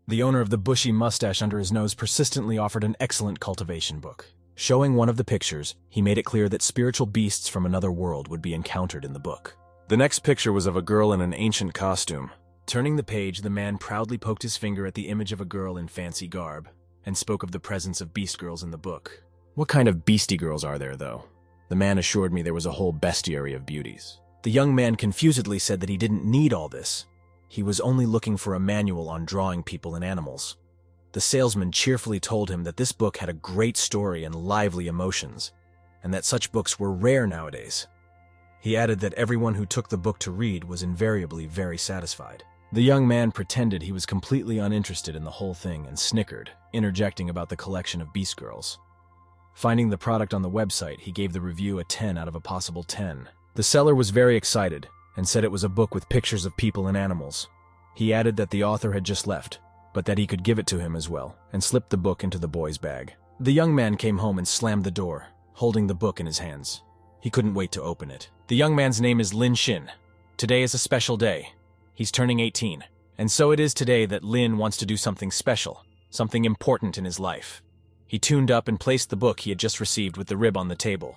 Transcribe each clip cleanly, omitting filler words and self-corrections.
The owner of the bushy mustache under his nose persistently offered an excellent cultivation book. Showing one of the pictures, he made it clear that spiritual beasts from another world would be encountered in the book. The next picture was of a girl in an ancient costume. Turning the page, the man proudly poked his finger at the image of a girl in fancy garb, and spoke of the presence of beast girls in the book. What kind of beastie girls are there, though? The man assured me there was a whole bestiary of beauties. The young man confusedly said that he didn't need all this. He was only looking for a manual on drawing people and animals. The salesman cheerfully told him that this book had a great story and lively emotions, and that such books were rare nowadays. He added that everyone who took the book to read was invariably very satisfied. The young man pretended he was completely uninterested in the whole thing and snickered, interjecting about the collection of beast girls. Finding the product on the website, he gave the review a 10 out of a possible 10. The seller was very excited and said it was a book with pictures of people and animals. He added that the author had just left, but that he could give it to him as well, and slipped the book into the boy's bag. The young man came home and slammed the door, holding the book in his hands. He couldn't wait to open it. The young man's name is Lin Shin. Today is a special day. He's turning 18. And so it is today that Lin wants to do something special, something important in his life. He tuned up and placed the book he had just received with the rib on the table.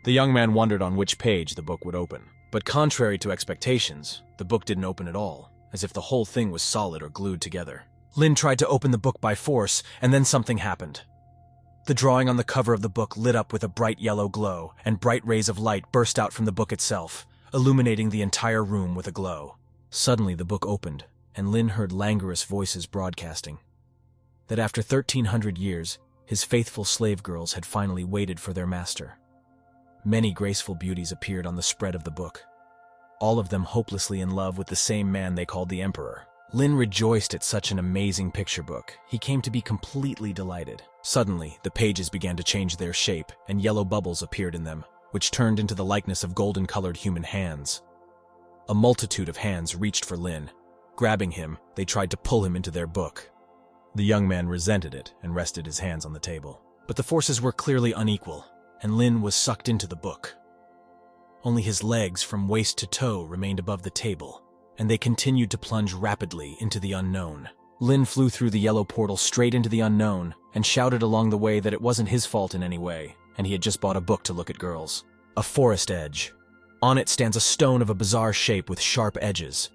The young man wondered on which page the book would open. But contrary to expectations, the book didn't open at all, as if the whole thing was solid or glued together. Lin tried to open the book by force, and then something happened. The drawing on the cover of the book lit up with a bright yellow glow, and bright rays of light burst out from the book itself, illuminating the entire room with a glow. Suddenly the book opened, and Lin heard languorous voices broadcasting that after 1,300 years, his faithful slave girls had finally waited for their master. Many graceful beauties appeared on the spread of the book, all of them hopelessly in love with the same man they called the Emperor. Lin rejoiced at such an amazing picture book. He came to be completely delighted. Suddenly, the pages began to change their shape, and yellow bubbles appeared in them, which turned into the likeness of golden-colored human hands. A multitude of hands reached for Lin. Grabbing him, they tried to pull him into their book. The young man resented it and rested his hands on the table. But the forces were clearly unequal, and Lin was sucked into the book. Only his legs from waist to toe remained above the table, and they continued to plunge rapidly into the unknown. Lin flew through the yellow portal straight into the unknown and shouted along the way that it wasn't his fault in any way, and he had just bought a book to look at girls. A forest edge. On it stands a stone of a bizarre shape with sharp edges.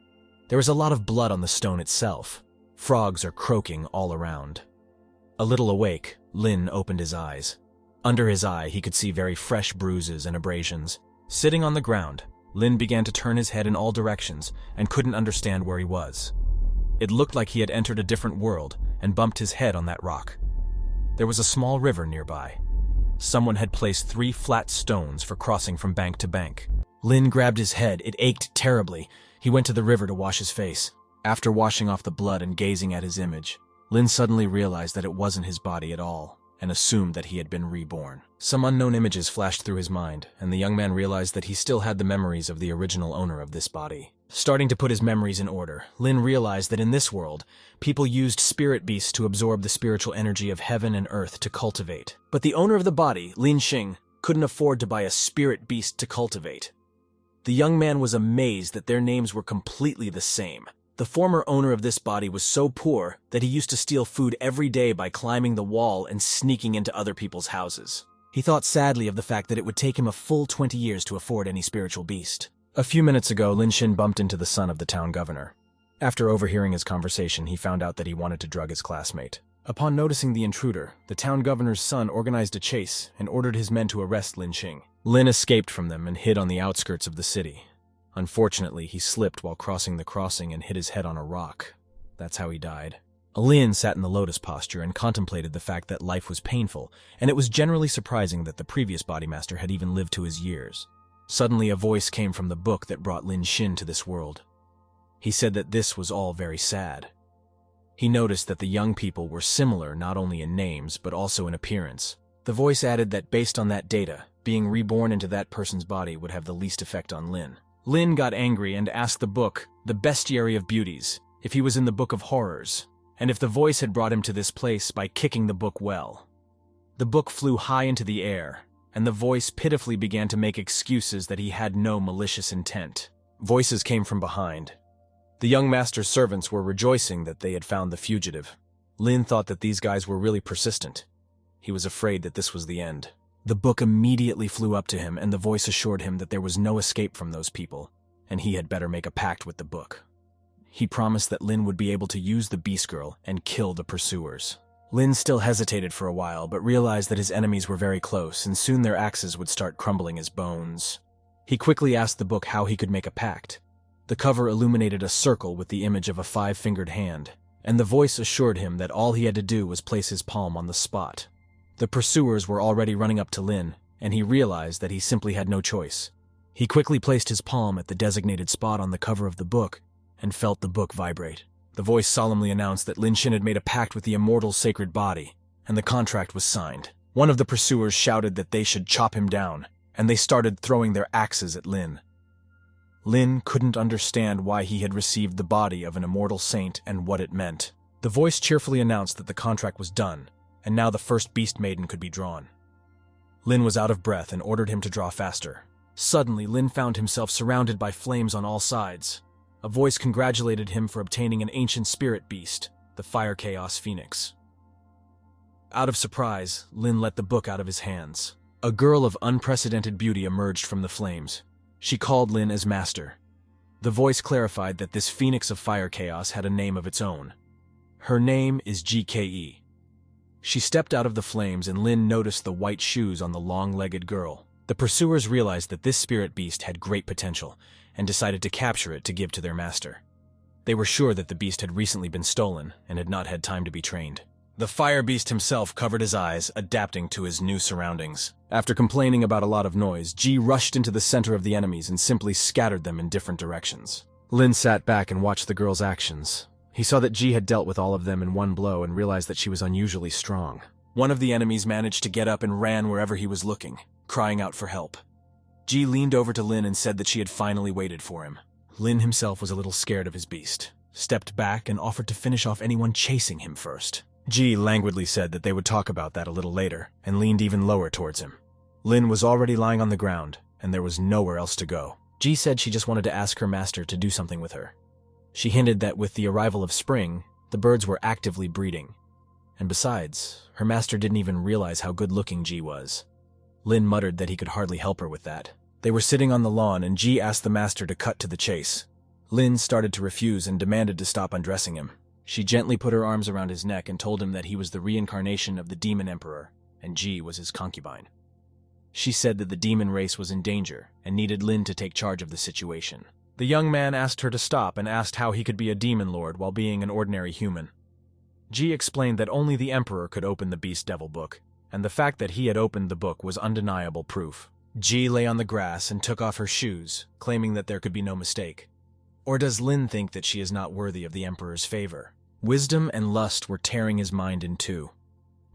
There is a lot of blood on the stone itself. Frogs are croaking all around. A little awake, Lin opened his eyes. Under his eye, he could see very fresh bruises and abrasions. Sitting on the ground, Lin began to turn his head in all directions and couldn't understand where he was. It looked like he had entered a different world and bumped his head on that rock. There was a small river nearby. Someone had placed 3 flat stones for crossing from bank to bank. Lin grabbed his head. It ached terribly. He went to the river to wash his face. After washing off the blood and gazing at his image, Lin suddenly realized that it wasn't his body at all, and assumed that he had been reborn. Some unknown images flashed through his mind, and the young man realized that he still had the memories of the original owner of this body. Starting to put his memories in order, Lin realized that in this world, people used spirit beasts to absorb the spiritual energy of heaven and earth to cultivate. But the owner of the body, Lin Xing, couldn't afford to buy a spirit beast to cultivate. The young man was amazed that their names were completely the same. The former owner of this body was so poor that he used to steal food every day by climbing the wall and sneaking into other people's houses. He thought sadly of the fact that it would take him a full 20 years to afford any spiritual beast. A few minutes ago, Lin Xin bumped into the son of the town governor. After overhearing his conversation, he found out that he wanted to drug his classmate. Upon noticing the intruder, the town governor's son organized a chase and ordered his men to arrest Lin Xing. Lin escaped from them and hid on the outskirts of the city. Unfortunately, he slipped while crossing the crossing and hit his head on a rock. That's how he died. Lin sat in the lotus posture and contemplated the fact that life was painful, and it was generally surprising that the previous bodymaster had even lived to his years. Suddenly, a voice came from the book that brought Lin Xin to this world. He said that this was all very sad. He noticed that the young people were similar not only in names, but also in appearance. The voice added that based on that data, being reborn into that person's body would have the least effect on Lin. Lin got angry and asked the book, the bestiary of beauties, if he was in the book of horrors, and if the voice had brought him to this place by kicking the book well. The book flew high into the air, and the voice pitifully began to make excuses that he had no malicious intent. Voices came from behind. The young master's servants were rejoicing that they had found the fugitive. Lin thought that these guys were really persistent. He was afraid that this was the end. The book immediately flew up to him, and the voice assured him that there was no escape from those people, and he had better make a pact with the book. He promised that Lin would be able to use the Beast Girl and kill the pursuers. Lin still hesitated for a while, but realized that his enemies were very close, and soon their axes would start crumbling his bones. He quickly asked the book how he could make a pact. The cover illuminated a circle with the image of a 5-fingered hand, and the voice assured him that all he had to do was place his palm on the spot. The pursuers were already running up to Lin, and he realized that he simply had no choice. He quickly placed his palm at the designated spot on the cover of the book and felt the book vibrate. The voice solemnly announced that Lin Shin had made a pact with the immortal sacred body, and the contract was signed. One of the pursuers shouted that they should chop him down, and they started throwing their axes at Lin. Lin couldn't understand why he had received the body of an immortal saint and what it meant. The voice cheerfully announced that the contract was done, and now the first beast maiden could be drawn. Lin was out of breath and ordered him to draw faster. Suddenly, Lin found himself surrounded by flames on all sides. A voice congratulated him for obtaining an ancient spirit beast, the Fire Chaos Phoenix. Out of surprise, Lin let the book out of his hands. A girl of unprecedented beauty emerged from the flames. She called Lin as master. The voice clarified that this Phoenix of Fire Chaos had a name of its own. Her name is GKE. She stepped out of the flames, and Lin noticed the white shoes on the long-legged girl. The pursuers realized that this spirit beast had great potential and decided to capture it to give to their master. They were sure that the beast had recently been stolen and had not had time to be trained. The fire beast himself covered his eyes, adapting to his new surroundings. After complaining about a lot of noise, G rushed into the center of the enemies and simply scattered them in different directions. Lin sat back and watched the girl's actions. He saw that G had dealt with all of them in one blow and realized that she was unusually strong. One of the enemies managed to get up and ran wherever he was looking, crying out for help. G leaned over to Lin and said that she had finally waited for him. Lin himself was a little scared of his beast, stepped back and offered to finish off anyone chasing him first. G languidly said that they would talk about that a little later, and leaned even lower towards him. Lin was already lying on the ground, and there was nowhere else to go. G said she just wanted to ask her master to do something with her. She hinted that with the arrival of spring, the birds were actively breeding. And besides, her master didn't even realize how good-looking G was. Lin muttered that he could hardly help her with that. They were sitting on the lawn, and G asked the master to cut to the chase. Lin started to refuse and demanded to stop undressing him. She gently put her arms around his neck and told him that he was the reincarnation of the demon emperor, and G was his concubine. She said that the demon race was in danger and needed Lin to take charge of the situation. The young man asked her to stop and asked how he could be a demon lord while being an ordinary human. G explained that only the emperor could open the Beast Devil book, and the fact that he had opened the book was undeniable proof. G lay on the grass and took off her shoes, claiming that there could be no mistake. Or does Lin think that she is not worthy of the emperor's favor? Wisdom and lust were tearing his mind in two.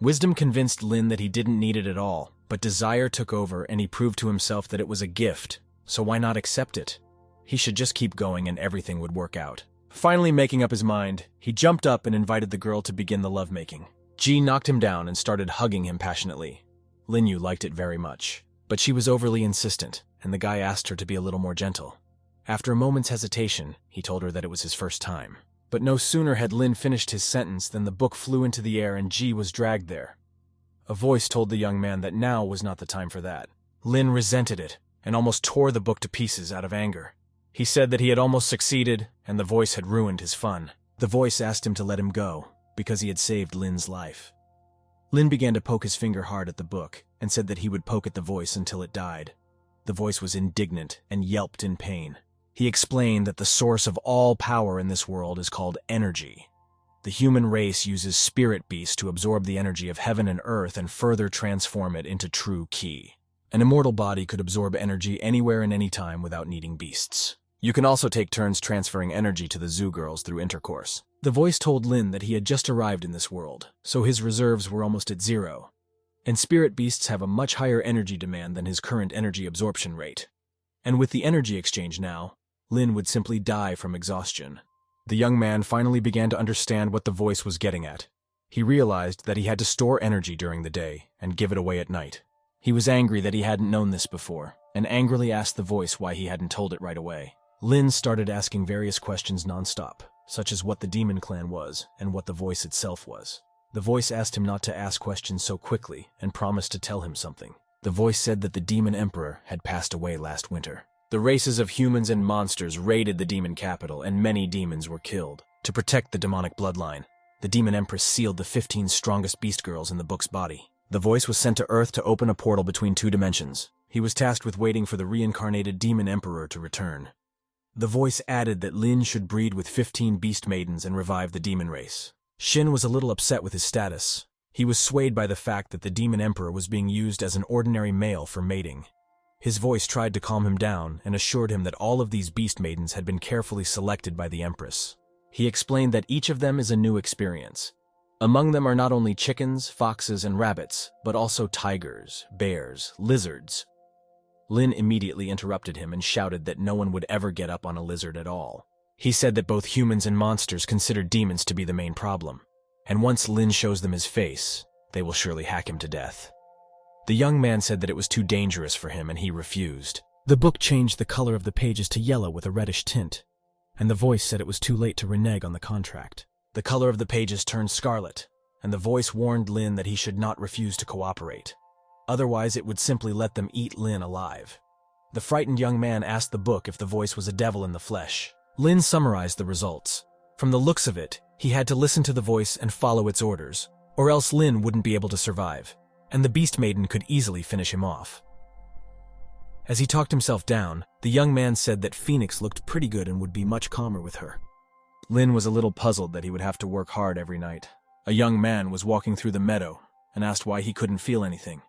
Wisdom convinced Lin that he didn't need it at all, but desire took over and he proved to himself that it was a gift, so why not accept it? He should just keep going and everything would work out. Finally making up his mind, he jumped up and invited the girl to begin the lovemaking. G knocked him down and started hugging him passionately. Lin Yu liked it very much, but she was overly insistent, and the guy asked her to be a little more gentle. After a moment's hesitation, he told her that it was his first time. But no sooner had Lin finished his sentence than the book flew into the air and G was dragged there. A voice told the young man that now was not the time for that. Lin resented it and almost tore the book to pieces out of anger. He said that he had almost succeeded and the voice had ruined his fun. The voice asked him to let him go because he had saved Lin's life. Lin began to poke his finger hard at the book and said that he would poke at the voice until it died. The voice was indignant and yelped in pain. He explained that the source of all power in this world is called energy. The human race uses spirit beasts to absorb the energy of heaven and earth and further transform it into true ki. An immortal body could absorb energy anywhere and anytime without needing beasts. You can also take turns transferring energy to the zoo girls through intercourse. The voice told Lin that he had just arrived in this world, so his reserves were almost at zero. And spirit beasts have a much higher energy demand than his current energy absorption rate. And with the energy exchange now, Lin would simply die from exhaustion. The young man finally began to understand what the voice was getting at. He realized that he had to store energy during the day and give it away at night. He was angry that he hadn't known this before, and angrily asked the voice why he hadn't told it right away. Lin started asking various questions nonstop, such as what the demon clan was and what the voice itself was. The voice asked him not to ask questions so quickly and promised to tell him something. The voice said that the demon emperor had passed away last winter. The races of humans and monsters raided the demon capital and many demons were killed. To protect the demonic bloodline, the demon empress sealed the 15 strongest beast girls in the book's body. The voice was sent to Earth to open a portal between 2 dimensions. He was tasked with waiting for the reincarnated demon emperor to return. The voice added that Lin should breed with 15 beast maidens and revive the demon race. Shin was a little upset with his status. He was swayed by the fact that the demon emperor was being used as an ordinary male for mating. His voice tried to calm him down and assured him that all of these beast maidens had been carefully selected by the empress. He explained that each of them is a new experience. Among them are not only chickens, foxes, and rabbits, but also tigers, bears, lizards. Lin immediately interrupted him and shouted that no one would ever get up on a lizard at all. He said that both humans and monsters consider demons to be the main problem, and once Lin shows them his face, they will surely hack him to death. The young man said that it was too dangerous for him and he refused. The book changed the color of the pages to yellow with a reddish tint, and the voice said it was too late to renege on the contract. The color of the pages turned scarlet, and the voice warned Lin that he should not refuse to cooperate. Otherwise, it would simply let them eat Lin alive. The frightened young man asked the book if the voice was a devil in the flesh. Lin summarized the results. From the looks of it, he had to listen to the voice and follow its orders, or else Lin wouldn't be able to survive, and the beast maiden could easily finish him off. As he talked himself down, the young man said that Phoenix looked pretty good and would be much calmer with her. Lin was a little puzzled that he would have to work hard every night. A young man was walking through the meadow and asked why he couldn't feel anything,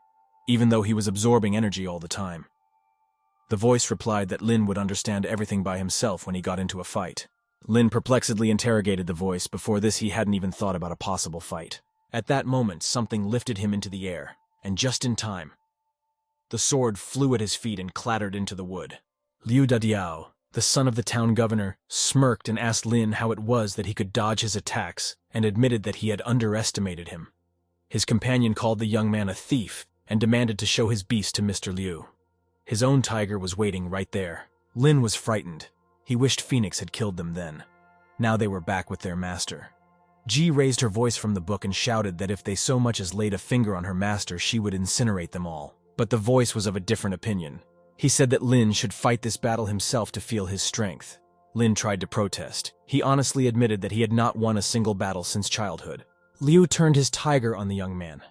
even though he was absorbing energy all the time. The voice replied that Lin would understand everything by himself when he got into a fight. Lin perplexedly interrogated the voice. Before this, he hadn't even thought about a possible fight. At that moment, something lifted him into the air, and just in time, the sword flew at his feet and clattered into the wood. Liu Dadiao, the son of the town governor, smirked and asked Lin how it was that he could dodge his attacks and admitted that he had underestimated him. His companion called the young man a thief and demanded to show his beast to Mr. Liu. His own tiger was waiting right there. Lin was frightened. He wished Phoenix had killed them then. Now they were back with their master. Ji raised her voice from the book and shouted that if they so much as laid a finger on her master, she would incinerate them all. But the voice was of a different opinion. He said that Lin should fight this battle himself to feel his strength. Lin tried to protest. He honestly admitted that he had not won a single battle since childhood. Liu turned his tiger on the young man.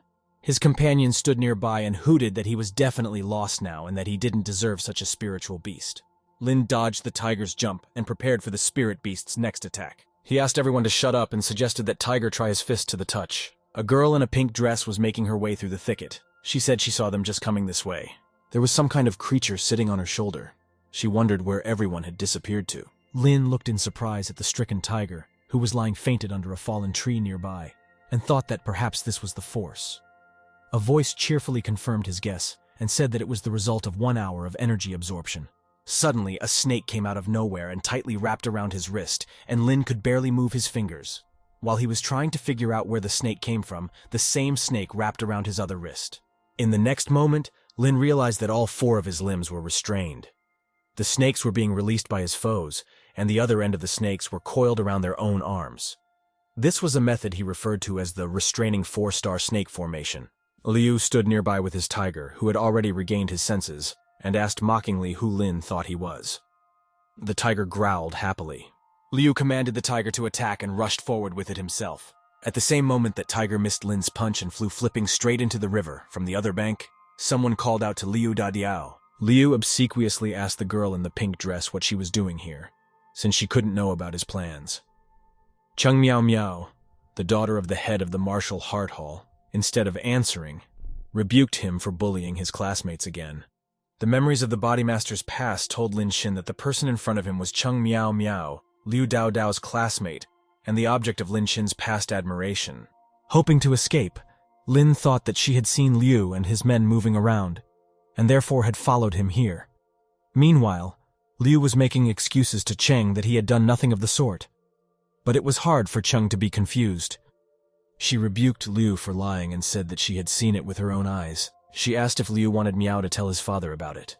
His companion stood nearby and hooted that he was definitely lost now and that he didn't deserve such a spiritual beast. Lin dodged the tiger's jump and prepared for the spirit beast's next attack. He asked everyone to shut up and suggested that Tiger try his fist to the touch. A girl in a pink dress was making her way through the thicket. She said she saw them just coming this way. There was some kind of creature sitting on her shoulder. She wondered where everyone had disappeared to. Lin looked in surprise at the stricken tiger, who was lying fainted under a fallen tree nearby, and thought that perhaps this was the force. A voice cheerfully confirmed his guess and said that it was the result of 1 hour of energy absorption. Suddenly, a snake came out of nowhere and tightly wrapped around his wrist, and Lin could barely move his fingers. While he was trying to figure out where the snake came from, the same snake wrapped around his other wrist. In the next moment, Lin realized that all 4 of his limbs were restrained. The snakes were being released by his foes, and the other end of the snakes were coiled around their own arms. This was a method he referred to as the restraining 4-star snake formation. Liu stood nearby with his tiger, who had already regained his senses, and asked mockingly who Lin thought he was. The tiger growled happily. Liu commanded the tiger to attack and rushed forward with it himself. At the same moment that Tiger missed Lin's punch and flew flipping straight into the river from the other bank, someone called out to Liu Dadiao. Liu obsequiously asked the girl in the pink dress what she was doing here, since she couldn't know about his plans. Chung Miao Miao, the daughter of the head of the martial Heart Hall, instead of answering, rebuked him for bullying his classmates again. The memories of the Bodymaster's past told Lin Xin that the person in front of him was Chung Miao Miao, Liu Dao Dao's classmate, and the object of Lin Xin's past admiration. Hoping to escape, Lin thought that she had seen Liu and his men moving around, and therefore had followed him here. Meanwhile, Liu was making excuses to Cheng that he had done nothing of the sort. But it was hard for Cheng to be confused. She rebuked Liu for lying and said that she had seen it with her own eyes. She asked if Liu wanted Miao to tell his father about it.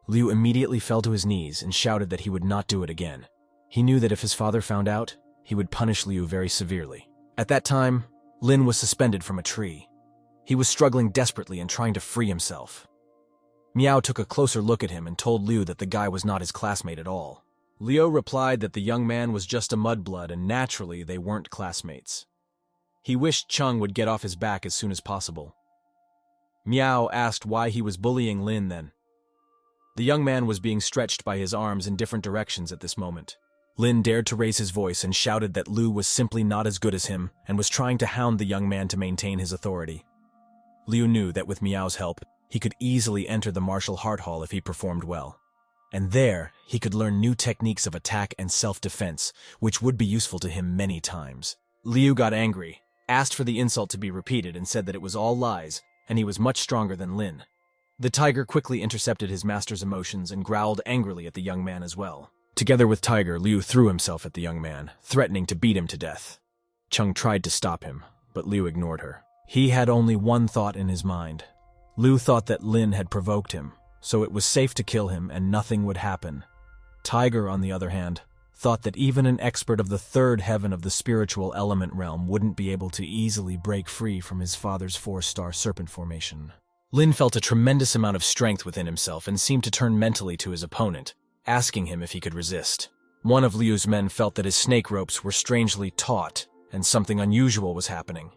Liu immediately fell to his knees and shouted that he would not do it again. He knew that if his father found out, he would punish Liu very severely. At that time, Lin was suspended from a tree. He was struggling desperately and trying to free himself. Miao took a closer look at him and told Liu that the guy was not his classmate at all. Liu replied that the young man was just a mudblood and naturally they weren't classmates. He wished Chung would get off his back as soon as possible. Miao asked why he was bullying Lin then. The young man was being stretched by his arms in different directions at this moment. Lin dared to raise his voice and shouted that Liu was simply not as good as him and was trying to hound the young man to maintain his authority. Liu knew that with Miao's help, he could easily enter the martial art hall if he performed well. And there, he could learn new techniques of attack and self-defense, which would be useful to him many times. Liu got angry, asked for the insult to be repeated and said that it was all lies, and he was much stronger than Lin. The tiger quickly intercepted his master's emotions and growled angrily at the young man as well. Together with Tiger, Liu threw himself at the young man, threatening to beat him to death. Chung tried to stop him, but Liu ignored her. He had only one thought in his mind. Liu thought that Lin had provoked him, so it was safe to kill him and nothing would happen. Tiger, on the other hand, thought that even an expert of the third heaven of the spiritual element realm wouldn't be able to easily break free from his father's 4-star serpent formation. Lin felt a tremendous amount of strength within himself and seemed to turn mentally to his opponent, asking him if he could resist. One of Liu's men felt that his snake ropes were strangely taut and something unusual was happening.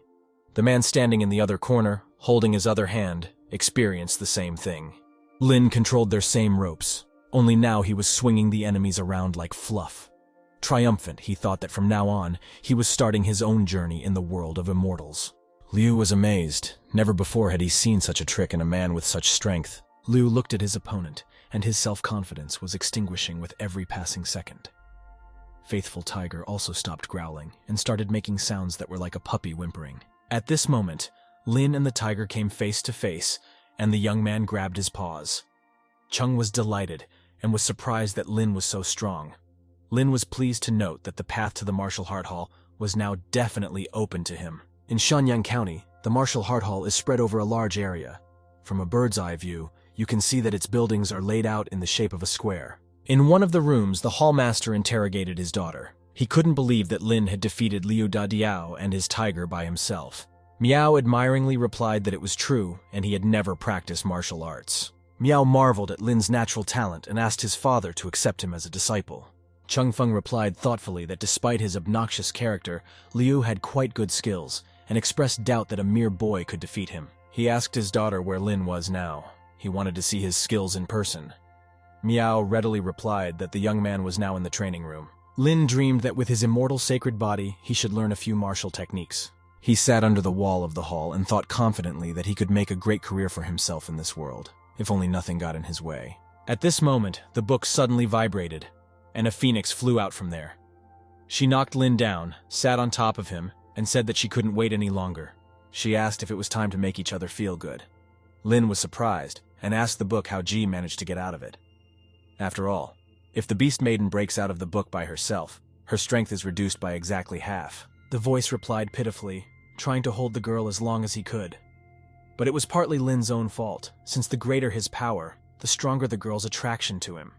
The man standing in the other corner, holding his other hand, experienced the same thing. Lin controlled their same ropes, only now he was swinging the enemies around like fluff. Triumphant, he thought that from now on, he was starting his own journey in the world of immortals. Liu was amazed. Never before had he seen such a trick in a man with such strength. Liu looked at his opponent, and his self-confidence was extinguishing with every passing second. Faithful Tiger also stopped growling and started making sounds that were like a puppy whimpering. At this moment, Lin and the tiger came face to face, and the young man grabbed his paws. Chung was delighted and was surprised that Lin was so strong. Lin was pleased to note that the path to the martial art hall was now definitely open to him. In Shanyang County, the martial art hall is spread over a large area. From a bird's eye view, you can see that its buildings are laid out in the shape of a square. In one of the rooms, the hallmaster interrogated his daughter. He couldn't believe that Lin had defeated Liu Dadiao and his tiger by himself. Miao admiringly replied that it was true and he had never practiced martial arts. Miao marveled at Lin's natural talent and asked his father to accept him as a disciple. Chung Feng replied thoughtfully that despite his obnoxious character, Liu had quite good skills and expressed doubt that a mere boy could defeat him. He asked his daughter where Lin was now. He wanted to see his skills in person. Miao readily replied that the young man was now in the training room. Lin dreamed that with his immortal sacred body, he should learn a few martial techniques. He sat under the wall of the hall and thought confidently that he could make a great career for himself in this world, if only nothing got in his way. At this moment, the book suddenly vibrated, and a phoenix flew out from there. She knocked Lin down, sat on top of him, and said that she couldn't wait any longer. She asked if it was time to make each other feel good. Lin was surprised, and asked the book how Ji managed to get out of it. After all, if the Beast Maiden breaks out of the book by herself, her strength is reduced by exactly half. The voice replied pitifully, trying to hold the girl as long as he could. But it was partly Lin's own fault, since the greater his power, the stronger the girl's attraction to him.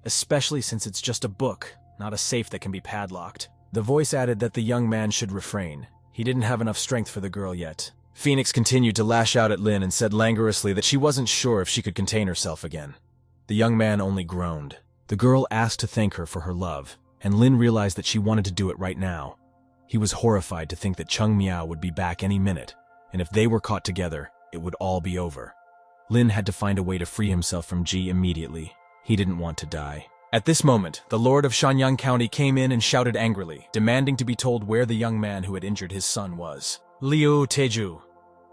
Especially since it's just a book, not a safe that can be padlocked. The voice added that the young man should refrain. He didn't have enough strength for the girl yet. Phoenix continued to lash out at Lin and said languorously that she wasn't sure if she could contain herself again. The young man only groaned. The girl asked to thank her for her love, and Lin realized that she wanted to do it right now. He was horrified to think that Chung Miao would be back any minute, and if they were caught together, it would all be over. Lin had to find a way to free himself from Ji immediately. He didn't want to die. At this moment, the Lord of Shanyang County came in and shouted angrily, demanding to be told where the young man who had injured his son was. Liu Teju,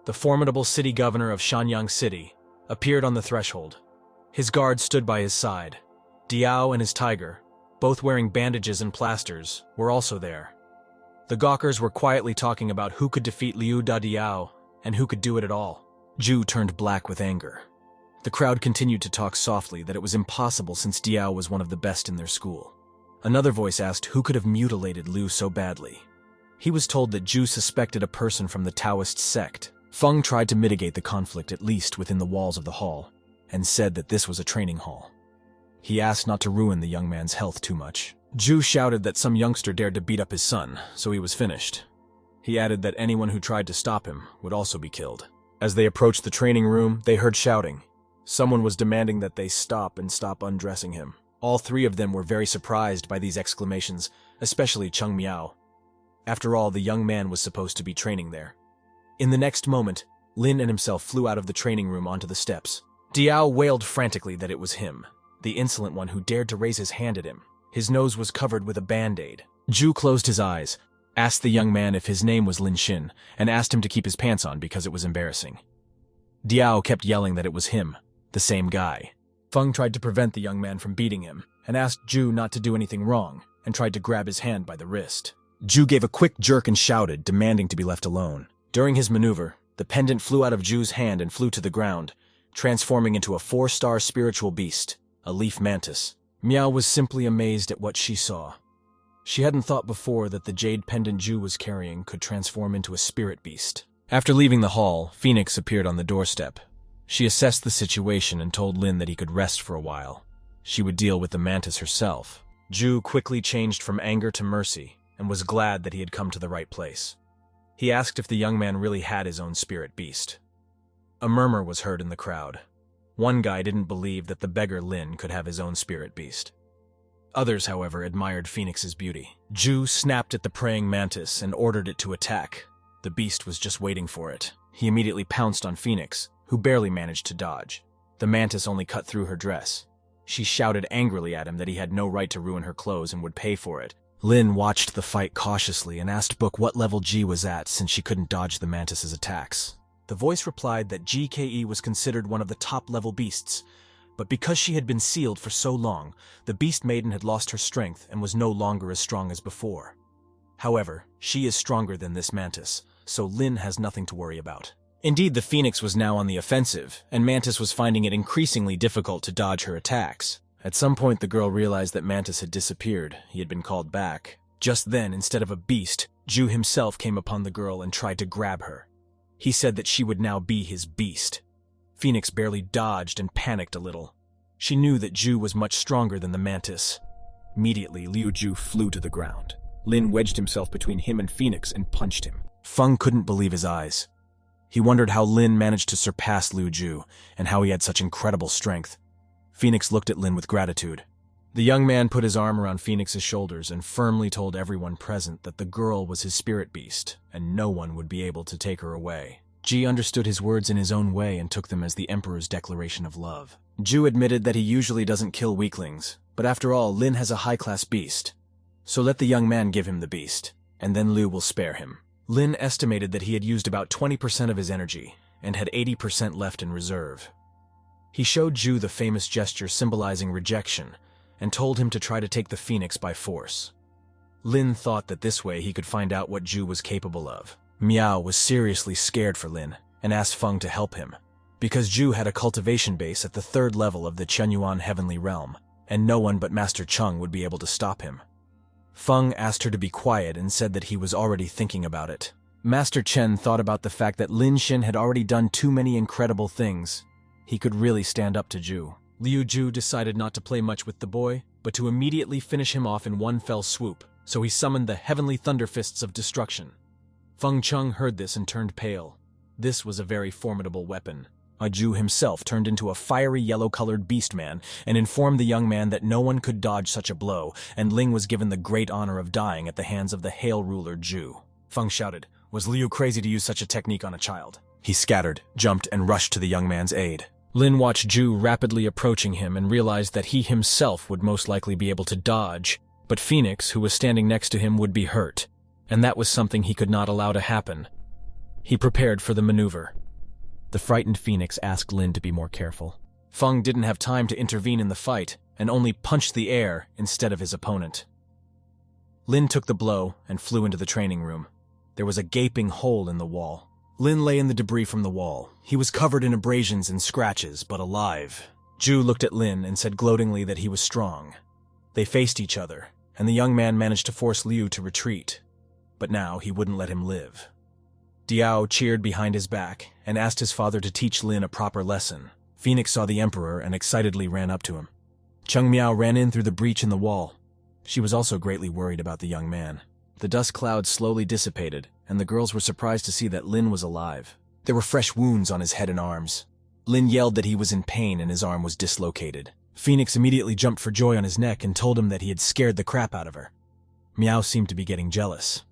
the formidable city governor of Shanyang City, appeared on the threshold. His guards stood by his side. Diao and his tiger, both wearing bandages and plasters, were also there. The gawkers were quietly talking about who could defeat Liu Dadiao and who could do it at all. Ju turned black with anger. The crowd continued to talk softly that it was impossible since Diao was one of the best in their school. Another voice asked who could have mutilated Liu so badly. He was told that Ju suspected a person from the Taoist sect. Feng tried to mitigate the conflict at least within the walls of the hall, and said that this was a training hall. He asked not to ruin the young man's health too much. Ju shouted that some youngster dared to beat up his son, so he was finished. He added that anyone who tried to stop him would also be killed. As they approached the training room, they heard shouting. Someone was demanding that they stop undressing him. All three of them were very surprised by these exclamations, especially Chung Miao. After all, the young man was supposed to be training there. In the next moment, Lin and himself flew out of the training room onto the steps. Diao wailed frantically that it was him, the insolent one who dared to raise his hand at him. His nose was covered with a band-aid. Ju closed his eyes, asked the young man if his name was Lin Xin, and asked him to keep his pants on because it was embarrassing. Diao kept yelling that it was him, the same guy. Feng tried to prevent the young man from beating him, and asked Ju not to do anything wrong, and tried to grab his hand by the wrist. Ju gave a quick jerk and shouted, demanding to be left alone. During his maneuver, the pendant flew out of Ju's hand and flew to the ground, transforming into a 4-star spiritual beast, a leaf mantis. Miao was simply amazed at what she saw. She hadn't thought before that the jade pendant Ju was carrying could transform into a spirit beast. After leaving the hall, Phoenix appeared on the doorstep. She assessed the situation and told Lin that he could rest for a while. She would deal with the mantis herself. Ju quickly changed from anger to mercy and was glad that he had come to the right place. He asked if the young man really had his own spirit beast. A murmur was heard in the crowd. One guy didn't believe that the beggar Lin could have his own spirit beast. Others, however, admired Phoenix's beauty. Ju snapped at the praying mantis and ordered it to attack. The beast was just waiting for it. He immediately pounced on Phoenix, who barely managed to dodge. The mantis only cut through her dress. She shouted angrily at him that he had no right to ruin her clothes and would pay for it. Lin watched the fight cautiously and asked Book what level G was at since she couldn't dodge the mantis's attacks. The voice replied that GKE was considered one of the top-level beasts, but because she had been sealed for so long, the beast maiden had lost her strength and was no longer as strong as before. However, she is stronger than this mantis, so Lin has nothing to worry about. Indeed, the phoenix was now on the offensive, and Mantis was finding it increasingly difficult to dodge her attacks. At some point, the girl realized that Mantis had disappeared. He had been called back. Just then, instead of a beast, Ju himself came upon the girl and tried to grab her. He said that she would now be his beast. Phoenix barely dodged and panicked a little. She knew that Ju was much stronger than the mantis. Immediately, Liu Ju flew to the ground. Lin wedged himself between him and Phoenix and punched him. Feng couldn't believe his eyes. He wondered how Lin managed to surpass Liu Ju, and how he had such incredible strength. Phoenix looked at Lin with gratitude. The young man put his arm around Phoenix's shoulders and firmly told everyone present that the girl was his spirit beast, and no one would be able to take her away. Ji understood his words in his own way and took them as the Emperor's declaration of love. Ju admitted that he usually doesn't kill weaklings, but after all, Lin has a high-class beast. So let the young man give him the beast, and then Liu will spare him. Lin estimated that he had used about 20% of his energy, and had 80% left in reserve. He showed Ju the famous gesture symbolizing rejection, and told him to try to take the phoenix by force. Lin thought that this way he could find out what Ju was capable of. Miao was seriously scared for Lin, and asked Feng to help him, because Ju had a cultivation base at the 3rd level of the Chenyuan Heavenly Realm, and no one but Master Chung would be able to stop him. Feng asked her to be quiet and said that he was already thinking about it. Master Chen thought about the fact that Lin Xin had already done too many incredible things. He could really stand up to Ju. Liu Ju decided not to play much with the boy, but to immediately finish him off in one fell swoop, so he summoned the Heavenly Thunder Fists of Destruction. Feng Chung heard this and turned pale. This was a very formidable weapon. Ju himself turned into a fiery yellow-colored beast man and informed the young man that no one could dodge such a blow, and Ling was given the great honor of dying at the hands of the Hail Ruler Ju. Feng shouted, "Was Liu crazy to use such a technique on a child?" He scattered, jumped, and rushed to the young man's aid. Lin watched Ju rapidly approaching him and realized that he himself would most likely be able to dodge, but Phoenix, who was standing next to him, would be hurt, and that was something he could not allow to happen. He prepared for the maneuver. The frightened Phoenix asked Lin to be more careful. Feng didn't have time to intervene in the fight, and only punched the air instead of his opponent. Lin took the blow and flew into the training room. There was a gaping hole in the wall. Lin lay in the debris from the wall. He was covered in abrasions and scratches, but alive. Ju looked at Lin and said gloatingly that he was strong. They faced each other, and the young man managed to force Liu to retreat. But now he wouldn't let him live. Diao cheered behind his back and asked his father to teach Lin a proper lesson. Phoenix saw the Emperor and excitedly ran up to him. Chung Miao ran in through the breach in the wall. She was also greatly worried about the young man. The dust cloud slowly dissipated, and the girls were surprised to see that Lin was alive. There were fresh wounds on his head and arms. Lin yelled that he was in pain and his arm was dislocated. Phoenix immediately jumped for joy on his neck and told him that he had scared the crap out of her. Miao seemed to be getting jealous.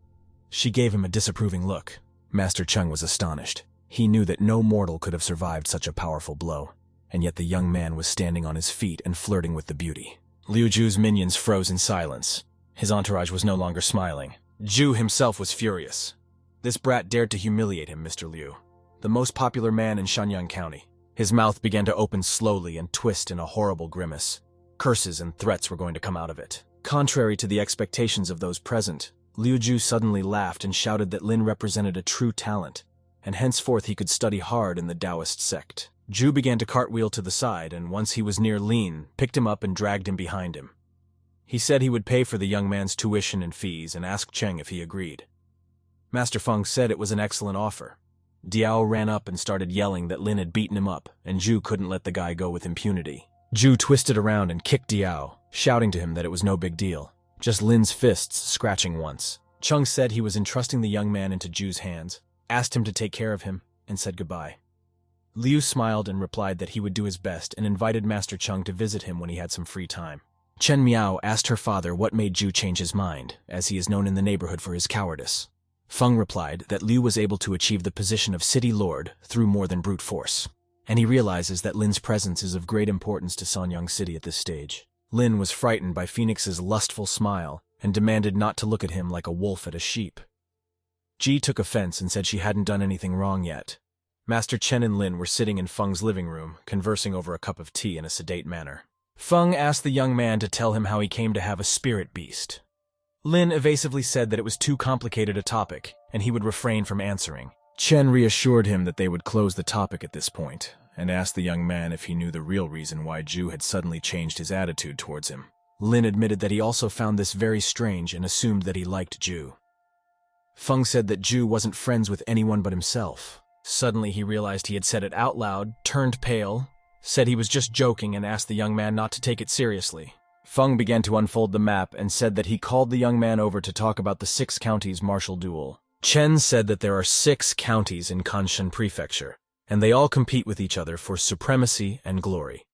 She gave him a disapproving look. Master Chung was astonished. He knew that no mortal could have survived such a powerful blow, and yet the young man was standing on his feet and flirting with the beauty. Liu Ju's minions froze in silence. His entourage was no longer smiling. Ju himself was furious. This brat dared to humiliate him, Mr. Liu, the most popular man in Shanyang County. His mouth began to open slowly and twist in a horrible grimace. Curses and threats were going to come out of it. Contrary to the expectations of those present, Liu Ju suddenly laughed and shouted that Lin represented a true talent, and henceforth he could study hard in the Taoist sect. Ju began to cartwheel to the side, and once he was near Lin, picked him up and dragged him behind him. He said he would pay for the young man's tuition and fees and asked Cheng if he agreed. Master Feng said it was an excellent offer. Diao ran up and started yelling that Lin had beaten him up, and Ju couldn't let the guy go with impunity. Ju twisted around and kicked Diao, shouting to him that it was no big deal, just Lin's fists scratching once. Chung said he was entrusting the young man into Ju's hands, asked him to take care of him, and said goodbye. Liu smiled and replied that he would do his best and invited Master Chung to visit him when he had some free time. Chen Miao asked her father what made Ju change his mind, as he is known in the neighborhood for his cowardice. Feng replied that Liu was able to achieve the position of city lord through more than brute force, and he realizes that Lin's presence is of great importance to Sanyang City at this stage. Lin was frightened by Phoenix's lustful smile and demanded not to look at him like a wolf at a sheep. Ji took offense and said she hadn't done anything wrong yet. Master Chen and Lin were sitting in Feng's living room, conversing over a cup of tea in a sedate manner. Feng asked the young man to tell him how he came to have a spirit beast. Lin evasively said that it was too complicated a topic, and he would refrain from answering. Chen reassured him that they would close the topic at this point, and asked the young man if he knew the real reason why Ju had suddenly changed his attitude towards him. Lin admitted that he also found this very strange and assumed that he liked Ju. Feng said that Ju wasn't friends with anyone but himself. Suddenly he realized he had said it out loud, turned pale, said he was just joking, and asked the young man not to take it seriously. Feng began to unfold the map and said that he called the young man over to talk about the 6 counties martial duel. Chen said that there are 6 counties in Kanshan Prefecture, and they all compete with each other for supremacy and glory.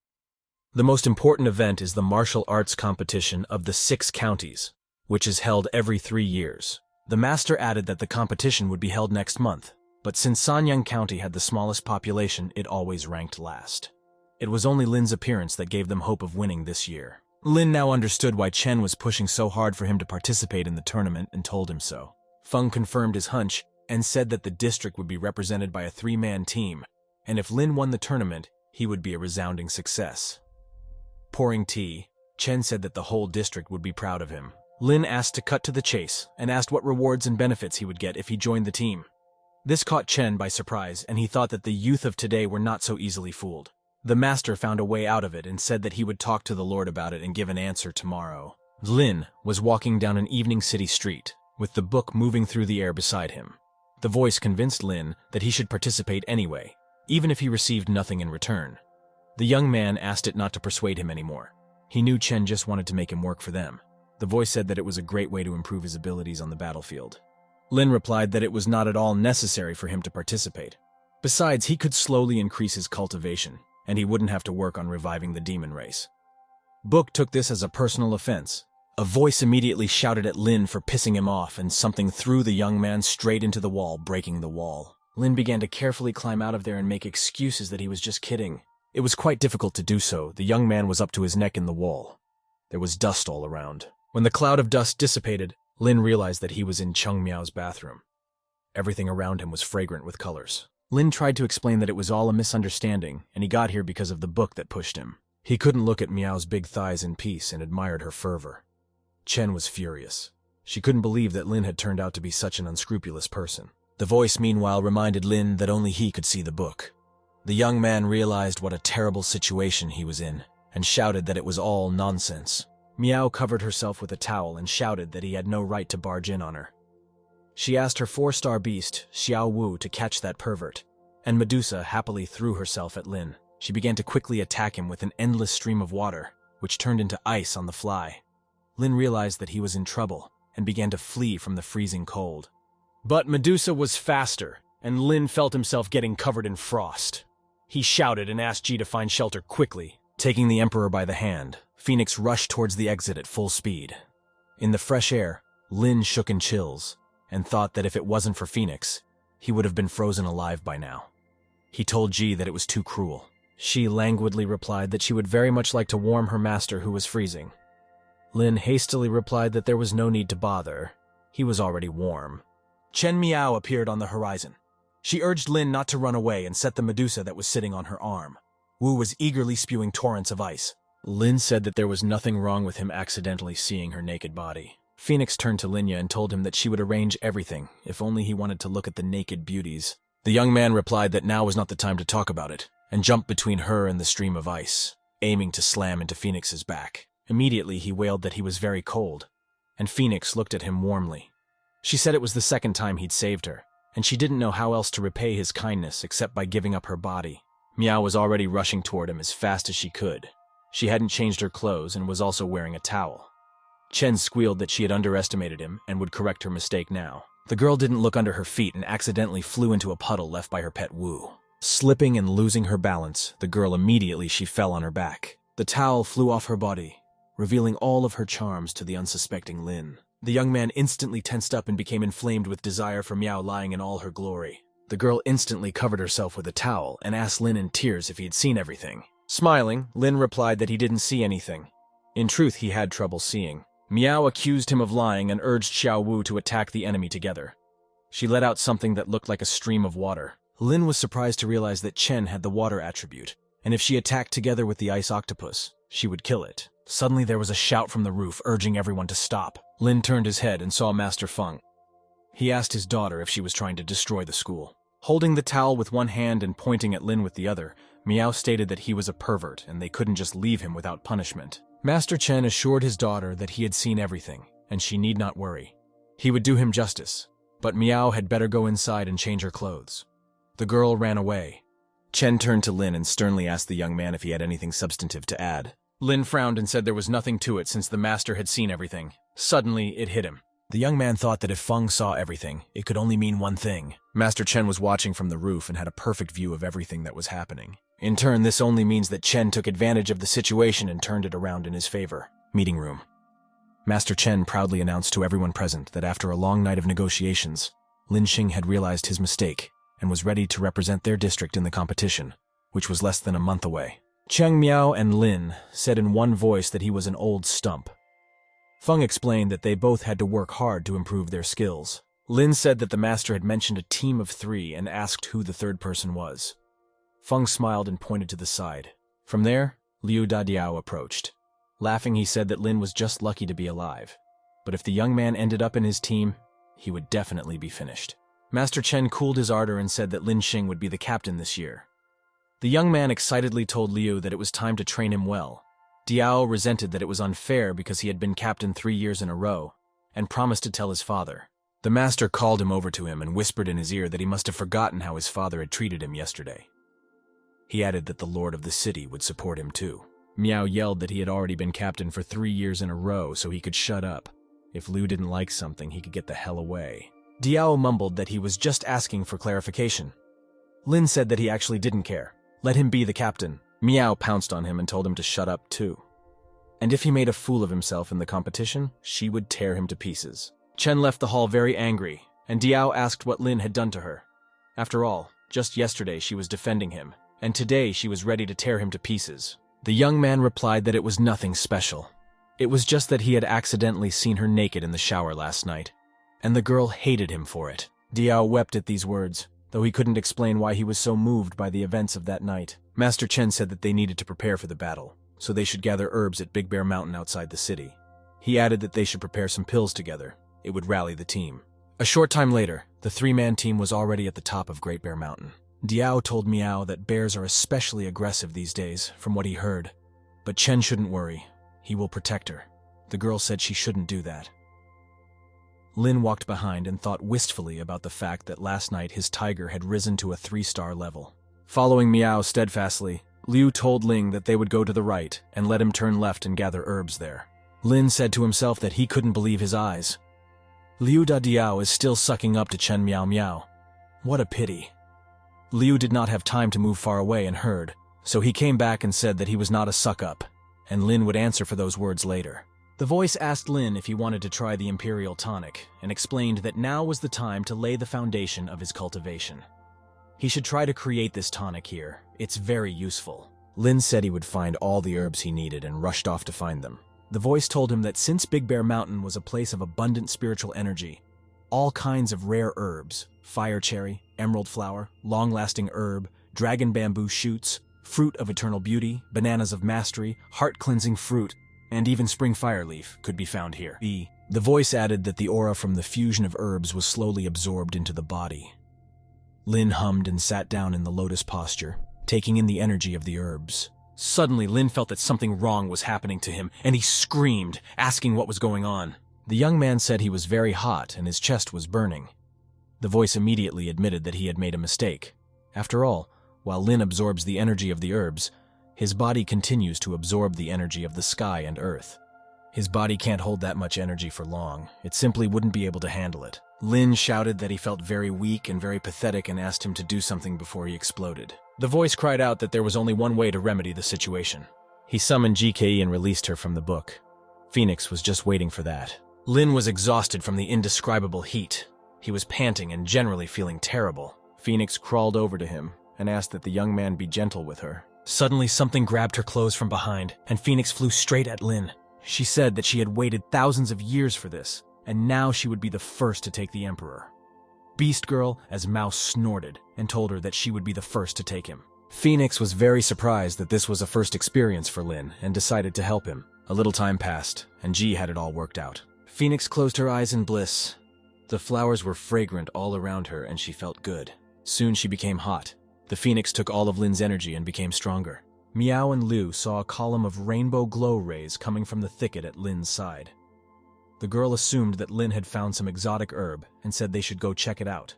The most important event is the martial arts competition of the 6 counties, which is held every 3 years. The master added that the competition would be held next month, but since Sanyang County had the smallest population, it always ranked last. It was only Lin's appearance that gave them hope of winning this year. Lin now understood why Chen was pushing so hard for him to participate in the tournament and told him so. Feng confirmed his hunch and said that the district would be represented by a 3-man team, and if Lin won the tournament, he would be a resounding success. Pouring tea, Chen said that the whole district would be proud of him. Lin asked to cut to the chase and asked what rewards and benefits he would get if he joined the team. This caught Chen by surprise, and he thought that the youth of today were not so easily fooled. The master found a way out of it and said that he would talk to the Lord about it and give an answer tomorrow. Lin was walking down an evening city street, with the book moving through the air beside him. The voice convinced Lin that he should participate anyway, even if he received nothing in return. The young man asked it not to persuade him anymore. He knew Chen just wanted to make him work for them. The voice said that it was a great way to improve his abilities on the battlefield. Lin replied that it was not at all necessary for him to participate. Besides, he could slowly increase his cultivation, and he wouldn't have to work on reviving the demon race. Book took this as a personal offense. A voice immediately shouted at Lin for pissing him off, and something threw the young man straight into the wall, breaking the wall. Lin began to carefully climb out of there and make excuses that he was just kidding. It was quite difficult to do so. The young man was up to his neck in the wall. There was dust all around. When the cloud of dust dissipated, Lin realized that he was in Chung Miao's bathroom. Everything around him was fragrant with colors. Lin tried to explain that it was all a misunderstanding, and he got here because of the book that pushed him. He couldn't look at Miao's big thighs in peace and admired her fervor. Chen was furious. She couldn't believe that Lin had turned out to be such an unscrupulous person. The voice, meanwhile, reminded Lin that only he could see the book. The young man realized what a terrible situation he was in, and shouted that it was all nonsense. Miao covered herself with a towel and shouted that he had no right to barge in on her. She asked her 4-star beast, Xiao Wu, to catch that pervert, and Medusa happily threw herself at Lin. She began to quickly attack him with an endless stream of water, which turned into ice on the fly. Lin realized that he was in trouble and began to flee from the freezing cold. But Medusa was faster, and Lin felt himself getting covered in frost. He shouted and asked Ji to find shelter quickly. Taking the Emperor by the hand, Phoenix rushed towards the exit at full speed. In the fresh air, Lin shook in chills and thought that if it wasn't for Phoenix, he would have been frozen alive by now. He told Ji that it was too cruel. She languidly replied that she would very much like to warm her master who was freezing. Lin hastily replied that there was no need to bother. He was already warm. Chen Miao appeared on the horizon. She urged Lin not to run away and set the Medusa that was sitting on her arm. Wu was eagerly spewing torrents of ice. Lin said that there was nothing wrong with him accidentally seeing her naked body. Phoenix turned to Linya and told him that she would arrange everything, if only he wanted to look at the naked beauties. The young man replied that now was not the time to talk about it, and jumped between her and the stream of ice, aiming to slam into Phoenix's back. Immediately he wailed that he was very cold, and Phoenix looked at him warmly. She said it was the second time he'd saved her, and she didn't know how else to repay his kindness except by giving up her body. Miao was already rushing toward him as fast as she could. She hadn't changed her clothes and was also wearing a towel. Chen squealed that she had underestimated him and would correct her mistake now. The girl didn't look under her feet and accidentally flew into a puddle left by her pet Wu. Slipping and losing her balance, the girl immediately she fell on her back. The towel flew off her body, revealing all of her charms to the unsuspecting Lin. The young man instantly tensed up and became inflamed with desire for Miao lying in all her glory. The girl instantly covered herself with a towel and asked Lin in tears if he had seen everything. Smiling, Lin replied that he didn't see anything. In truth, he had trouble seeing. Miao accused him of lying and urged Xiao Wu to attack the enemy together. She let out something that looked like a stream of water. Lin was surprised to realize that Chen had the water attribute, and if she attacked together with the ice octopus, she would kill it. Suddenly there was a shout from the roof urging everyone to stop. Lin turned his head and saw Master Feng. He asked his daughter if she was trying to destroy the school. Holding the towel with one hand and pointing at Lin with the other, Miao stated that he was a pervert and they couldn't just leave him without punishment. Master Chen assured his daughter that he had seen everything, and she need not worry. He would do him justice, but Miao had better go inside and change her clothes. The girl ran away. Chen turned to Lin and sternly asked the young man if he had anything substantive to add. Lin frowned and said there was nothing to it since the master had seen everything. Suddenly, it hit him. The young man thought that if Feng saw everything, it could only mean one thing. Master Chen was watching from the roof and had a perfect view of everything that was happening. In turn, this only means that Chen took advantage of the situation and turned it around in his favor. Meeting room. Master Chen proudly announced to everyone present that after a long night of negotiations, Lin Xing had realized his mistake and was ready to represent their district in the competition, which was less than a month away. Cheng Miao and Lin said in one voice that he was an old stump. Feng explained that they both had to work hard to improve their skills. Lin said that the master had mentioned a team of 3 and asked who the third person was. Feng smiled and pointed to the side. From there, Liu Dadiao approached. Laughing, he said that Lin was just lucky to be alive, but if the young man ended up in his team, he would definitely be finished. Master Chen cooled his ardor and said that Lin Xing would be the captain this year. The young man excitedly told Liu that it was time to train him well. Diao resented that it was unfair because he had been captain 3 years in a row, and promised to tell his father. The master called him over to him and whispered in his ear that he must have forgotten how his father had treated him yesterday. He added that the lord of the city would support him too. Miao yelled that he had already been captain for 3 years in a row so he could shut up. If Liu didn't like something, he could get the hell away. Diao mumbled that he was just asking for clarification. Lin said that he actually didn't care. Let him be the captain. Miao pounced on him and told him to shut up too. And if he made a fool of himself in the competition, she would tear him to pieces. Chen left the hall very angry, and Diao asked what Lin had done to her. After all, just yesterday she was defending him, and today she was ready to tear him to pieces. The young man replied that it was nothing special. It was just that he had accidentally seen her naked in the shower last night, and the girl hated him for it. Diao wept at these words, though he couldn't explain why he was so moved by the events of that night. Master Chen said that they needed to prepare for the battle, so they should gather herbs at Big Bear Mountain outside the city. He added that they should prepare some pills together. It would rally the team. A short time later, the 3-man team was already at the top of Great Bear Mountain. Diao told Miao that bears are especially aggressive these days, from what he heard. But Chen shouldn't worry. He will protect her. The girl said she shouldn't do that. Lin walked behind and thought wistfully about the fact that last night his tiger had risen to a 3-star level. Following Miao steadfastly, Liu told Ling that they would go to the right and let him turn left and gather herbs there. Lin said to himself that he couldn't believe his eyes. Liu Da Diao is still sucking up to Chen Miao Miao. What a pity. Liu did not have time to move far away and heard, so he came back and said that he was not a suck-up, and Lin would answer for those words later. The voice asked Lin if he wanted to try the Imperial Tonic, and explained that now was the time to lay the foundation of his cultivation. He should try to create this tonic here. It's very useful. Lin said he would find all the herbs he needed and rushed off to find them. The voice told him that since Big Bear Mountain was a place of abundant spiritual energy, all kinds of rare herbs, fire cherry, emerald flower, long-lasting herb, dragon bamboo shoots, fruit of eternal beauty, bananas of mastery, heart-cleansing fruit, and even spring fire leaf could be found here. The voice added that the aura from the fusion of herbs was slowly absorbed into the body. Lin hummed and sat down in the lotus posture, taking in the energy of the herbs. Suddenly, Lin felt that something wrong was happening to him, and he screamed, asking what was going on. The young man said he was very hot and his chest was burning. The voice immediately admitted that he had made a mistake. After all, while Lin absorbs the energy of the herbs, his body continues to absorb the energy of the sky and earth. His body can't hold that much energy for long. It simply wouldn't be able to handle it. Lin shouted that he felt very weak and very pathetic and asked him to do something before he exploded. The voice cried out that there was only one way to remedy the situation. He summoned GKE and released her from the book. Phoenix was just waiting for that. Lin was exhausted from the indescribable heat. He was panting and generally feeling terrible. Phoenix crawled over to him and asked that the young man be gentle with her. Suddenly, something grabbed her clothes from behind, and Phoenix flew straight at Lin. She said that she had waited thousands of years for this, and now she would be the first to take the Emperor. Beast Girl, as Mouse snorted, and told her that she would be the first to take him. Phoenix was very surprised that this was a first experience for Lin, and decided to help him. A little time passed, and G had it all worked out. Phoenix closed her eyes in bliss. The flowers were fragrant all around her, and she felt good. Soon she became hot. The Phoenix took all of Lin's energy and became stronger. Miao and Liu saw a column of rainbow glow rays coming from the thicket at Lin's side. The girl assumed that Lin had found some exotic herb and said they should go check it out.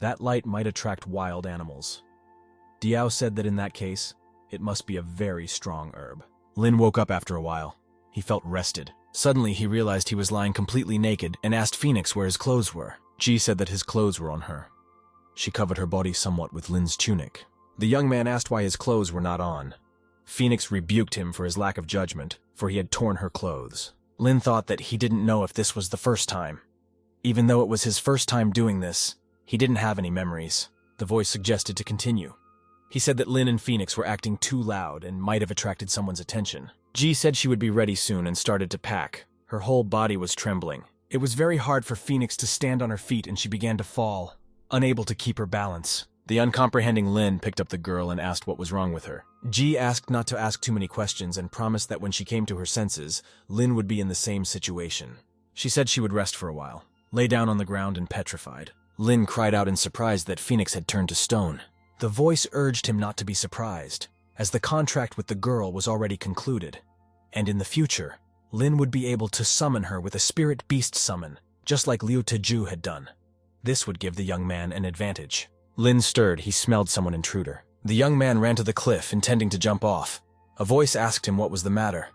That light might attract wild animals. Diao said that in that case, it must be a very strong herb. Lin woke up after a while. He felt rested. Suddenly, he realized he was lying completely naked and asked Phoenix where his clothes were. Ji said that his clothes were on her. She covered her body somewhat with Lin's tunic. The young man asked why his clothes were not on. Phoenix rebuked him for his lack of judgment, for he had torn her clothes. Lin thought that he didn't know if this was the first time. Even though it was his first time doing this, he didn't have any memories. The voice suggested to continue. He said that Lin and Phoenix were acting too loud and might have attracted someone's attention. Ji said she would be ready soon and started to pack. Her whole body was trembling. It was very hard for Phoenix to stand on her feet, and she began to fall, unable to keep her balance. The uncomprehending Lin picked up the girl and asked what was wrong with her. Ji asked not to ask too many questions and promised that when she came to her senses, Lin would be in the same situation. She said she would rest for a while, lay down on the ground and petrified. Lin cried out in surprise that Phoenix had turned to stone. The voice urged him not to be surprised, as the contract with the girl was already concluded. And in the future, Lin would be able to summon her with a spirit beast summon, just like Liu Teju had done. This would give the young man an advantage. Lin stirred. He smelled someone intruder. The young man ran to the cliff, intending to jump off. A voice asked him what was the matter.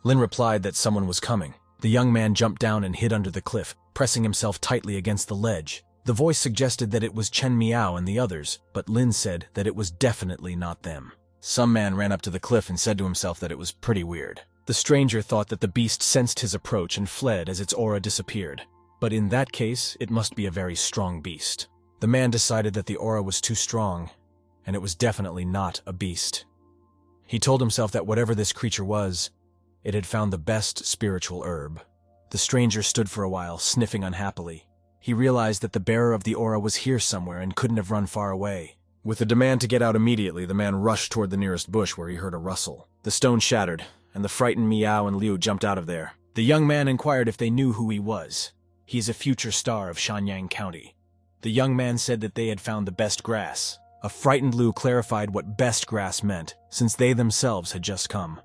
Lin replied that someone was coming. The young man jumped down and hid under the cliff, pressing himself tightly against the ledge. The voice suggested that it was Chen Miao and the others, but Lin said that it was definitely not them. Some man ran up to the cliff and said to himself that it was pretty weird. The stranger thought that the beast sensed his approach and fled as its aura disappeared. But in that case, it must be a very strong beast. The man decided that the aura was too strong, and it was definitely not a beast. He told himself that whatever this creature was, it had found the best spiritual herb. The stranger stood for a while, sniffing unhappily. He realized that the bearer of the aura was here somewhere and couldn't have run far away. With a demand to get out immediately, the man rushed toward the nearest bush where he heard a rustle. The stone shattered, and the frightened Miao and Liu jumped out of there. The young man inquired if they knew who he was. He is a future star of Shanyang County. The young man said that they had found the best grass. A frightened Liu clarified what best grass meant, since they themselves had just come.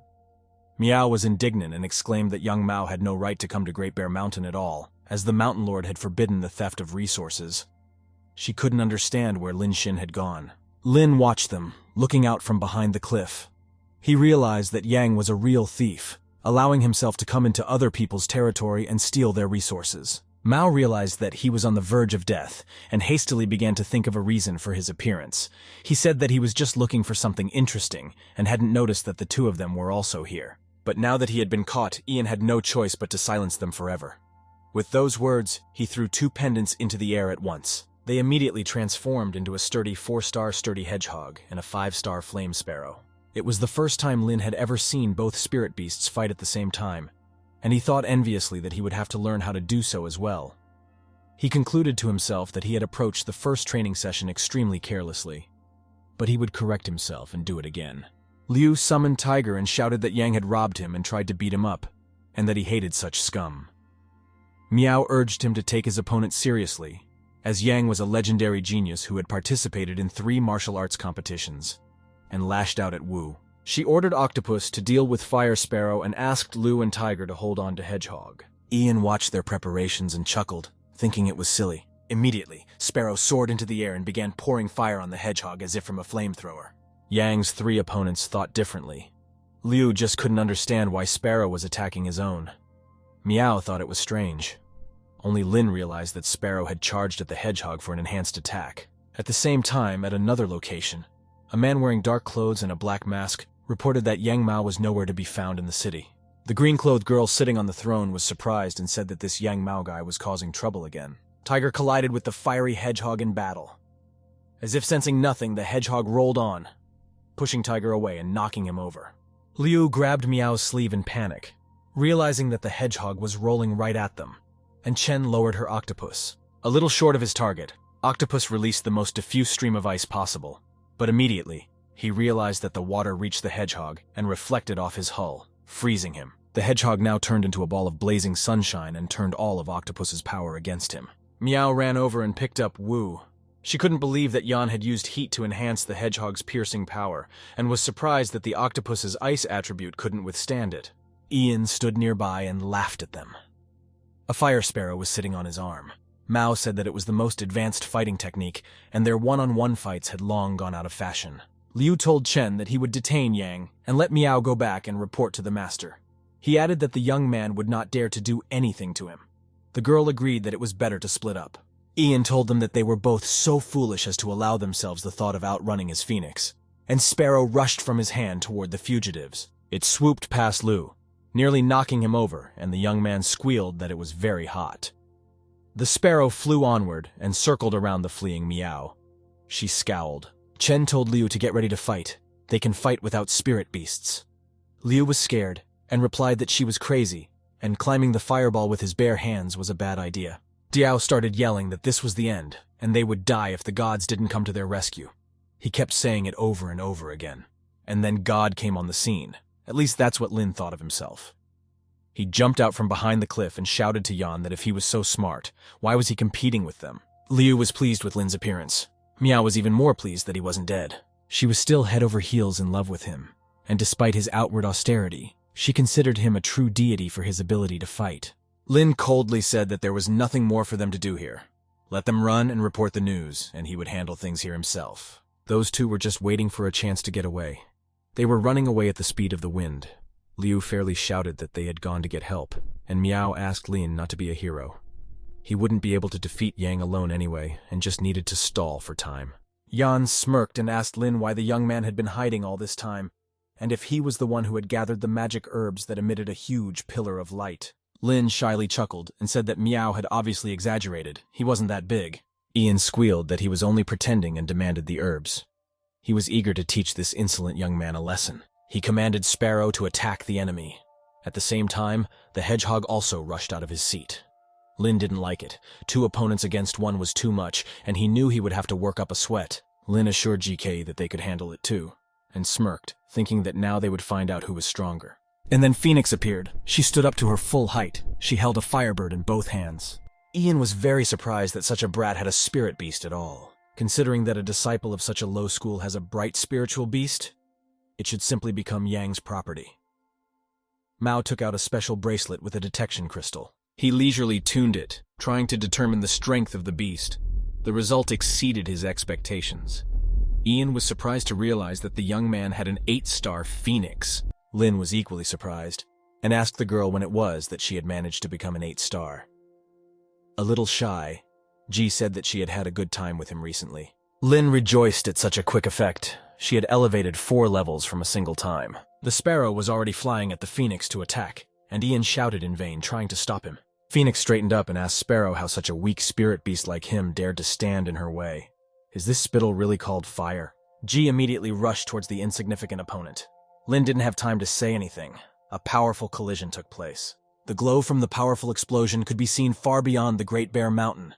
Miao was indignant and exclaimed that young Mao had no right to come to Great Bear Mountain at all, as the Mountain Lord had forbidden the theft of resources. She couldn't understand where Lin Xin had gone. Lin watched them, looking out from behind the cliff. He realized that Yang was a real thief, allowing himself to come into other people's territory and steal their resources. Mao realized that he was on the verge of death and hastily began to think of a reason for his appearance. He said that he was just looking for something interesting and hadn't noticed that the two of them were also here. But now that he had been caught, Ian had no choice but to silence them forever. With those words, he threw 2 pendants into the air at once. They immediately transformed into a sturdy 4-star sturdy hedgehog and a 5-star flame sparrow. It was the first time Lin had ever seen both spirit beasts fight at the same time, and he thought enviously that he would have to learn how to do so as well. He concluded to himself that he had approached the first training session extremely carelessly, but he would correct himself and do it again. Liu summoned Tiger and shouted that Yang had robbed him and tried to beat him up, and that he hated such scum. Miao urged him to take his opponent seriously, as Yang was a legendary genius who had participated in 3 martial arts competitions, and lashed out at Wu. She ordered Octopus to deal with Fire Sparrow and asked Liu and Tiger to hold on to Hedgehog. Ian watched their preparations and chuckled, thinking it was silly. Immediately, Sparrow soared into the air and began pouring fire on the Hedgehog as if from a flamethrower. Yang's 3 opponents thought differently. Liu just couldn't understand why Sparrow was attacking his own. Miao thought it was strange. Only Lin realized that Sparrow had charged at the Hedgehog for an enhanced attack. At the same time, at another location, a man wearing dark clothes and a black mask reported that Yang Mao was nowhere to be found in the city. The green-clothed girl sitting on the throne was surprised and said that this Yang Mao guy was causing trouble again. Tiger collided with the fiery Hedgehog in battle. As if sensing nothing, the Hedgehog rolled on, pushing Tiger away and knocking him over. Liu grabbed Miao's sleeve in panic, realizing that the Hedgehog was rolling right at them, and Chen lowered her Octopus. A little short of his target, Octopus released the most diffuse stream of ice possible, but immediately, he realized that the water reached the Hedgehog and reflected off his hull, freezing him. The Hedgehog now turned into a ball of blazing sunshine and turned all of Octopus's power against him. Miao ran over and picked up Wu. She couldn't believe that Yan had used heat to enhance the Hedgehog's piercing power, and was surprised that the Octopus's ice attribute couldn't withstand it. Ian stood nearby and laughed at them. A Fire Sparrow was sitting on his arm. Mao said that it was the most advanced fighting technique, and their one-on-one fights had long gone out of fashion. Liu told Chen that he would detain Yang and let Miao go back and report to the master. He added that the young man would not dare to do anything to him. The girl agreed that it was better to split up. Ian told them that they were both so foolish as to allow themselves the thought of outrunning his phoenix, and Sparrow rushed from his hand toward the fugitives. It swooped past Liu, nearly knocking him over, and the young man squealed that it was very hot. The Sparrow flew onward and circled around the fleeing Miao. She scowled. Chen told Liu to get ready to fight. They can fight without spirit beasts. Liu was scared and replied that she was crazy, and climbing the fireball with his bare hands was a bad idea. Diao started yelling that this was the end, and they would die if the gods didn't come to their rescue. He kept saying it over and over again. And then God came on the scene. At least that's what Lin thought of himself. He jumped out from behind the cliff and shouted to Yan that if he was so smart, why was he competing with them? Liu was pleased with Lin's appearance. Miao was even more pleased that he wasn't dead. She was still head over heels in love with him, and despite his outward austerity, she considered him a true deity for his ability to fight. Lin coldly said that there was nothing more for them to do here. Let them run and report the news, and he would handle things here himself. Those two were just waiting for a chance to get away. They were running away at the speed of the wind. Liu fairly shouted that they had gone to get help, and Miao asked Lin not to be a hero. He wouldn't be able to defeat Yang alone anyway, and just needed to stall for time. Yan smirked and asked Lin why the young man had been hiding all this time, and if he was the one who had gathered the magic herbs that emitted a huge pillar of light. Lin shyly chuckled and said that Miao had obviously exaggerated. He wasn't that big. Ian squealed that he was only pretending and demanded the herbs. He was eager to teach this insolent young man a lesson. He commanded Sparrow to attack the enemy. At the same time, the Hedgehog also rushed out of his seat. Lin didn't like it. 2 opponents against 1 was too much, and he knew he would have to work up a sweat. Lin assured GK that they could handle it too, and smirked, thinking that now they would find out who was stronger. And then Phoenix appeared. She stood up to her full height. She held a firebird in both hands. Ian was very surprised that such a brat had a spirit beast at all. Considering that a disciple of such a low school has a bright spiritual beast, it should simply become Yang's property. Mao took out a special bracelet with a detection crystal. He leisurely tuned it, trying to determine the strength of the beast. The result exceeded his expectations. Ian was surprised to realize that the young man had an 8-star phoenix. Lin was equally surprised, and asked the girl when it was that she had managed to become an 8-star. A little shy, Ji said that she had had a good time with him recently. Lin rejoiced at such a quick effect. She had elevated 4 levels from a single time. The sparrow was already flying at the phoenix to attack, and Ian shouted in vain, trying to stop him. Phoenix straightened up and asked Sparrow how such a weak spirit beast like him dared to stand in her way. Is this spittle really called fire? Ji immediately rushed towards the insignificant opponent. Lin didn't have time to say anything. A powerful collision took place. The glow from the powerful explosion could be seen far beyond the Great Bear Mountain.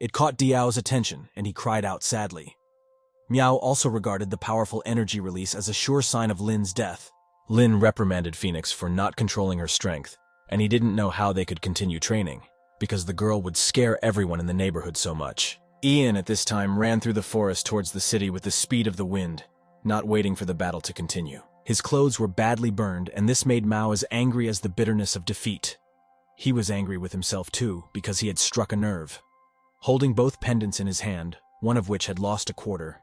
It caught Diao's attention, and he cried out sadly. Miao also regarded the powerful energy release as a sure sign of Lin's death. Lin reprimanded Phoenix for not controlling her strength, and he didn't know how they could continue training, because the girl would scare everyone in the neighborhood so much. Ian at this time ran through the forest towards the city with the speed of the wind, not waiting for the battle to continue. His clothes were badly burned, and this made Mao as angry as the bitterness of defeat. He was angry with himself too, because he had struck a nerve. Holding both pendants in his hand, one of which had lost a quarter,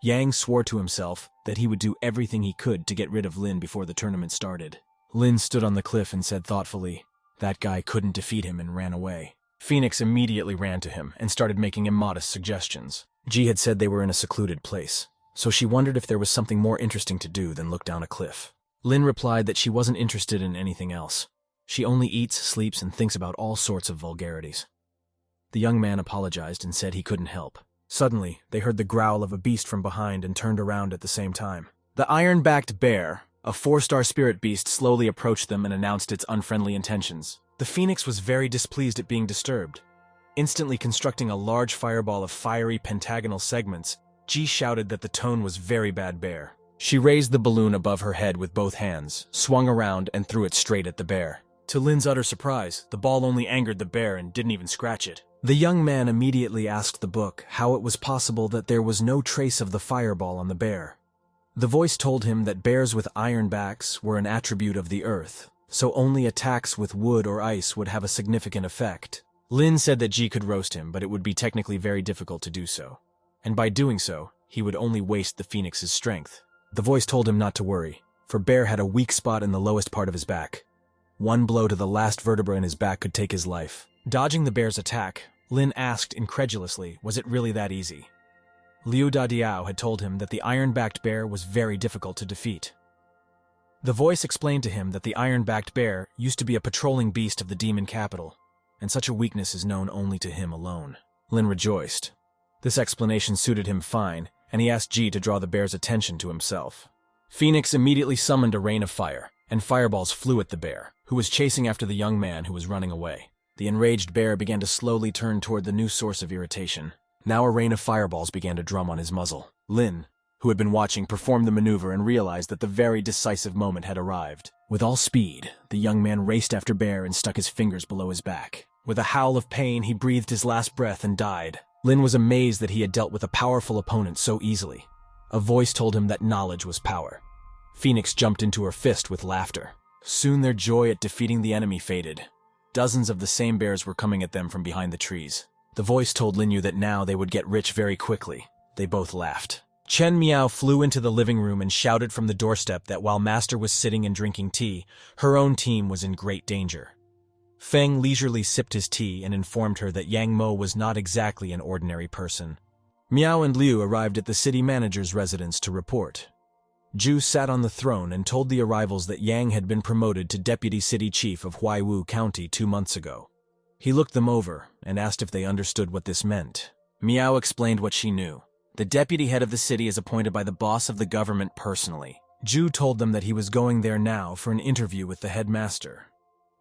Yang swore to himself that he would do everything he could to get rid of Lin before the tournament started. Lin stood on the cliff and said thoughtfully, "That guy couldn't defeat him," and ran away. Phoenix immediately ran to him and started making immodest suggestions. Ji had said they were in a secluded place, so she wondered if there was something more interesting to do than look down a cliff. Lin replied that she wasn't interested in anything else. She only eats, sleeps, and thinks about all sorts of vulgarities. The young man apologized and said he couldn't help. Suddenly, they heard the growl of a beast from behind and turned around at the same time. The iron-backed bear, a 4-star spirit beast, slowly approached them and announced its unfriendly intentions. The phoenix was very displeased at being disturbed. Instantly constructing a large fireball of fiery pentagonal segments, Ji shouted that the tone was very bad bear. She raised the balloon above her head with both hands, swung around, and threw it straight at the bear. To Lin's utter surprise, the ball only angered the bear and didn't even scratch it. The young man immediately asked the book how it was possible that there was no trace of the fireball on the bear. The voice told him that bears with iron backs were an attribute of the earth, so only attacks with wood or ice would have a significant effect. Lin said that Ji could roast him, but it would be technically very difficult to do so. And by doing so, he would only waste the phoenix's strength. The voice told him not to worry, for Bear had a weak spot in the lowest part of his back. One blow to the last vertebra in his back could take his life. Dodging the bear's attack, Lin asked incredulously, was it really that easy? Liu Dadiao had told him that the iron-backed bear was very difficult to defeat. The voice explained to him that the iron-backed bear used to be a patrolling beast of the demon capital, and such a weakness is known only to him alone. Lin rejoiced. This explanation suited him fine, and he asked Ji to draw the bear's attention to himself. Phoenix immediately summoned a rain of fire, and fireballs flew at the bear, who was chasing after the young man who was running away. The enraged bear began to slowly turn toward the new source of irritation. Now a rain of fireballs began to drum on his muzzle. Lin, who had been watching, performed the maneuver and realized that the very decisive moment had arrived. With all speed, the young man raced after Bear and stuck his fingers below his back. With a howl of pain, he breathed his last breath and died. Lin was amazed that he had dealt with a powerful opponent so easily. A voice told him that knowledge was power. Phoenix jumped into her fist with laughter. Soon their joy at defeating the enemy faded. Dozens of the same bears were coming at them from behind the trees. The voice told Linyu that now they would get rich very quickly. They both laughed. Chen Miao flew into the living room and shouted from the doorstep that while Master was sitting and drinking tea, her own team was in great danger. Feng leisurely sipped his tea and informed her that Yang Mo was not exactly an ordinary person. Miao and Liu arrived at the city manager's residence to report. Zhu sat on the throne and told the arrivals that Yang had been promoted to deputy city chief of Huaiwu County 2 months ago. He looked them over and asked if they understood what this meant. Miao explained what she knew. The deputy head of the city is appointed by the boss of the government personally. Zhu told them that he was going there now for an interview with the headmaster.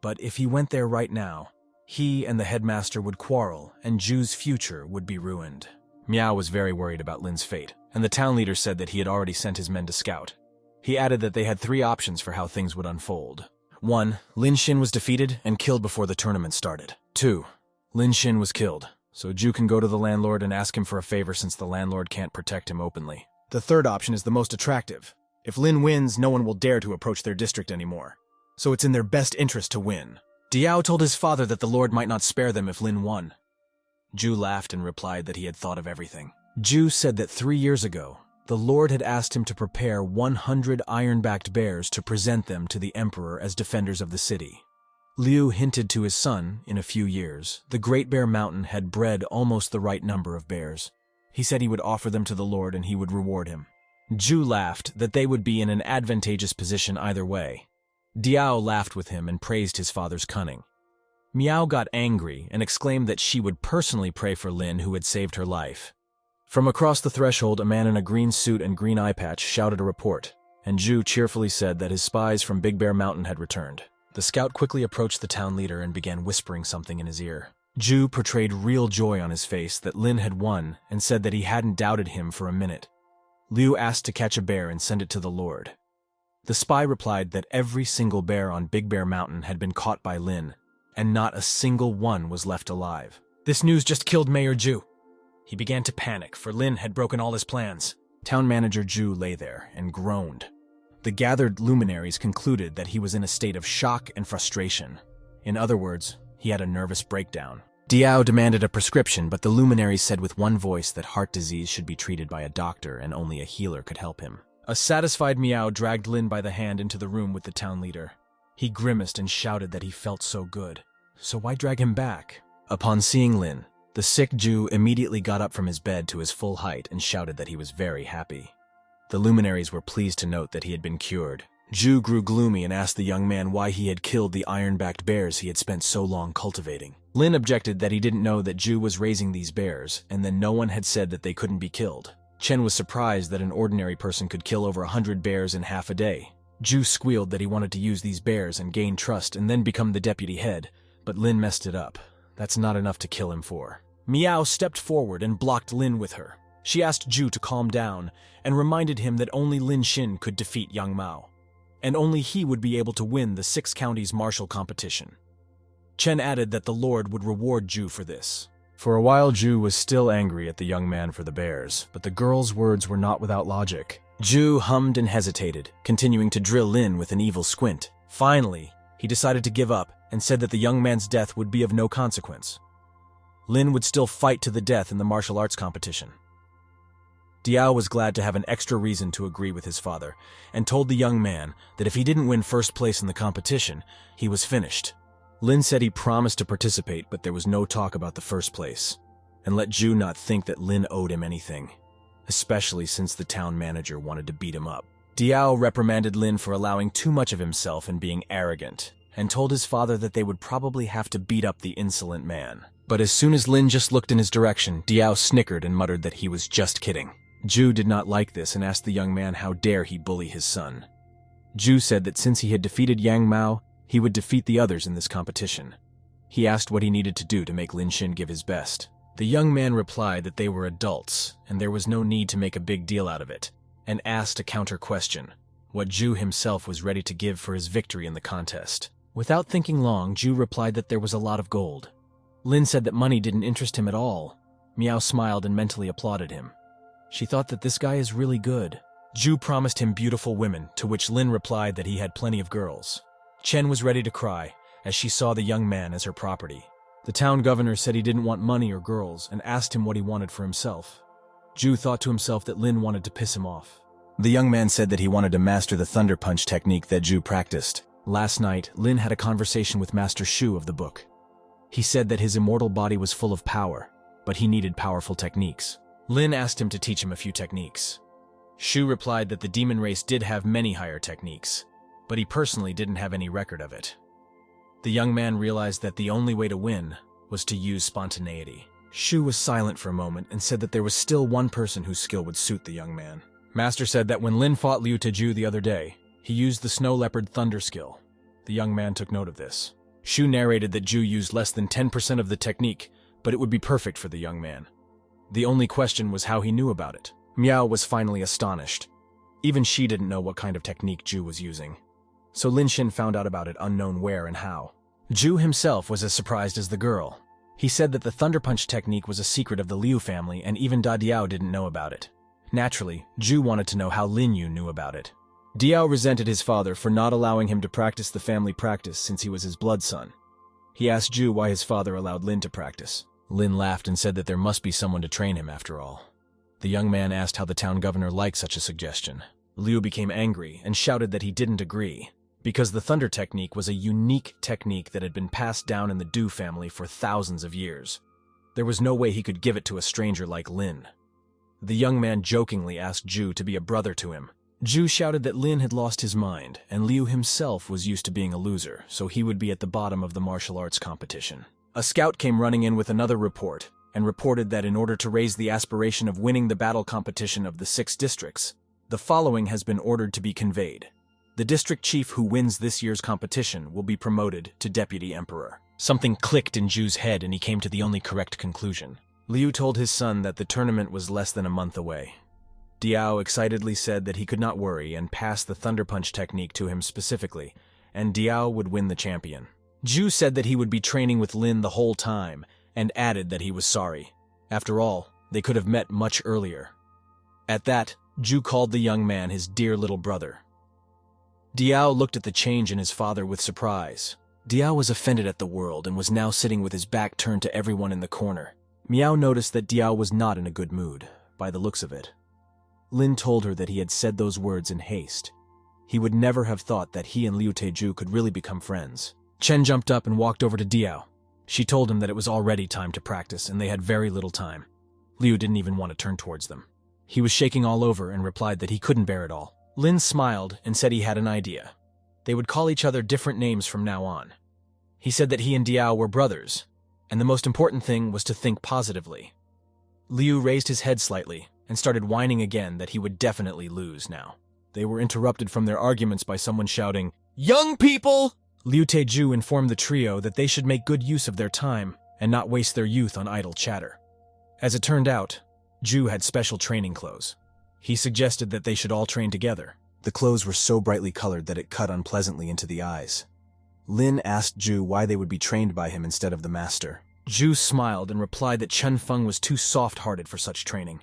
But if he went there right now, he and the headmaster would quarrel and Zhu's future would be ruined. Miao was very worried about Lin's fate, and the town leader said that he had already sent his men to scout. He added that they had 3 options for how things would unfold. 1. Lin Xin was defeated and killed before the tournament started. 2. Lin Xin was killed, so Zhu can go to the landlord and ask him for a favor since the landlord can't protect him openly. The 3rd option is the most attractive. If Lin wins, no one will dare to approach their district anymore. So it's in their best interest to win. Diao told his father that the Lord might not spare them if Lin won. Zhu laughed and replied that he had thought of everything. Zhu said that 3 years ago, The Lord had asked him to prepare 100 iron-backed bears to present them to the emperor as defenders of the city. Liu hinted to his son, in a few years, the Great Bear Mountain had bred almost the right number of bears. He said he would offer them to the Lord and he would reward him. Zhu laughed that they would be in an advantageous position either way. Diao laughed with him and praised his father's cunning. Miao got angry and exclaimed that she would personally pray for Lin, who had saved her life. From across the threshold, a man in a green suit and green eye patch shouted a report, and Zhu cheerfully said that his spies from Big Bear Mountain had returned. The scout quickly approached the town leader and began whispering something in his ear. Zhu portrayed real joy on his face that Lin had won and said that he hadn't doubted him for a minute. Liu asked to catch a bear and send it to the Lord. The spy replied that every single bear on Big Bear Mountain had been caught by Lin, and not a single one was left alive. This news just killed Mayor Zhu. He began to panic, for Lin had broken all his plans. Town manager Zhu lay there and groaned. The gathered luminaries concluded that he was in a state of shock and frustration. In other words, he had a nervous breakdown. Diao demanded a prescription, but the luminaries said with one voice that heart disease should be treated by a doctor and only a healer could help him. A satisfied Miao dragged Lin by the hand into the room with the town leader. He grimaced and shouted that he felt so good. So why drag him back? Upon seeing Lin, the sick Jew immediately got up from his bed to his full height and shouted that he was very happy. The luminaries were pleased to note that he had been cured. Zhu grew gloomy and asked the young man why he had killed the iron-backed bears he had spent so long cultivating. Lin objected that he didn't know that Zhu was raising these bears, and then no one had said that they couldn't be killed. Chen was surprised that an ordinary person could kill over 100 bears in half a day. Zhu squealed that he wanted to use these bears and gain trust and then become the deputy head, but Lin messed it up. That's not enough to kill him for. Miao stepped forward and blocked Lin with her. She asked Zhu to calm down and reminded him that only Lin Xin could defeat Yang Mao, and only he would be able to win the 6 counties martial competition. Chen added that the Lord would reward Zhu for this. For a while, Zhu was still angry at the young man for the bears, but the girl's words were not without logic. Zhu hummed and hesitated, continuing to drill Lin with an evil squint. Finally, he decided to give up and said that the young man's death would be of no consequence. Lin would still fight to the death in the martial arts competition. Diao was glad to have an extra reason to agree with his father, and told the young man that if he didn't win first place in the competition, he was finished. Lin said he promised to participate, but there was no talk about the first place, and let Zhu not think that Lin owed him anything, especially since the town manager wanted to beat him up. Diao reprimanded Lin for allowing too much of himself and being arrogant, and told his father that they would probably have to beat up the insolent man. But as soon as Lin just looked in his direction, Diao snickered and muttered that he was just kidding. Zhu did not like this and asked the young man how dare he bully his son. Zhu said that since he had defeated Yang Mao, he would defeat the others in this competition. He asked what he needed to do to make Lin Xin give his best. The young man replied that they were adults, and there was no need to make a big deal out of it, and asked a counter-question, what Zhu himself was ready to give for his victory in the contest. Without thinking long, Zhu replied that there was a lot of gold. Lin said that money didn't interest him at all. Miao smiled and mentally applauded him. She thought that this guy is really good. Zhu promised him beautiful women, to which Lin replied that he had plenty of girls. Chen was ready to cry, as she saw the young man as her property. The town governor said he didn't want money or girls, and asked him what he wanted for himself. Zhu thought to himself that Lin wanted to piss him off. The young man said that he wanted to master the thunder punch technique that Zhu practiced. Last night, Lin had a conversation with Master Shu of the book. He said that his immortal body was full of power, but he needed powerful techniques. Lin asked him to teach him a few techniques. Shu replied that the demon race did have many higher techniques, but he personally didn't have any record of it. The young man realized that the only way to win was to use spontaneity. Shu was silent for a moment and said that there was still one person whose skill would suit the young man. Master said that when Lin fought Liu Teju the other day, he used the snow leopard thunder skill. The young man took note of this. Shu narrated that Zhu used less than 10% of the technique, but it would be perfect for the young man. The only question was how he knew about it. Miao was finally astonished. Even she didn't know what kind of technique Zhu was using. So Lin Xin found out about it unknown where and how. Zhu himself was as surprised as the girl. He said that the Thunder Punch technique was a secret of the Liu family and even Da Diao didn't know about it. Naturally, Zhu wanted to know how Lin Yu knew about it. Diao resented his father for not allowing him to practice the family practice since he was his blood son. He asked Zhu why his father allowed Lin to practice. Lin laughed and said that there must be someone to train him after all. The young man asked how the town governor liked such a suggestion. Liu became angry and shouted that he didn't agree, because the thunder technique was a unique technique that had been passed down in the Du family for thousands of years. There was no way he could give it to a stranger like Lin. The young man jokingly asked Ju to be a brother to him. Ju shouted that Lin had lost his mind, and Liu himself was used to being a loser, so he would be at the bottom of the martial arts competition. A scout came running in with another report, and reported that in order to raise the aspiration of winning the battle competition of the 6 districts, the following has been ordered to be conveyed. The district chief who wins this year's competition will be promoted to deputy emperor. Something clicked in Ju's head and he came to the only correct conclusion. Liu told his son that the tournament was less than a month away. Diao excitedly said that he could not worry and passed the Thunder Punch technique to him specifically, and Diao would win the champion. Ju said that he would be training with Lin the whole time, and added that he was sorry. After all, they could have met much earlier. At that, Ju called the young man his dear little brother. Diao looked at the change in his father with surprise. Diao was offended at the world and was now sitting with his back turned to everyone in the corner. Miao noticed that Diao was not in a good mood, by the looks of it. Lin told her that he had said those words in haste. He would never have thought that he and Liu Teju could really become friends. Chen jumped up and walked over to Diao. She told him that it was already time to practice and they had very little time. Liu didn't even want to turn towards them. He was shaking all over and replied that he couldn't bear it all. Lin smiled and said he had an idea. They would call each other different names from now on. He said that he and Diao were brothers, and the most important thing was to think positively. Liu raised his head slightly and started whining again that he would definitely lose now. They were interrupted from their arguments by someone shouting, "Young people!" Liu Teju informed the trio that they should make good use of their time and not waste their youth on idle chatter. As it turned out, Ju had special training clothes. He suggested that they should all train together. The clothes were so brightly colored that it cut unpleasantly into the eyes. Lin asked Ju why they would be trained by him instead of the master. Ju smiled and replied that Chen Feng was too soft-hearted for such training.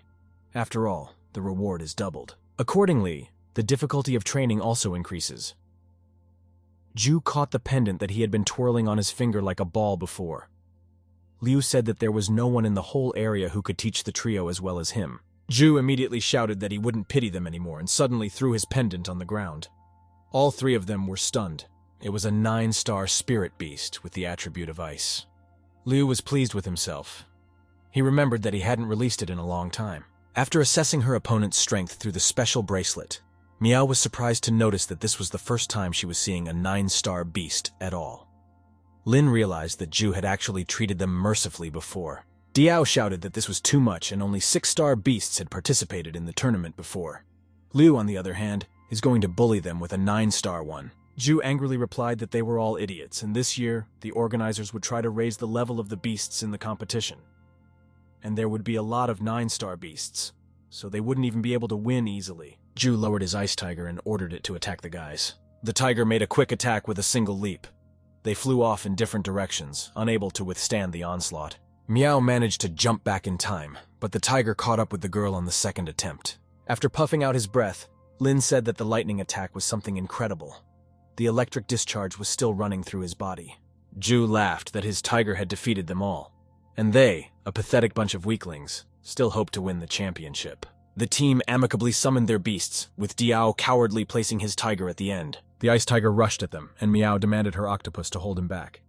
After all, the reward is doubled. Accordingly, the difficulty of training also increases. Ju caught the pendant that he had been twirling on his finger like a ball before. Liu said that there was no one in the whole area who could teach the trio as well as him. Ju immediately shouted that he wouldn't pity them anymore and suddenly threw his pendant on the ground. All 3 of them were stunned. It was a 9-star spirit beast with the attribute of ice. Liu was pleased with himself. He remembered that he hadn't released it in a long time. After assessing her opponent's strength through the special bracelet, Miao was surprised to notice that this was the first time she was seeing a 9-star beast at all. Lin realized that Ju had actually treated them mercifully before. Diao shouted that this was too much and only 6-star beasts had participated in the tournament before. Liu, on the other hand, is going to bully them with a 9-star one. Ju angrily replied that they were all idiots, and this year, the organizers would try to raise the level of the beasts in the competition. And there would be a lot of 9-star beasts, so they wouldn't even be able to win easily. Ju lowered his ice tiger and ordered it to attack the guys. The tiger made a quick attack with a single leap. They flew off in different directions, unable to withstand the onslaught. Miao managed to jump back in time, but the tiger caught up with the girl on the second attempt. After puffing out his breath, Lin said that the lightning attack was something incredible. The electric discharge was still running through his body. Ju laughed that his tiger had defeated them all, and they, a pathetic bunch of weaklings, still hoped to win the championship. The team amicably summoned their beasts, with Diao cowardly placing his tiger at the end. The ice tiger rushed at them, and Miao demanded her octopus to hold him back.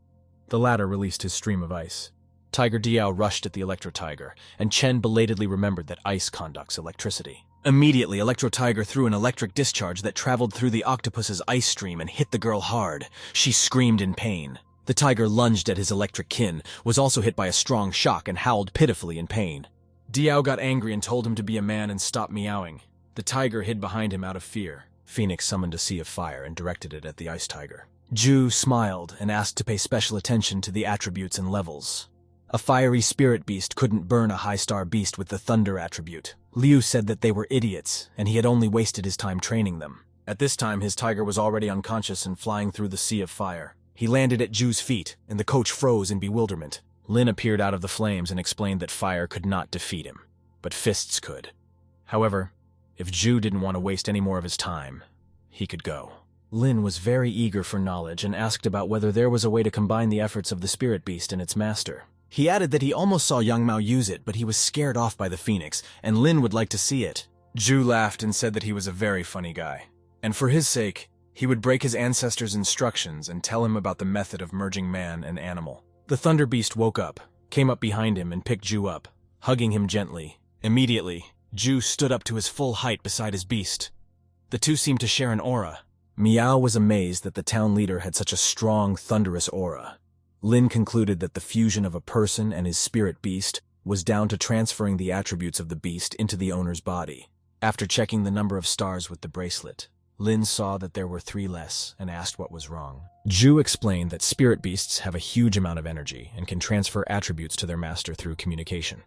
The latter released his stream of ice. Tiger Diao rushed at the Electro Tiger, and Chen belatedly remembered that ice conducts electricity. Immediately, Electro Tiger threw an electric discharge that traveled through the octopus's ice stream and hit the girl hard. She screamed in pain. The tiger lunged at his electric kin, was also hit by a strong shock and howled pitifully in pain. Diao got angry and told him to be a man and stop meowing. The tiger hid behind him out of fear. Phoenix summoned a sea of fire and directed it at the ice tiger. Ju smiled and asked to pay special attention to the attributes and levels. A fiery spirit beast couldn't burn a high-star beast with the thunder attribute. Liu said that they were idiots, and he had only wasted his time training them. At this time, his tiger was already unconscious and flying through the sea of fire. He landed at Ju's feet, and the coach froze in bewilderment. Lin appeared out of the flames and explained that fire could not defeat him, but fists could. However, if Ju didn't want to waste any more of his time, he could go. Lin was very eager for knowledge and asked about whether there was a way to combine the efforts of the spirit beast and its master. He added that he almost saw Young Mao use it, but he was scared off by the phoenix, and Lin would like to see it. Ju laughed and said that he was a very funny guy, and for his sake, he would break his ancestors' instructions and tell him about the method of merging man and animal. The Thunder Beast woke up, came up behind him and picked Ju up, hugging him gently. Immediately, Ju stood up to his full height beside his beast. The two seemed to share an aura. Miao was amazed that the town leader had such a strong, thunderous aura. Lin concluded that the fusion of a person and his spirit beast was down to transferring the attributes of the beast into the owner's body. After checking the number of stars with the bracelet, Lin saw that there were 3 less and asked what was wrong. Ju explained that spirit beasts have a huge amount of energy and can transfer attributes to their master through communication.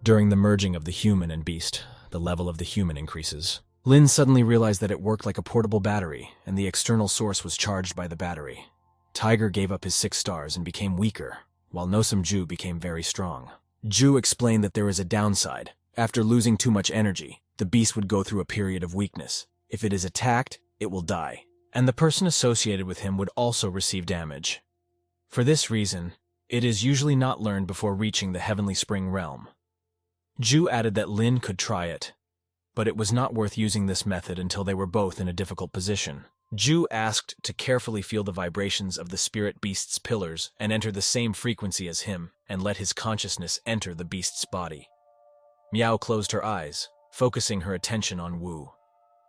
During the merging of the human and beast, the level of the human increases. Lin suddenly realized that it worked like a portable battery, and the external source was charged by the battery. Tiger gave up his 6 stars and became weaker, while Nosum Ju became very strong. Ju explained that there is a downside. After losing too much energy, the beast would go through a period of weakness. If it is attacked, it will die, and the person associated with him would also receive damage. For this reason, it is usually not learned before reaching the Heavenly Spring realm. Ju added that Lin could try it, but it was not worth using this method until they were both in a difficult position. Ju asked to carefully feel the vibrations of the spirit beast's pillars and enter the same frequency as him, and let his consciousness enter the beast's body. Miao closed her eyes, focusing her attention on Wu.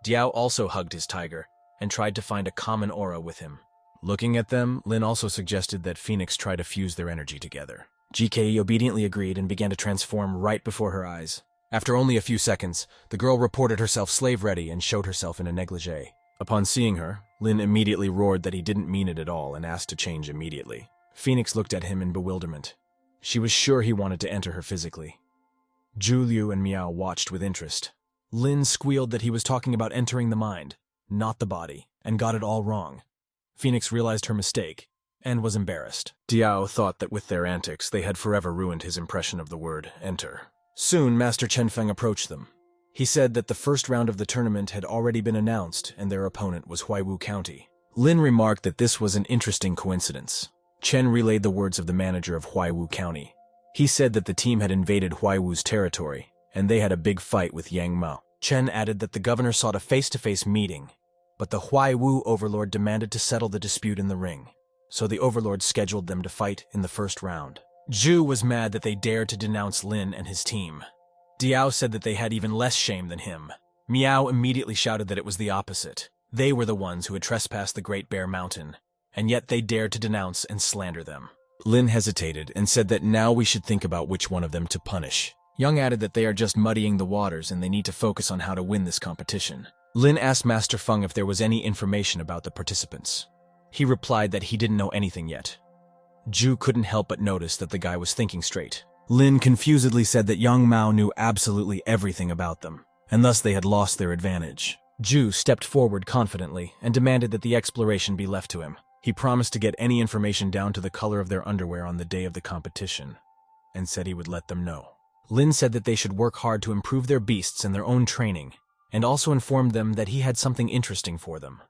Diao also hugged his tiger and tried to find a common aura with him. Looking at them, Lin also suggested that Phoenix try to fuse their energy together. GKE obediently agreed and began to transform right before her eyes. After only a few seconds, the girl reported herself slave-ready and showed herself in a negligee. Upon seeing her, Lin immediately roared that he didn't mean it at all and asked to change immediately. Phoenix looked at him in bewilderment. She was sure he wanted to enter her physically. Ju Liu and Miao watched with interest. Lin squealed that he was talking about entering the mind, not the body, and got it all wrong. Phoenix realized her mistake and was embarrassed. Diao thought that with their antics, they had forever ruined his impression of the word enter. Soon, Master Chen Feng approached them. He said that the first round of the tournament had already been announced and their opponent was Huaiwu County. Lin remarked that this was an interesting coincidence. Chen relayed the words of the manager of Huaiwu County. He said that the team had invaded Huaiwu's territory, and they had a big fight with Yang Mao. Chen added that the governor sought a face-to-face meeting, but the Huaiwu overlord demanded to settle the dispute in the ring, so the overlord scheduled them to fight in the first round. Ju was mad that they dared to denounce Lin and his team. Diao said that they had even less shame than him. Miao immediately shouted that it was the opposite. They were the ones who had trespassed the Great Bear Mountain, and yet they dared to denounce and slander them. Lin hesitated and said that now we should think about which one of them to punish. Young added that they are just muddying the waters and they need to focus on how to win this competition. Lin asked Master Feng if there was any information about the participants. He replied that he didn't know anything yet. Ju couldn't help but notice that the guy was thinking straight. Lin confusedly said that Yang Mao knew absolutely everything about them, and thus they had lost their advantage. Ju stepped forward confidently and demanded that the exploration be left to him. He promised to get any information down to the color of their underwear on the day of the competition, and said he would let them know. Lin said that they should work hard to improve their beasts and their own training, and also informed them that he had something interesting for them.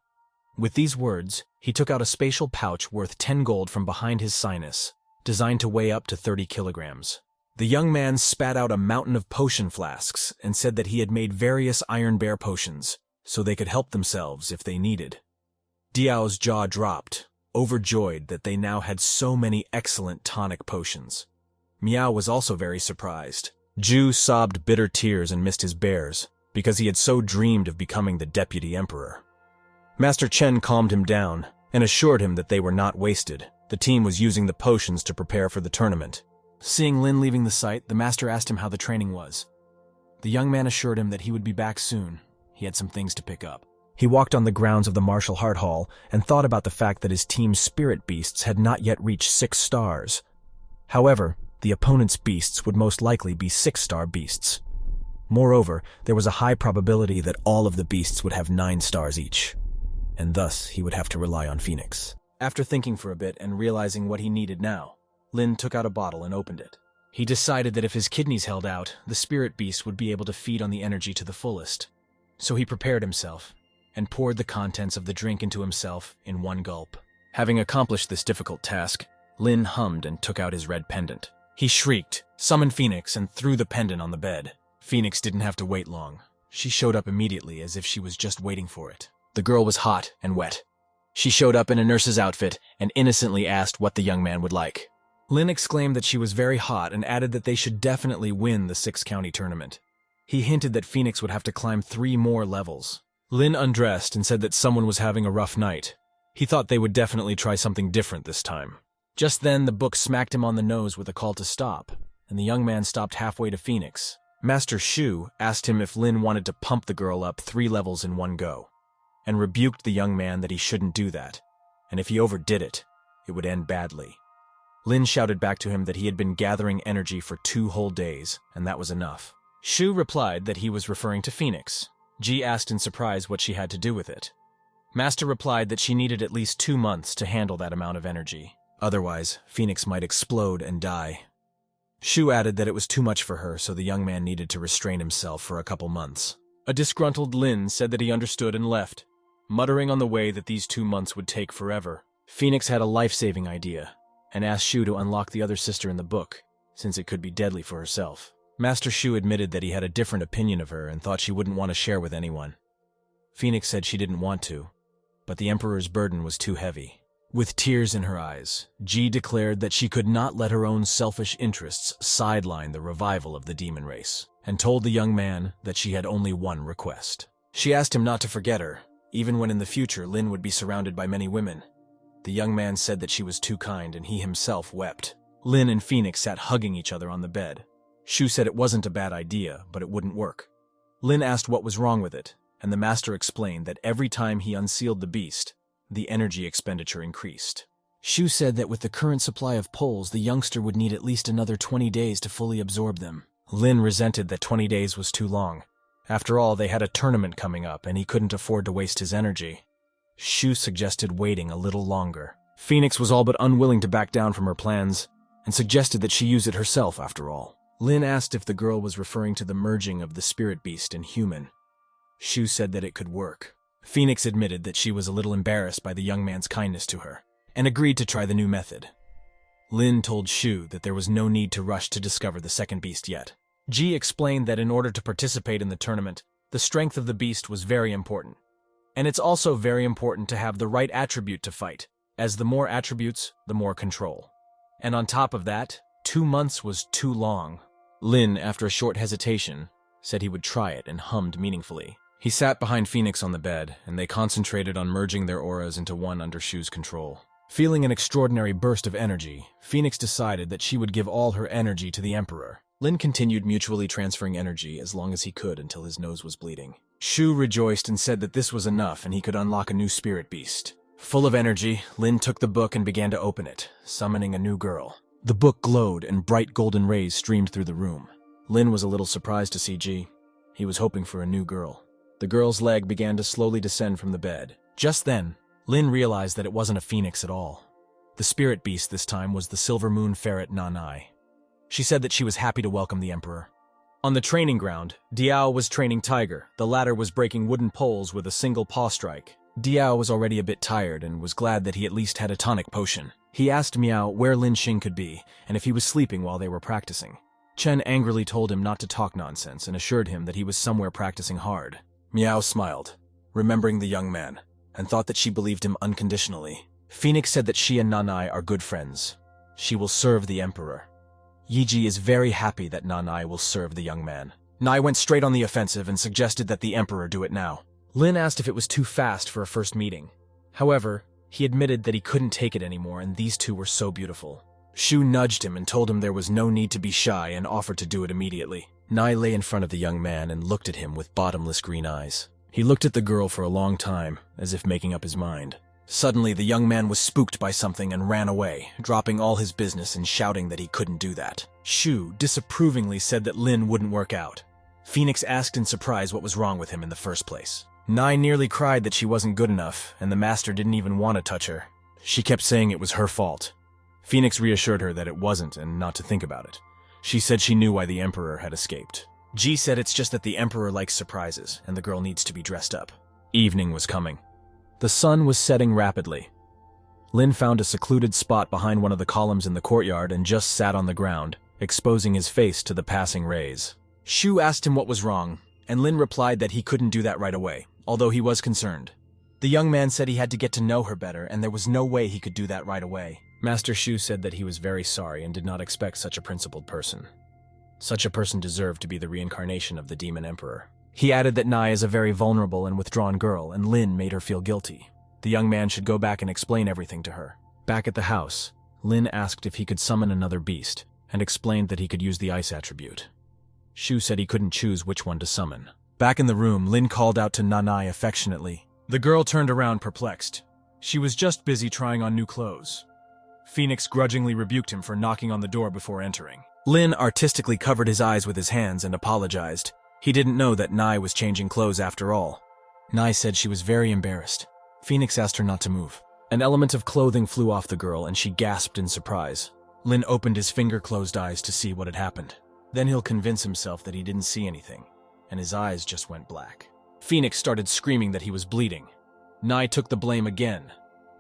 With these words, he took out a spatial pouch worth 10 gold from behind his sinus, designed to weigh up to 30 kilograms. The young man spat out a mountain of potion flasks and said that he had made various iron bear potions, so they could help themselves if they needed. Diao's jaw dropped, overjoyed that they now had so many excellent tonic potions. Miao was also very surprised. Ju sobbed bitter tears and missed his bears, because he had so dreamed of becoming the deputy emperor. Master Chen calmed him down and assured him that they were not wasted. The team was using the potions to prepare for the tournament. Seeing Lin leaving the site, the master asked him how the training was. The young man assured him that he would be back soon. He had some things to pick up. He walked on the grounds of the Martial Heart Hall and thought about the fact that his team's spirit beasts had not yet reached 6 stars. However, the opponent's beasts would most likely be 6-star beasts. Moreover, there was a high probability that all of the beasts would have 9 stars each, and thus he would have to rely on Phoenix. After thinking for a bit and realizing what he needed now, Lin took out a bottle and opened it. He decided that if his kidneys held out, the spirit beast would be able to feed on the energy to the fullest. So he prepared himself and poured the contents of the drink into himself in 1 gulp. Having accomplished this difficult task, Lin hummed and took out his red pendant. He shrieked, summoned Phoenix, and threw the pendant on the bed. Phoenix didn't have to wait long. She showed up immediately, as if she was just waiting for it. The girl was hot and wet. She showed up in a nurse's outfit and innocently asked what the young man would like. Lin exclaimed that she was very hot and added that they should definitely win the 6-county tournament. He hinted that Phoenix would have to climb 3 more levels. Lin undressed and said that someone was having a rough night. He thought they would definitely try something different this time. Just then, the book smacked him on the nose with a call to stop, and the young man stopped halfway to Phoenix. Master Shu asked him if Lin wanted to pump the girl up 3 levels in one go, and rebuked the young man that he shouldn't do that, and if he overdid it, it would end badly. Lin shouted back to him that he had been gathering energy for 2 whole days, and that was enough. Shu replied that he was referring to Phoenix. Ji asked in surprise what she had to do with it. Master replied that she needed at least 2 months to handle that amount of energy. Otherwise, Phoenix might explode and die. Shu added that it was too much for her, so the young man needed to restrain himself for a couple months. A disgruntled Lin said that he understood and left, muttering on the way that these 2 months would take forever. Phoenix had a life-saving idea, and asked Shu to unlock the other sister in the book, since it could be deadly for herself. Master Shu admitted that he had a different opinion of her and thought she wouldn't want to share with anyone. Phoenix said she didn't want to, but the Emperor's burden was too heavy. With tears in her eyes, Ji declared that she could not let her own selfish interests sideline the revival of the demon race, and told the young man that she had only one request. She asked him not to forget her, even when in the future Lin would be surrounded by many women. The young man said that she was too kind, and he himself wept. Lin and Phoenix sat hugging each other on the bed. Shu said it wasn't a bad idea, but it wouldn't work. Lin asked what was wrong with it, and the master explained that every time he unsealed the beast, the energy expenditure increased. Shu said that with the current supply of poles, the youngster would need at least another 20 days to fully absorb them. Lin resented that 20 days was too long. After all, they had a tournament coming up, and he couldn't afford to waste his energy. Shu suggested waiting a little longer. Phoenix was all but unwilling to back down from her plans, and suggested that she use it herself after all. Lin asked if the girl was referring to the merging of the spirit beast and human. Shu said that it could work. Phoenix admitted that she was a little embarrassed by the young man's kindness to her, and agreed to try the new method. Lin told Shu that there was no need to rush to discover the second beast yet. Ji explained that in order to participate in the tournament, the strength of the beast was very important. And it's also very important to have the right attribute to fight, as the more attributes, the more control. And on top of that, 2 months was too long. Lin, after a short hesitation, said he would try it and hummed meaningfully. He sat behind Phoenix on the bed, and they concentrated on merging their auras into one under Shu's control. Feeling an extraordinary burst of energy, Phoenix decided that she would give all her energy to the Emperor. Lin continued mutually transferring energy as long as he could until his nose was bleeding. Shu rejoiced and said that this was enough and he could unlock a new spirit beast. Full of energy, Lin took the book and began to open it, summoning a new girl. The book glowed and bright golden rays streamed through the room. Lin was a little surprised to see Ji. He was hoping for a new girl. The girl's leg began to slowly descend from the bed. Just then, Lin realized that it wasn't a phoenix at all. The spirit beast this time was the silver moon ferret Nanai. She said that she was happy to welcome the Emperor. On the training ground, Diao was training Tiger. The latter was breaking wooden poles with a single paw strike. Diao was already a bit tired and was glad that he at least had a tonic potion. He asked Miao where Lin Xing could be and if he was sleeping while they were practicing. Chen angrily told him not to talk nonsense and assured him that he was somewhere practicing hard. Miao smiled, remembering the young man, and thought that she believed him unconditionally. Phoenix said that she and Nanai are good friends. She will serve the Emperor. Yiji is very happy that Nanai will serve the young man. Nai went straight on the offensive and suggested that the Emperor do it now. Lin asked if it was too fast for a first meeting. However, he admitted that he couldn't take it anymore and these two were so beautiful. Shu nudged him and told him there was no need to be shy and offered to do it immediately. Nai lay in front of the young man and looked at him with bottomless green eyes. He looked at the girl for a long time, as if making up his mind. Suddenly, the young man was spooked by something and ran away, dropping all his business and shouting that he couldn't do that. Shu disapprovingly said that Lin wouldn't work out. Phoenix asked in surprise what was wrong with him in the first place. Nai nearly cried that she wasn't good enough, and the master didn't even want to touch her. She kept saying it was her fault. Phoenix reassured her that it wasn't and not to think about it. She said she knew why the Emperor had escaped. Ji said it's just that the Emperor likes surprises, and the girl needs to be dressed up. Evening was coming. The sun was setting rapidly. Lin found a secluded spot behind one of the columns in the courtyard and just sat on the ground, exposing his face to the passing rays. Shu asked him what was wrong, and Lin replied that he couldn't do that right away, although he was concerned. The young man said he had to get to know her better, and there was no way he could do that right away. Master Shu said that he was very sorry and did not expect such a principled person. Such a person deserved to be the reincarnation of the Demon Emperor. He added that Nai is a very vulnerable and withdrawn girl, and Lin made her feel guilty. The young man should go back and explain everything to her. Back at the house, Lin asked if he could summon another beast, and explained that he could use the ice attribute. Shu said he couldn't choose which one to summon. Back in the room, Lin called out to Nanai affectionately. The girl turned around perplexed. She was just busy trying on new clothes. Phoenix grudgingly rebuked him for knocking on the door before entering. Lin artistically covered his eyes with his hands and apologized. He didn't know that Nai was changing clothes after all. Nai said she was very embarrassed. Phoenix asked her not to move. An element of clothing flew off the girl, and she gasped in surprise. Lin opened his finger-closed eyes to see what had happened. Then he'll convince himself that he didn't see anything, and his eyes just went black. Phoenix started screaming that he was bleeding. Nai took the blame again.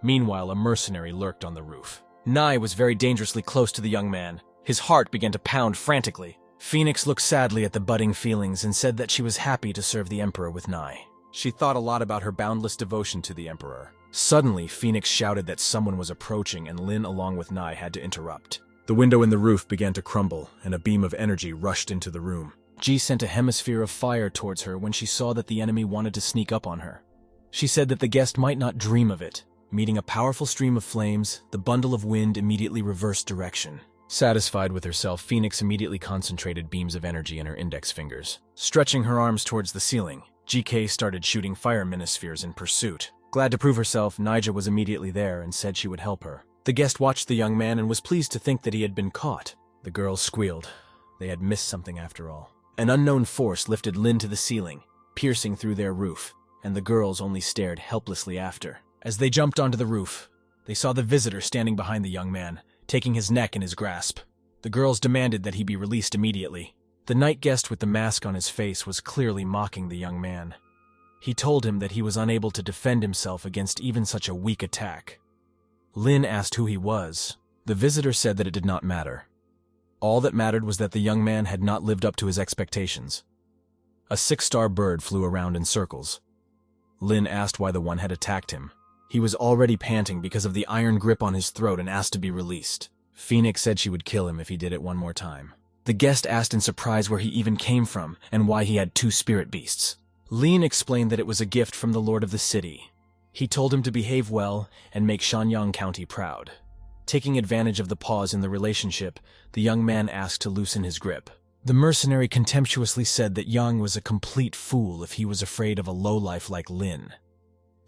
Meanwhile, a mercenary lurked on the roof. Nai was very dangerously close to the young man. His heart began to pound frantically. Phoenix looked sadly at the budding feelings and said that she was happy to serve the Emperor with Nai. She thought a lot about her boundless devotion to the Emperor. Suddenly, Phoenix shouted that someone was approaching, and Lin along with Nai had to interrupt. The window in the roof began to crumble, and a beam of energy rushed into the room. Ji sent a hemisphere of fire towards her when she saw that the enemy wanted to sneak up on her. She said that the guest might not dream of it. Meeting a powerful stream of flames, the bundle of wind immediately reversed direction. Satisfied with herself, Phoenix immediately concentrated beams of energy in her index fingers. Stretching her arms towards the ceiling, GK started shooting fire minispheres in pursuit. Glad to prove herself, Naija was immediately there and said she would help her. The guest watched the young man and was pleased to think that he had been caught. The girls squealed. They had missed something after all. An unknown force lifted Lin to the ceiling, piercing through their roof, and the girls only stared helplessly after. As they jumped onto the roof, they saw the visitor standing behind the young man, taking his neck in his grasp. The girls demanded that he be released immediately. The night guest with the mask on his face was clearly mocking the young man. He told him that he was unable to defend himself against even such a weak attack. Lin asked who he was. The visitor said that it did not matter. All that mattered was that the young man had not lived up to his expectations. A 6-star bird flew around in circles. Lin asked why the one had attacked him. He was already panting because of the iron grip on his throat and asked to be released. Phoenix said she would kill him if he did it one more time. The guest asked in surprise where he even came from and why he had 2 spirit beasts. Lin explained that it was a gift from the Lord of the City. He told him to behave well and make Shanyang County proud. Taking advantage of the pause in the relationship, the young man asked to loosen his grip. The mercenary contemptuously said that Yang was a complete fool if he was afraid of a lowlife like Lin.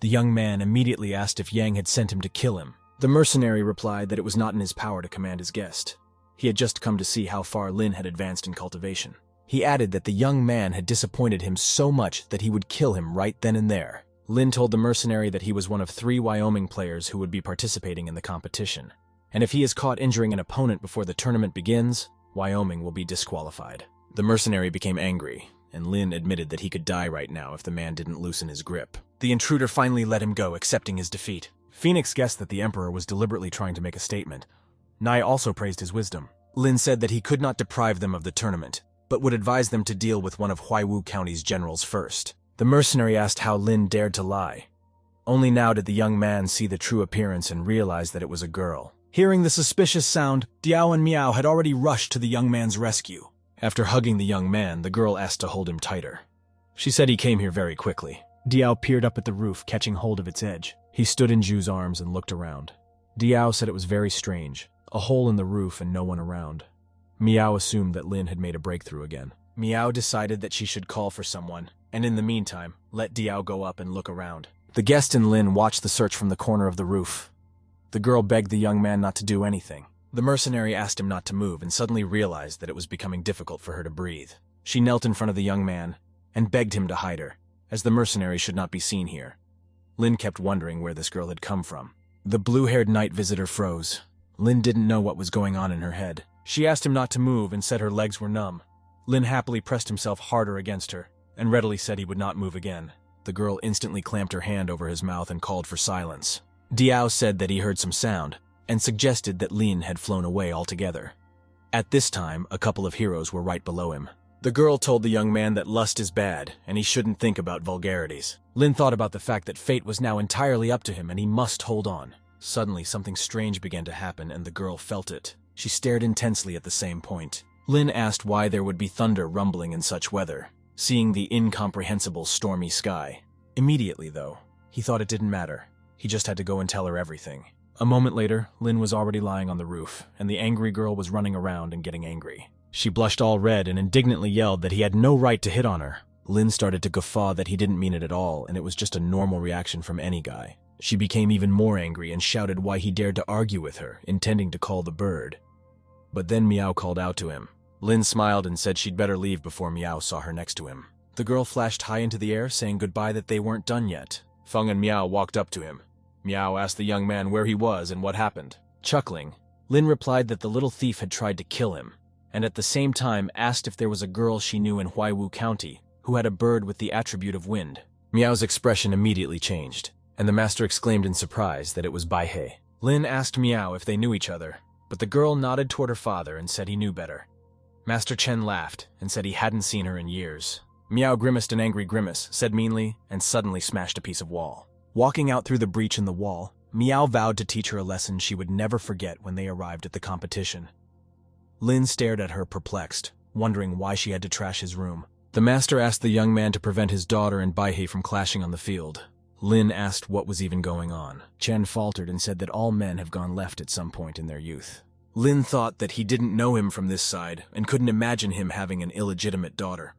The young man immediately asked if Yang had sent him to kill him. The mercenary replied that it was not in his power to command his guest. He had just come to see how far Lin had advanced in cultivation. He added that the young man had disappointed him so much that he would kill him right then and there. Lin told the mercenary that he was one of 3 Wyoming players who would be participating in the competition, and if he is caught injuring an opponent before the tournament begins, Wyoming will be disqualified. The mercenary became angry, and Lin admitted that he could die right now if the man didn't loosen his grip. The intruder finally let him go, accepting his defeat. Phoenix guessed that the Emperor was deliberately trying to make a statement. Nai also praised his wisdom. Lin said that he could not deprive them of the tournament, but would advise them to deal with one of Huaiwu County's generals first. The mercenary asked how Lin dared to lie. Only now did the young man see the true appearance and realize that it was a girl. Hearing the suspicious sound, Diao and Miao had already rushed to the young man's rescue. After hugging the young man, the girl asked to hold him tighter. She said he came here very quickly. Diao peered up at the roof, catching hold of its edge. He stood in Ju's arms and looked around. Diao said it was very strange. A hole in the roof and no one around. Miao assumed that Lin had made a breakthrough again. Miao decided that she should call for someone, and in the meantime, let Diao go up and look around. The guest and Lin watched the search from the corner of the roof. The girl begged the young man not to do anything. The mercenary asked him not to move and suddenly realized that it was becoming difficult for her to breathe. She knelt in front of the young man and begged him to hide her, as the mercenary should not be seen here. Lin kept wondering where this girl had come from. The blue-haired night visitor froze. Lin didn't know what was going on in her head. She asked him not to move and said her legs were numb. Lin happily pressed himself harder against her and readily said he would not move again. The girl instantly clamped her hand over his mouth and called for silence. Diao said that he heard some sound and suggested that Lin had flown away altogether. At this time, a couple of heroes were right below him. The girl told the young man that lust is bad, and he shouldn't think about vulgarities. Lin thought about the fact that fate was now entirely up to him and he must hold on. Suddenly, something strange began to happen and the girl felt it. She stared intensely at the same point. Lin asked why there would be thunder rumbling in such weather, seeing the incomprehensible stormy sky. Immediately, though, he thought it didn't matter. He just had to go and tell her everything. A moment later, Lin was already lying on the roof, and the angry girl was running around and getting angry. She blushed all red and indignantly yelled that he had no right to hit on her. Lin started to guffaw that he didn't mean it at all, and it was just a normal reaction from any guy. She became even more angry and shouted why he dared to argue with her, intending to call the bird. But then Meow called out to him. Lin smiled and said she'd better leave before Meow saw her next to him. The girl flashed high into the air, saying goodbye that they weren't done yet. Feng and Meow walked up to him. Meow asked the young man where he was and what happened. Chuckling, Lin replied that the little thief had tried to kill him, and at the same time asked if there was a girl she knew in Huaiwu County who had a bird with the attribute of wind. Meow's expression immediately changed, and the master exclaimed in surprise that it was Baihei. Lin asked Meow if they knew each other, but the girl nodded toward her father and said he knew better. Master Chen laughed and said he hadn't seen her in years. Meow grimaced an angry grimace, said meanly, and suddenly smashed a piece of wall. Walking out through the breach in the wall, Meow vowed to teach her a lesson she would never forget when they arrived at the competition. Lin stared at her perplexed, wondering why she had to trash his room. The master asked the young man to prevent his daughter and Baihei from clashing on the field. Lin asked what was even going on. Chen faltered and said that all men have gone left at some point in their youth. Lin thought that he didn't know him from this side and couldn't imagine him having an illegitimate daughter.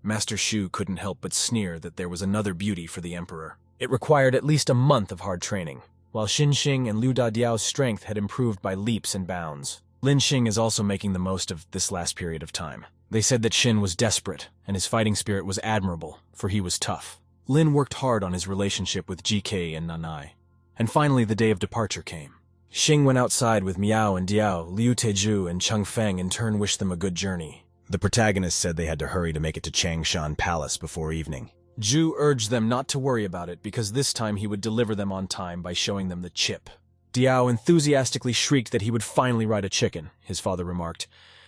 Master Shu couldn't help but sneer that there was another beauty for the emperor. It required at least a month of hard training, while Xin Xing and Liu Dadiao's strength had improved by leaps and bounds. Lin Xing is also making the most of this last period of time. They said that Xin was desperate, and his fighting spirit was admirable, for he was tough. Lin worked hard on his relationship with GK and Nanai. And finally the day of departure came. Xing went outside with Miao and Diao, Liu Teju and Cheng Feng in turn wished them a good journey. The protagonists said they had to hurry to make it to Changshan Palace before evening. Zhu urged them not to worry about it because this time he would deliver them on time by showing them the chip. Diao enthusiastically shrieked that he would finally ride a chicken, his father remarked.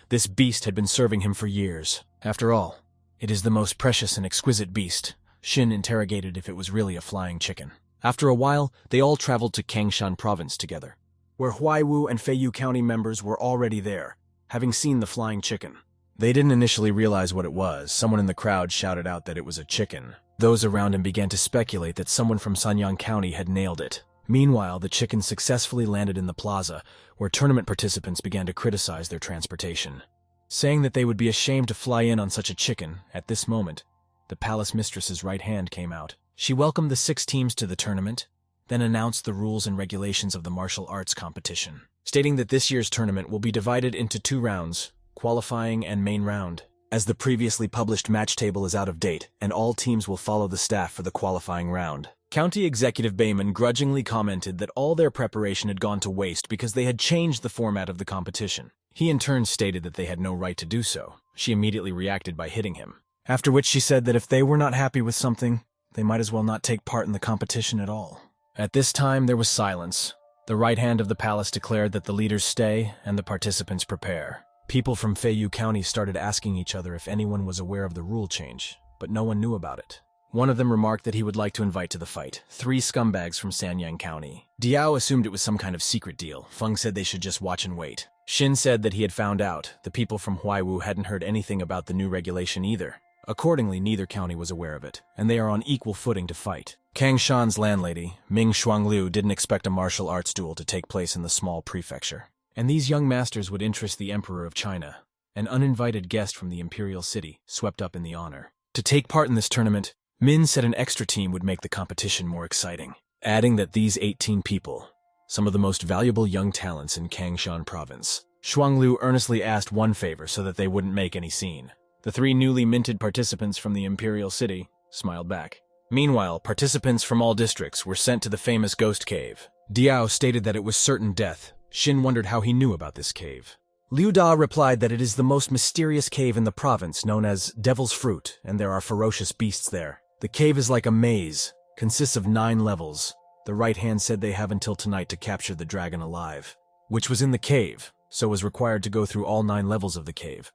This beast had been serving him for years. After all, it is the most precious and exquisite beast. Xin interrogated if it was really a flying chicken. After a while, they all traveled to Kangshan province together, where Huaiwu and Feiyu County members were already there, having seen the flying chicken. They didn't initially realize what it was. Someone in the crowd shouted out that it was a chicken. Those around him began to speculate that someone from Sanyang County had nailed it. Meanwhile, the chicken successfully landed in the plaza, where tournament participants began to criticize their transportation, saying that they would be ashamed to fly in on such a chicken. At this moment, the palace mistress's right hand came out. She welcomed the 6 teams to the tournament, then announced the rules and regulations of the martial arts competition, stating that this year's tournament will be divided into 2 rounds, qualifying and main round, as the previously published match table is out of date, and all teams will follow the staff for the qualifying round. County Executive Bayman grudgingly commented that all their preparation had gone to waste because they had changed the format of the competition. He in turn stated that they had no right to do so. She immediately reacted by hitting him, after which she said that if they were not happy with something, they might as well not take part in the competition at all. At this time, there was silence. The right hand of the palace declared that the leaders stay and the participants prepare. People from Feiyu County started asking each other if anyone was aware of the rule change, but no one knew about it. One of them remarked that he would like to invite to the fight 3 scumbags from Sanyang County. Diao assumed it was some kind of secret deal. Feng said they should just watch and wait. Xin said that he had found out. The people from Huaiwu hadn't heard anything about the new regulation either. Accordingly, neither county was aware of it, and they are on equal footing to fight. Kangshan's landlady, Ming Shuangliu, didn't expect a martial arts duel to take place in the small prefecture. And these young masters would interest the Emperor of China. An uninvited guest from the imperial city, swept up in the honor. To take part in this tournament, Min said an extra team would make the competition more exciting, adding that these 18 people, some of the most valuable young talents in Kangshan province. Shuangliu earnestly asked one favor so that they wouldn't make any scene. The 3 newly minted participants from the imperial city smiled back. Meanwhile, participants from all districts were sent to the famous ghost cave. Diao stated that it was certain death. Xin wondered how he knew about this cave. Liu Da replied that it is the most mysterious cave in the province, known as Devil's Fruit, and there are ferocious beasts there. The cave is like a maze, consists of 9 levels. The right hand said they have until tonight to capture the dragon alive, which was in the cave. so was required to go through all 9 levels of the cave.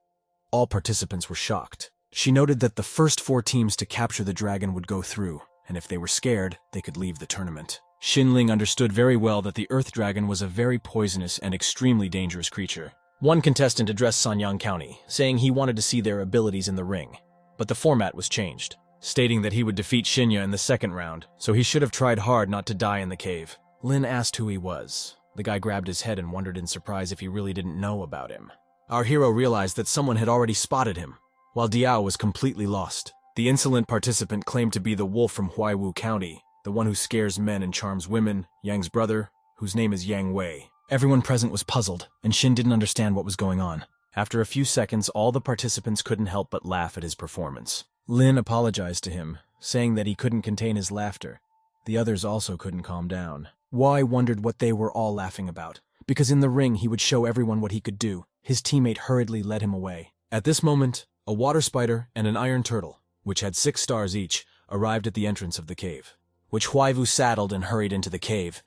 All participants were shocked. She noted that the first 4 teams to capture the dragon would go through, and if they were scared, they could leave the tournament. Xinling understood very well that the Earth Dragon was a very poisonous and extremely dangerous creature. One contestant addressed Sanyang County, saying he wanted to see their abilities in the ring, but the format was changed, stating that he would defeat Shinya in the second round, so he should have tried hard not to die in the cave. Lin asked who he was. The guy grabbed his head and wondered in surprise if he really didn't know about him. Our hero realized that someone had already spotted him, while Diao was completely lost. The insolent participant claimed to be the wolf from Huaiwu County, the one who scares men and charms women, Yang's brother, whose name is Yang Wei. Everyone present was puzzled, and Shin didn't understand what was going on. After a few seconds, all the participants couldn't help but laugh at his performance. Lin apologized to him, saying that he couldn't contain his laughter. The others also couldn't calm down. Wai wondered what they were all laughing about, because in the ring he would show everyone what he could do. His teammate hurriedly led him away. At this moment, a water spider and an iron turtle, which had 6 stars each, arrived at the entrance of the cave, which Huaivu saddled and hurried into the cave.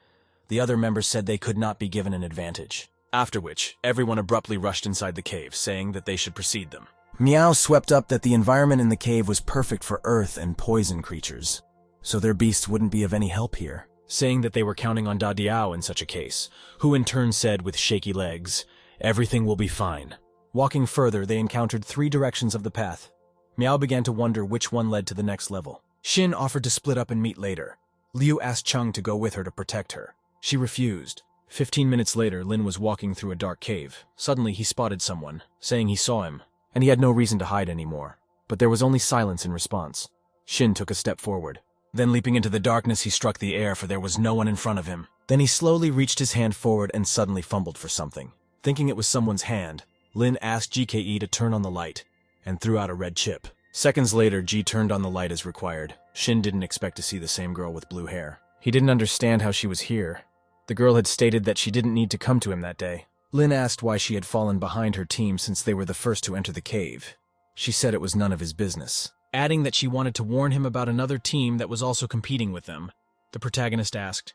The other members said they could not be given an advantage. After which, everyone abruptly rushed inside the cave, saying that they should precede them. Miao swept up that the environment in the cave was perfect for earth and poison creatures, so their beasts wouldn't be of any help here, saying that they were counting on Da Diao in such a case, who in turn said with shaky legs, "Everything will be fine." Walking further, they encountered 3 directions of the path. Miao began to wonder which one led to the next level. Shin offered to split up and meet later. Liu asked Chung to go with her to protect her. She refused. 15 minutes later, Lin was walking through a dark cave. Suddenly, he spotted someone, saying he saw him, and he had no reason to hide anymore. But there was only silence in response. Shin took a step forward. Then leaping into the darkness, he struck the air, for there was no one in front of him. Then he slowly reached his hand forward and suddenly fumbled for something. Thinking it was someone's hand, Lin asked GKE to turn on the light, and threw out a red chip. Seconds later, G turned on the light as required. Shin didn't expect to see the same girl with blue hair. He didn't understand how she was here. The girl had stated that she didn't need to come to him that day. Lin asked why she had fallen behind her team since they were the first to enter the cave. She said it was none of his business, adding that she wanted to warn him about another team that was also competing with them. The protagonist asked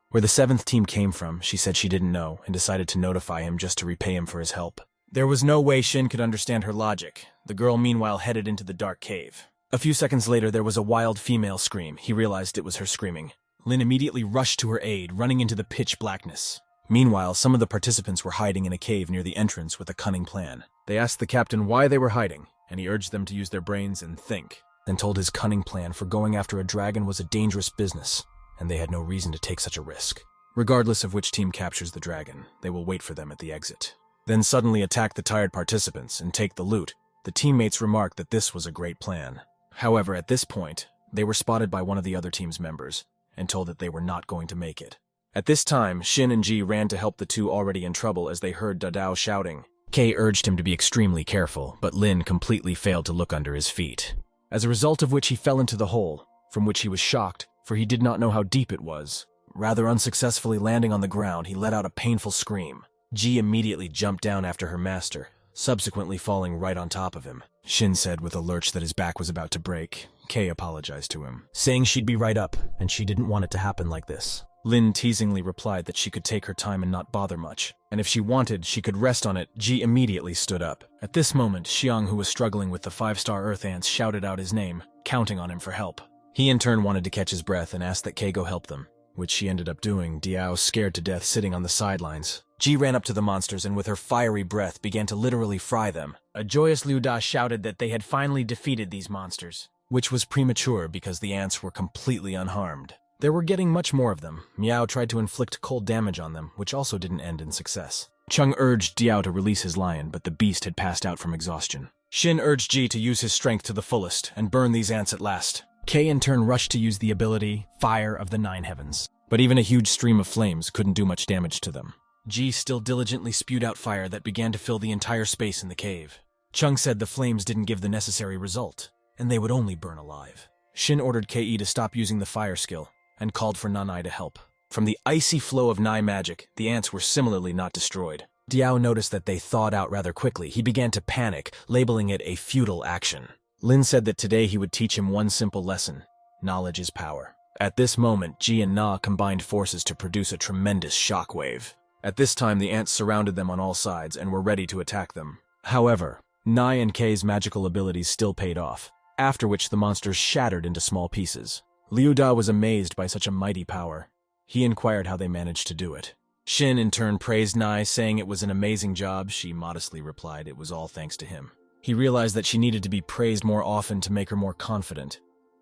where the 7th team came from. She said she didn't know and decided to notify him just to repay him for his help. There was no way Shin could understand her logic. The girl meanwhile headed into the dark cave. A few seconds later, there was a wild female scream. He realized it was her screaming. Lin immediately rushed to her aid, running into the pitch blackness. Meanwhile, some of the participants were hiding in a cave near the entrance with a cunning plan. They asked the captain why they were hiding, and he urged them to use their brains and think, then told his cunning plan for going after a dragon was a dangerous business, and they had no reason to take such a risk. Regardless of which team captures the dragon, they will wait for them at the exit. Then suddenly attack the tired participants and take the loot. The teammates remarked that this was a great plan. However, at this point, they were spotted by one of the other team's members, and told that they were not going to make it. At this time, Shin and Ji ran to help the two already in trouble as they heard Dadao shouting. Kei urged him to be extremely careful, but Lin completely failed to look under his feet, as a result of which he fell into the hole, from which he was shocked, for he did not know how deep it was. Rather unsuccessfully landing on the ground, he let out a painful scream. Ji immediately jumped down after her master, subsequently falling right on top of him. Shin said with a lurch that his back was about to break. Kei apologized to him, saying she'd be right up, and she didn't want it to happen like this. Lin teasingly replied that she could take her time and not bother much, and if she wanted, she could rest on it. Ji immediately stood up. At this moment, Xiang, who was struggling with the 5-star Earth Ants, shouted out his name, counting on him for help. He in turn wanted to catch his breath and asked that Kei go help them, which she ended up doing, Diao scared to death sitting on the sidelines. Ji ran up to the monsters and with her fiery breath began to literally fry them. A joyous Liu Da shouted that they had finally defeated these monsters, which was premature because the ants were completely unharmed. There were getting much more of them. Miao tried to inflict cold damage on them, which also didn't end in success. Chung urged Diao to release his lion, but the beast had passed out from exhaustion. Shin urged Ji to use his strength to the fullest and burn these ants at last. Kei in turn rushed to use the ability Fire of the Nine Heavens, but even a huge stream of flames couldn't do much damage to them. Ji still diligently spewed out fire that began to fill the entire space in the cave. Chung said the flames didn't give the necessary result, and they would only burn alive. Shin ordered Kei to stop using the fire skill, and called for Nanai to help. From the icy flow of Nai magic, the ants were similarly not destroyed. Diao noticed that they thawed out rather quickly. He began to panic, labeling it a futile action. Lin said that today he would teach him one simple lesson: knowledge is power. At this moment, Ji and Na combined forces to produce a tremendous shockwave. At this time, the ants surrounded them on all sides and were ready to attack them. However, Nai and Kei's magical abilities still paid off, after which the monsters shattered into small pieces. Liu Da was amazed by such a mighty power. He inquired how they managed to do it. Shin in turn praised Nai, saying it was an amazing job. She modestly replied it was all thanks to him. He realized that she needed to be praised more often to make her more confident.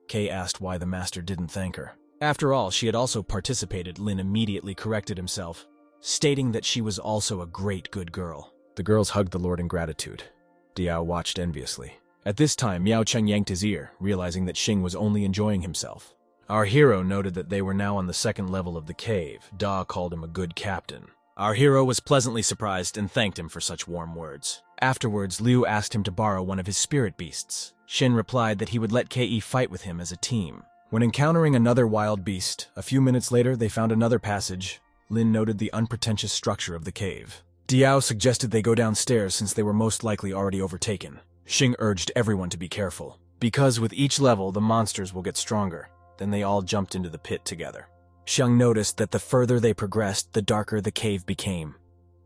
Kei asked why the master didn't thank her. After all, she had also participated. Lin immediately corrected himself, stating that she was also a great good girl. The girls hugged the Lord in gratitude. Diao watched enviously. At this time, Miao Cheng yanked his ear, realizing that Xing was only enjoying himself. Our hero noted that they were now on the second level of the cave. Da called him a good captain. Our hero was pleasantly surprised and thanked him for such warm words. Afterwards, Liu asked him to borrow one of his spirit beasts. Shin replied that he would let Kei fight with him as a team. When encountering another wild beast, a few minutes later they found another passage. Lin noted the unpretentious structure of the cave. Diao suggested they go downstairs since they were most likely already overtaken. Xing urged everyone to be careful, because with each level the monsters will get stronger. Then they all jumped into the pit together. Xiang noticed that the further they progressed, the darker the cave became.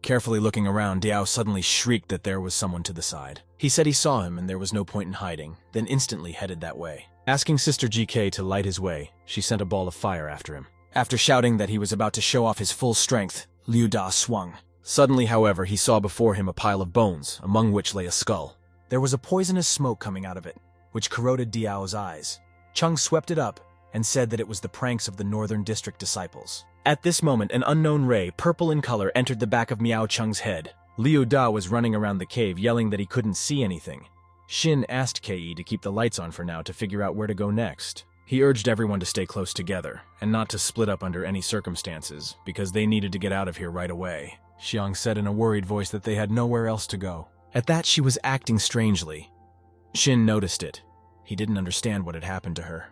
Carefully looking around, Diao suddenly shrieked that there was someone to the side. He said he saw him and there was no point in hiding, then instantly headed that way. Asking Sister GK to light his way, she sent a ball of fire after him. After shouting that he was about to show off his full strength, Liu Da swung. Suddenly, however, he saw before him a pile of bones, among which lay a skull. There was a poisonous smoke coming out of it, which corroded Diao's eyes. Chung swept it up and said that it was the pranks of the Northern District disciples. At this moment, an unknown ray, purple in color, entered the back of Miao Cheng's head. Liu Da was running around the cave, yelling that he couldn't see anything. Shin asked Kei to keep the lights on for now to figure out where to go next. He urged everyone to stay close together, and not to split up under any circumstances, because they needed to get out of here right away. Xiang said in a worried voice that they had nowhere else to go. At that, she was acting strangely. Shin noticed it. He didn't understand what had happened to her.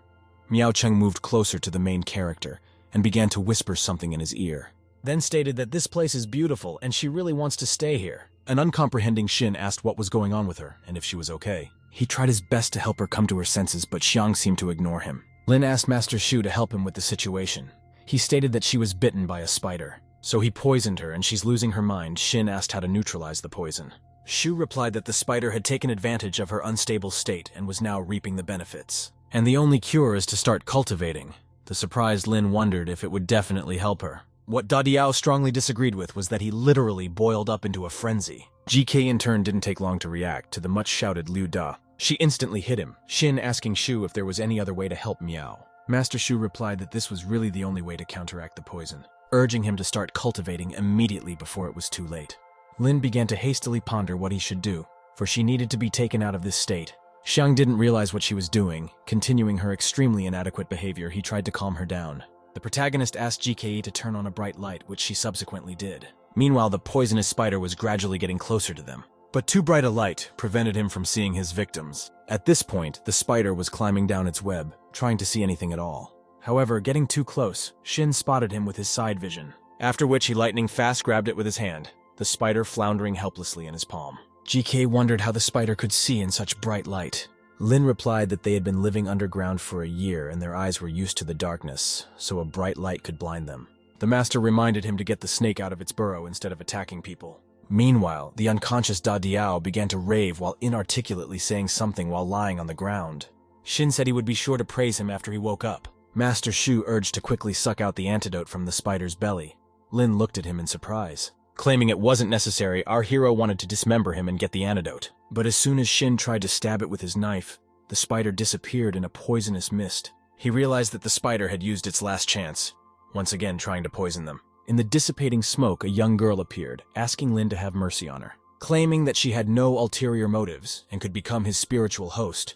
Miao Cheng moved closer to the main character and began to whisper something in his ear, then stated that this place is beautiful and she really wants to stay here. An uncomprehending Shin asked what was going on with her and if she was okay. He tried his best to help her come to her senses, but Xiang seemed to ignore him. Lin asked Master Shu to help him with the situation. He stated that she was bitten by a spider, so he poisoned her and she's losing her mind. Shin asked how to neutralize the poison. Shu replied that the spider had taken advantage of her unstable state and was now reaping the benefits. And the only cure is to start cultivating. The surprised Lin wondered if it would definitely help her. What Da Diao strongly disagreed with was that he literally boiled up into a frenzy. GK in turn didn't take long to react to the much-shouted Liu Da. She instantly hit him, Shin asking Shu if there was any other way to help Miao. Master Shu replied that this was really the only way to counteract the poison, urging him to start cultivating immediately before it was too late. Lin began to hastily ponder what he should do, for she needed to be taken out of this state. Xiang didn't realize what she was doing. Continuing her extremely inadequate behavior, he tried to calm her down. The protagonist asked GKE to turn on a bright light, which she subsequently did. Meanwhile, the poisonous spider was gradually getting closer to them. But too bright a light prevented him from seeing his victims. At this point, the spider was climbing down its web, trying to see anything at all. However, getting too close, Shin spotted him with his side vision, after which he lightning fast grabbed it with his hand, the spider floundering helplessly in his palm. GK wondered how the spider could see in such bright light. Lin replied that they had been living underground for a year and their eyes were used to the darkness, so a bright light could blind them. The master reminded him to get the snake out of its burrow instead of attacking people. Meanwhile, the unconscious Da Diao began to rave while inarticulately saying something while lying on the ground. Shin said he would be sure to praise him after he woke up. Master Shu urged to quickly suck out the antidote from the spider's belly. Lin looked at him in surprise. Claiming it wasn't necessary, our hero wanted to dismember him and get the antidote. But as soon as Shin tried to stab it with his knife, the spider disappeared in a poisonous mist. He realized that the spider had used its last chance, once again trying to poison them. In the dissipating smoke, a young girl appeared, asking Lin to have mercy on her, claiming that she had no ulterior motives and could become his spiritual host.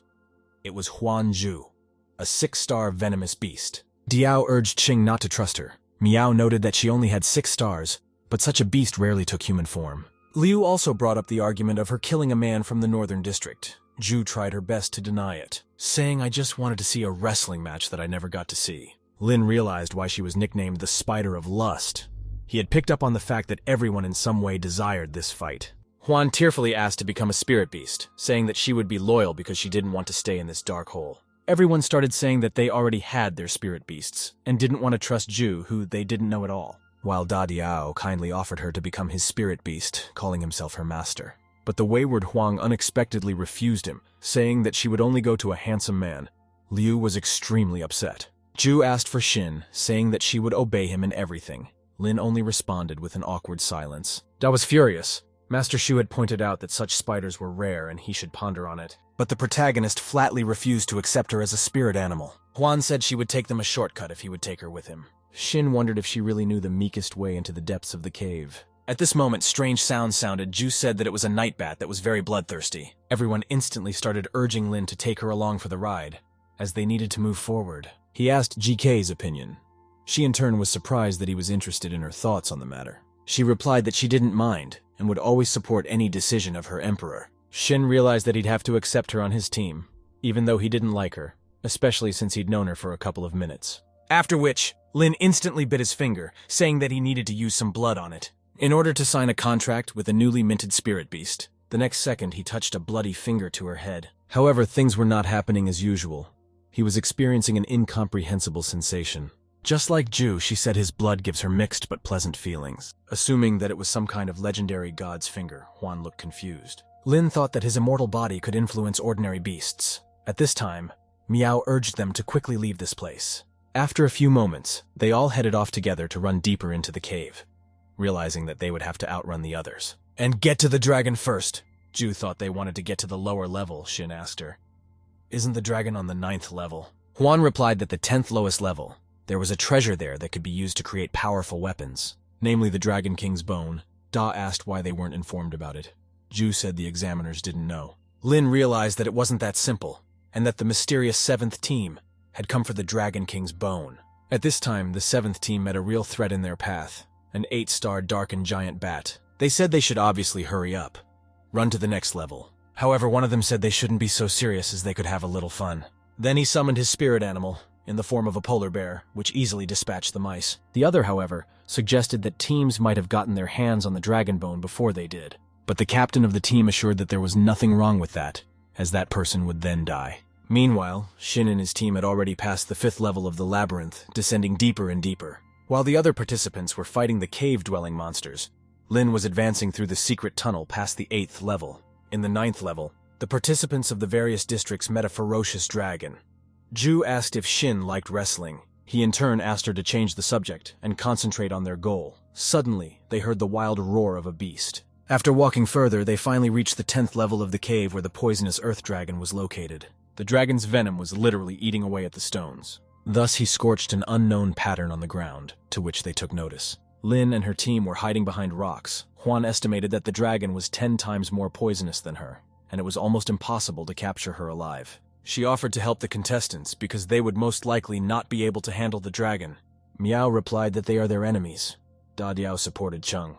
It was Huan Zhu, a 6-star venomous beast. Diao urged Xing not to trust her. Miao noted that she only had 6 stars, but such a beast rarely took human form. Liu also brought up the argument of her killing a man from the Northern District. Zhu tried her best to deny it, saying, "I just wanted to see a wrestling match that I never got to see." Lin realized why she was nicknamed the Spider of Lust. He had picked up on the fact that everyone in some way desired this fight. Huan tearfully asked to become a spirit beast, saying that she would be loyal because she didn't want to stay in this dark hole. Everyone started saying that they already had their spirit beasts, and didn't want to trust Zhu, who they didn't know at all. while Da Diao kindly offered her to become his spirit beast, calling himself her master. But the wayward Huang unexpectedly refused him, saying that she would only go to a handsome man. Liu was extremely upset. Zhu asked for Xin, saying that she would obey him in everything. Lin only responded with an awkward silence. Da was furious. Master Shu had pointed out that such spiders were rare and he should ponder on it. But the protagonist flatly refused to accept her as a spirit animal. Huan said she would take them a shortcut if he would take her with him. Xin wondered if she really knew the meekest way into the depths of the cave. At this moment, strange sounds sounded. Zhu said that it was a night bat that was very bloodthirsty. Everyone instantly started urging Lin to take her along for the ride, as they needed to move forward. He asked GK's opinion. She in turn was surprised that he was interested in her thoughts on the matter. She replied that she didn't mind, and would always support any decision of her emperor. Xin realized that he'd have to accept her on his team, even though he didn't like her, especially since he'd known her for a couple of minutes. After which, Lin instantly bit his finger, saying that he needed to use some blood on it, in order to sign a contract with a newly minted spirit beast. The next second, he touched a bloody finger to her head. However, things were not happening as usual. He was experiencing an incomprehensible sensation. Just like Zhu, she said his blood gives her mixed but pleasant feelings. Assuming that it was some kind of legendary god's finger, Huan looked confused. Lin thought that his immortal body could influence ordinary beasts. At this time, Miao urged them to quickly leave this place. After a few moments, they all headed off together to run deeper into the cave, realizing that they would have to outrun the others. And get to the dragon first. Zhu thought they wanted to get to the lower level, Xin asked her. Isn't the dragon on the 9th level? Huan replied that the 10th lowest level, there was a treasure there that could be used to create powerful weapons, namely the Dragon King's bone. Da asked why they weren't informed about it. Zhu said the examiners didn't know. Lin realized that it wasn't that simple, and that the mysterious 7th team had come for the Dragon King's bone. At this time, the 7th team met a real threat in their path, an 8-star darkened giant bat. They said they should obviously hurry up, run to the next level. However, one of them said they shouldn't be so serious as they could have a little fun. Then he summoned his spirit animal, in the form of a polar bear, which easily dispatched the mice. The other, however, suggested that teams might have gotten their hands on the dragon bone before they did. But the captain of the team assured that there was nothing wrong with that, as that person would then die. Meanwhile, Xin and his team had already passed the 5th level of the labyrinth, descending deeper and deeper. While the other participants were fighting the cave-dwelling monsters, Lin was advancing through the secret tunnel past the 8th level. In the 9th level, the participants of the various districts met a ferocious dragon. Zhu asked if Xin liked wrestling. He in turn asked her to change the subject and concentrate on their goal. Suddenly, they heard the wild roar of a beast. After walking further, they finally reached the 10th level of the cave where the poisonous earth dragon was located. The dragon's venom was literally eating away at the stones. Thus, he scorched an unknown pattern on the ground, to which they took notice. Lin and her team were hiding behind rocks. Huan estimated that the dragon was 10 times more poisonous than her, and it was almost impossible to capture her alive. She offered to help the contestants because they would most likely not be able to handle the dragon. Miao replied that they are their enemies. Da Diao supported Cheng,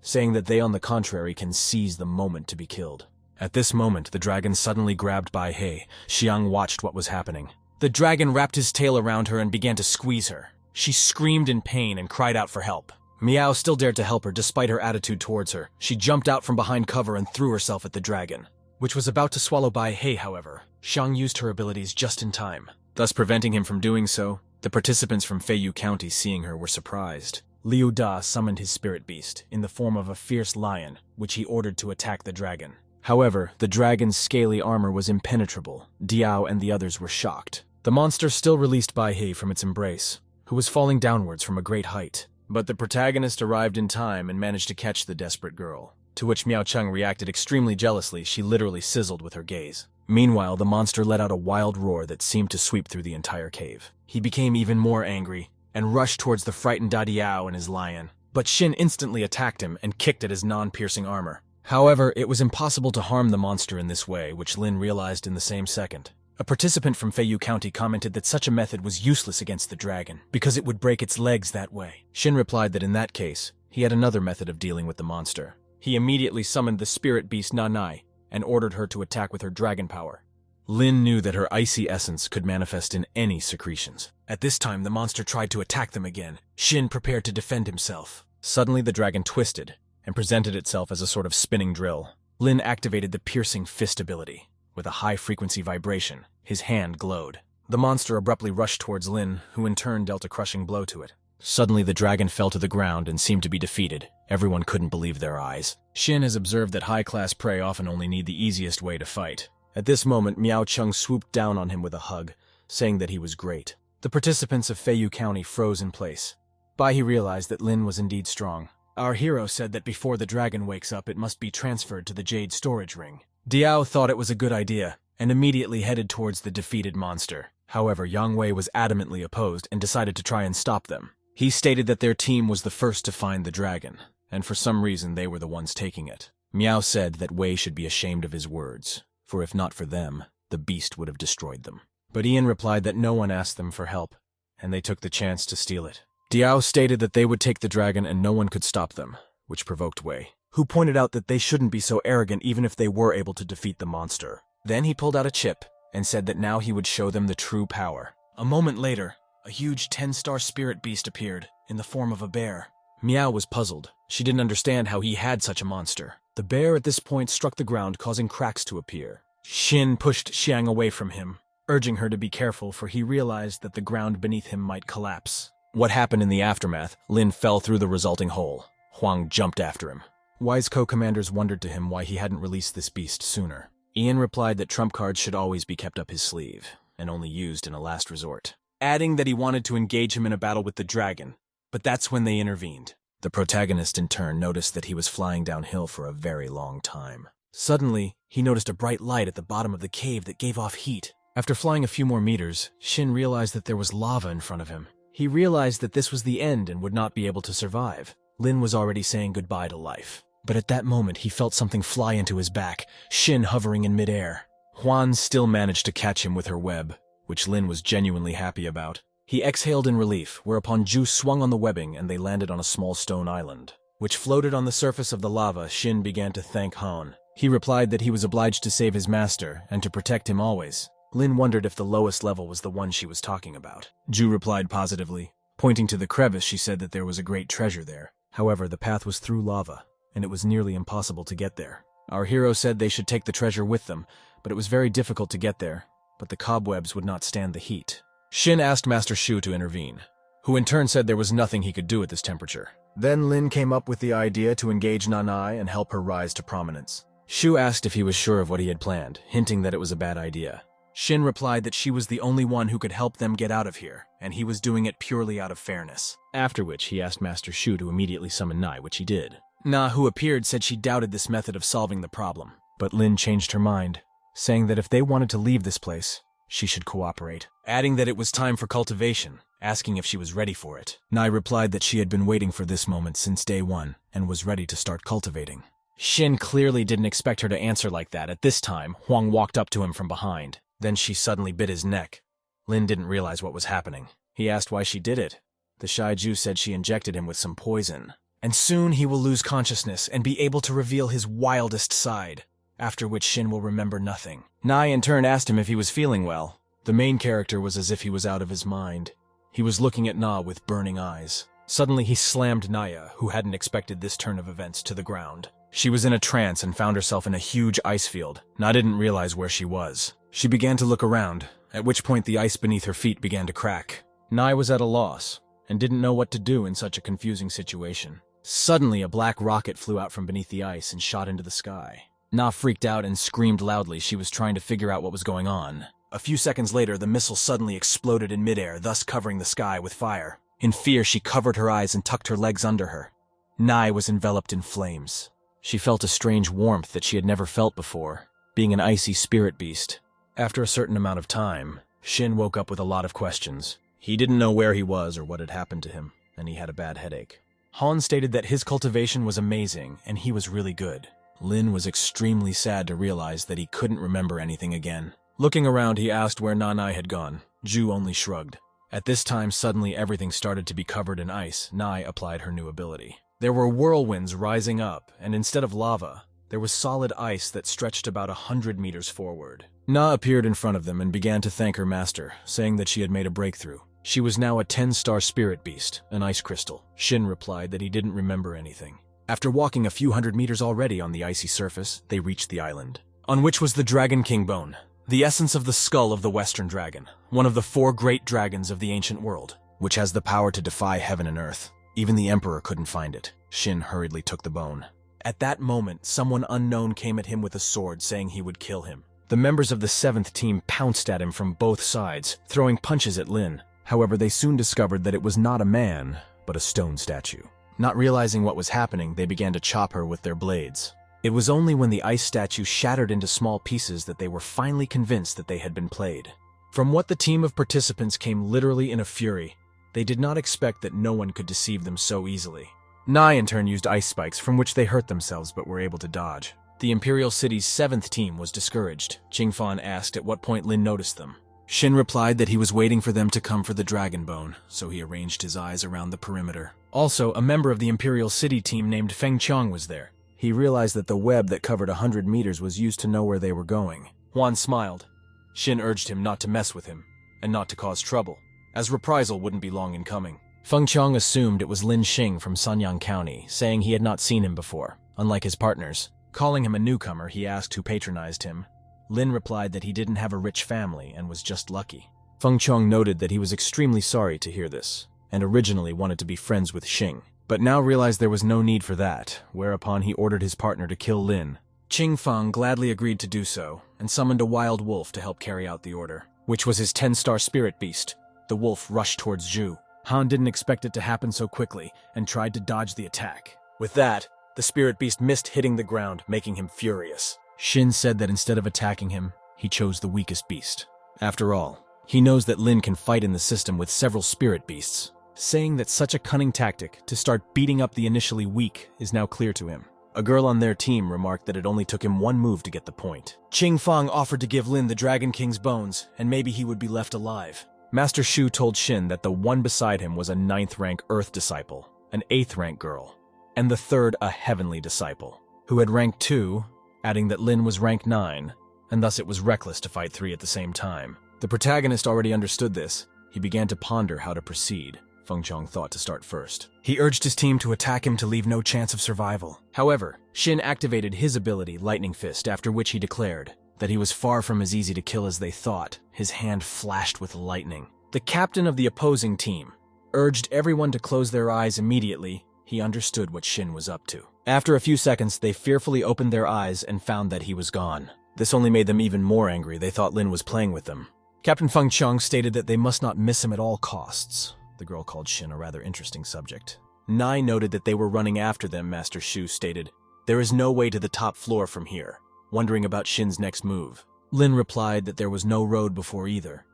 saying that they on the contrary can seize the moment to be killed. At this moment, the dragon suddenly grabbed Bai He. Xiang watched what was happening. The dragon wrapped his tail around her and began to squeeze her. She screamed in pain and cried out for help. Miao still dared to help her despite her attitude towards her. She jumped out from behind cover and threw herself at the dragon, which was about to swallow Bai He, however. Xiang used her abilities just in time, thus preventing him from doing so. The participants from Feiyu County seeing her were surprised. Liu Da summoned his spirit beast in the form of a fierce lion, which he ordered to attack the dragon. However, the dragon's scaly armor was impenetrable. Diao and the others were shocked. The monster still released Bai He from its embrace, who was falling downwards from a great height. But the protagonist arrived in time and managed to catch the desperate girl, to which Miao Cheng reacted extremely jealously. She literally sizzled with her gaze. Meanwhile, the monster let out a wild roar that seemed to sweep through the entire cave. He became even more angry and rushed towards the frightened Da Diao and his lion. But Xin instantly attacked him and kicked at his non-piercing armor. However, it was impossible to harm the monster in this way, which Lin realized in the same second. A participant from Feiyu County commented that such a method was useless against the dragon, because it would break its legs that way. Xin replied that in that case, he had another method of dealing with the monster. He immediately summoned the spirit beast Nanai and ordered her to attack with her dragon power. Lin knew that her icy essence could manifest in any secretions. At this time, the monster tried to attack them again. Xin prepared to defend himself. Suddenly, the dragon twisted and presented itself as a sort of spinning drill. Lin activated the piercing fist ability. With a high-frequency vibration, his hand glowed. The monster abruptly rushed towards Lin, who in turn dealt a crushing blow to it. Suddenly the dragon fell to the ground and seemed to be defeated. Everyone couldn't believe their eyes. Shin has observed that high-class prey often only need the easiest way to fight. At this moment, Miao Chung swooped down on him with a hug, saying that he was great. The participants of Feiyu County froze in place. Bai he realized that Lin was indeed strong. Our hero said that before the dragon wakes up, it must be transferred to the Jade storage ring. Diao thought it was a good idea, and immediately headed towards the defeated monster. However, Yang Wei was adamantly opposed and decided to try and stop them. He stated that their team was the first to find the dragon, and for some reason they were the ones taking it. Miao said that Wei should be ashamed of his words, for if not for them, the beast would have destroyed them. But Ian replied that no one asked them for help, and they took the chance to steal it. Diao stated that they would take the dragon and no one could stop them, which provoked Wei, who pointed out that they shouldn't be so arrogant even if they were able to defeat the monster. Then he pulled out a chip and said that now he would show them the true power. A moment later, a huge 10-star spirit beast appeared, in the form of a bear. Miao was puzzled. She didn't understand how he had such a monster. The bear at this point struck the ground, causing cracks to appear. Shin pushed Xiang away from him, urging her to be careful, for he realized that the ground beneath him might collapse. What happened in the aftermath? Lin fell through the resulting hole. Huang jumped after him. Wise co-commanders wondered to him why he hadn't released this beast sooner. Ian replied that trump cards should always be kept up his sleeve, and only used in a last resort, adding that he wanted to engage him in a battle with the dragon, but that's when they intervened. The protagonist in turn noticed that he was flying downhill for a very long time. Suddenly, he noticed a bright light at the bottom of the cave that gave off heat. After flying a few more meters, Shin realized that there was lava in front of him. He realized that this was the end and would not be able to survive. Lin was already saying goodbye to life. But at that moment, he felt something fly into his back, Shin hovering in midair. Huan still managed to catch him with her web, which Lin was genuinely happy about. He exhaled in relief, whereupon Ju swung on the webbing and they landed on a small stone island, which floated on the surface of the lava. Shin began to thank Han. He replied that he was obliged to save his master and to protect him always. Lin wondered if the lowest level was the one she was talking about. Ju replied positively. Pointing to the crevice, she said that there was a great treasure there. However, the path was through lava, and it was nearly impossible to get there. Our hero said they should take the treasure with them, but it was very difficult to get there, but the cobwebs would not stand the heat. Shin asked Master Shu to intervene, who in turn said there was nothing he could do at this temperature. Then Lin came up with the idea to engage Nanai and help her rise to prominence. Shu asked if he was sure of what he had planned, hinting that it was a bad idea. Shin replied that she was the only one who could help them get out of here, and he was doing it purely out of fairness. After which, he asked Master Shu to immediately summon Nai, which he did. Na, who appeared, said she doubted this method of solving the problem. But Lin changed her mind, saying that if they wanted to leave this place, she should cooperate, adding that it was time for cultivation, asking if she was ready for it. Nai replied that she had been waiting for this moment since day one, and was ready to start cultivating. Shin clearly didn't expect her to answer like that. At this time, Huang walked up to him from behind. Then she suddenly bit his neck. Lin didn't realize what was happening. He asked why she did it. The shy Jew said she injected him with some poison. And soon he will lose consciousness and be able to reveal his wildest side, after which Shin will remember nothing. Nai in turn asked him if he was feeling well. The main character was as if he was out of his mind. He was looking at Na with burning eyes. Suddenly he slammed Naya, who hadn't expected this turn of events, to the ground. She was in a trance and found herself in a huge ice field. Na didn't realize where she was. She began to look around, at which point the ice beneath her feet began to crack. Nai was at a loss, and didn't know what to do in such a confusing situation. Suddenly, a black rocket flew out from beneath the ice and shot into the sky. Na freaked out and screamed loudly. She was trying to figure out what was going on. A few seconds later, the missile suddenly exploded in midair, thus covering the sky with fire. In fear, she covered her eyes and tucked her legs under her. Nai was enveloped in flames. She felt a strange warmth that she had never felt before, being an icy spirit beast. After a certain amount of time, Shin woke up with a lot of questions. He didn't know where he was or what had happened to him, and he had a bad headache. Han stated that his cultivation was amazing, and he was really good. Lin was extremely sad to realize that he couldn't remember anything again. Looking around, he asked where Nanai had gone. Ju only shrugged. At this time, suddenly everything started to be covered in ice. Nai applied her new ability. There were whirlwinds rising up, and instead of lava, there was solid ice that stretched about 100 meters forward. Na appeared in front of them and began to thank her master, saying that she had made a breakthrough. She was now a 10-star spirit beast, an ice crystal. Shin replied that he didn't remember anything. After walking a few hundred meters already on the icy surface, they reached the island, on which was the Dragon King bone, the essence of the skull of the Western dragon, one of the 4 great dragons of the ancient world. which has the power to defy heaven and earth. Even the Emperor couldn't find it. Shin hurriedly took the bone. At that moment, someone unknown came at him with a sword, saying he would kill him. The members of the 7th team pounced at him from both sides, throwing punches at Lin. However, they soon discovered that it was not a man, but a stone statue. Not realizing what was happening, they began to chop her with their blades. It was only when the ice statue shattered into small pieces that they were finally convinced that they had been played. From what the team of participants came literally in a fury. They did not expect that no one could deceive them so easily. Nai in turn used ice spikes, from which they hurt themselves but were able to dodge. The Imperial City's 7th team was discouraged. Qingfan asked at what point Lin noticed them. Shin replied that he was waiting for them to come for the dragon bone, so he arranged his eyes around the perimeter. Also, a member of the Imperial City team named Feng Qiang was there. He realized that the web that covered 100 meters was used to know where they were going. Huan smiled. Shin urged him not to mess with him, and not to cause trouble, as reprisal wouldn't be long in coming. Feng Qiang assumed it was Lin Xing from Sanyang County, saying he had not seen him before, unlike his partners. Calling him a newcomer, he asked who patronized him. Lin replied that he didn't have a rich family and was just lucky. Feng Qiang noted that he was extremely sorry to hear this, and originally wanted to be friends with Xing, but now realized there was no need for that, whereupon he ordered his partner to kill Lin. Qingfang gladly agreed to do so, and summoned a wild wolf to help carry out the order, which was his 10-star spirit beast. The wolf rushed towards Zhu. Han didn't expect it to happen so quickly, and tried to dodge the attack. With that, the spirit beast missed hitting the ground, making him furious. Shin said that instead of attacking him, he chose the weakest beast. After all, he knows that Lin can fight in the system with several spirit beasts. Saying that such a cunning tactic to start beating up the initially weak is now clear to him. A girl on their team remarked that it only took him one move to get the point. Qingfang offered to give Lin the Dragon King's bones, and maybe he would be left alive. Master Shu told Shin that the one beside him was a 9th-rank Earth disciple, an 8th-rank girl, and the third a heavenly disciple, who had rank 2, adding that Lin was rank 9, and thus it was reckless to fight 3 at the same time. The protagonist already understood this. He began to ponder how to proceed. Feng Qiang thought to start first. He urged his team to attack him to leave no chance of survival. However, Shin activated his ability, Lightning Fist, after which he declared that he was far from as easy to kill as they thought. His hand flashed with lightning. The captain of the opposing team urged everyone to close their eyes immediately. He understood what Shin was up to. After a few seconds, they fearfully opened their eyes and found that he was gone. This only made them even more angry. They thought Lin was playing with them. Captain Feng Qiang stated that they must not miss him at all costs. The girl called Shin a rather interesting subject. Nai noted that they were running after them. Master Shu stated, "There is no way to the top floor from here," wondering about Shin's next move. Lin replied that there was no road before either,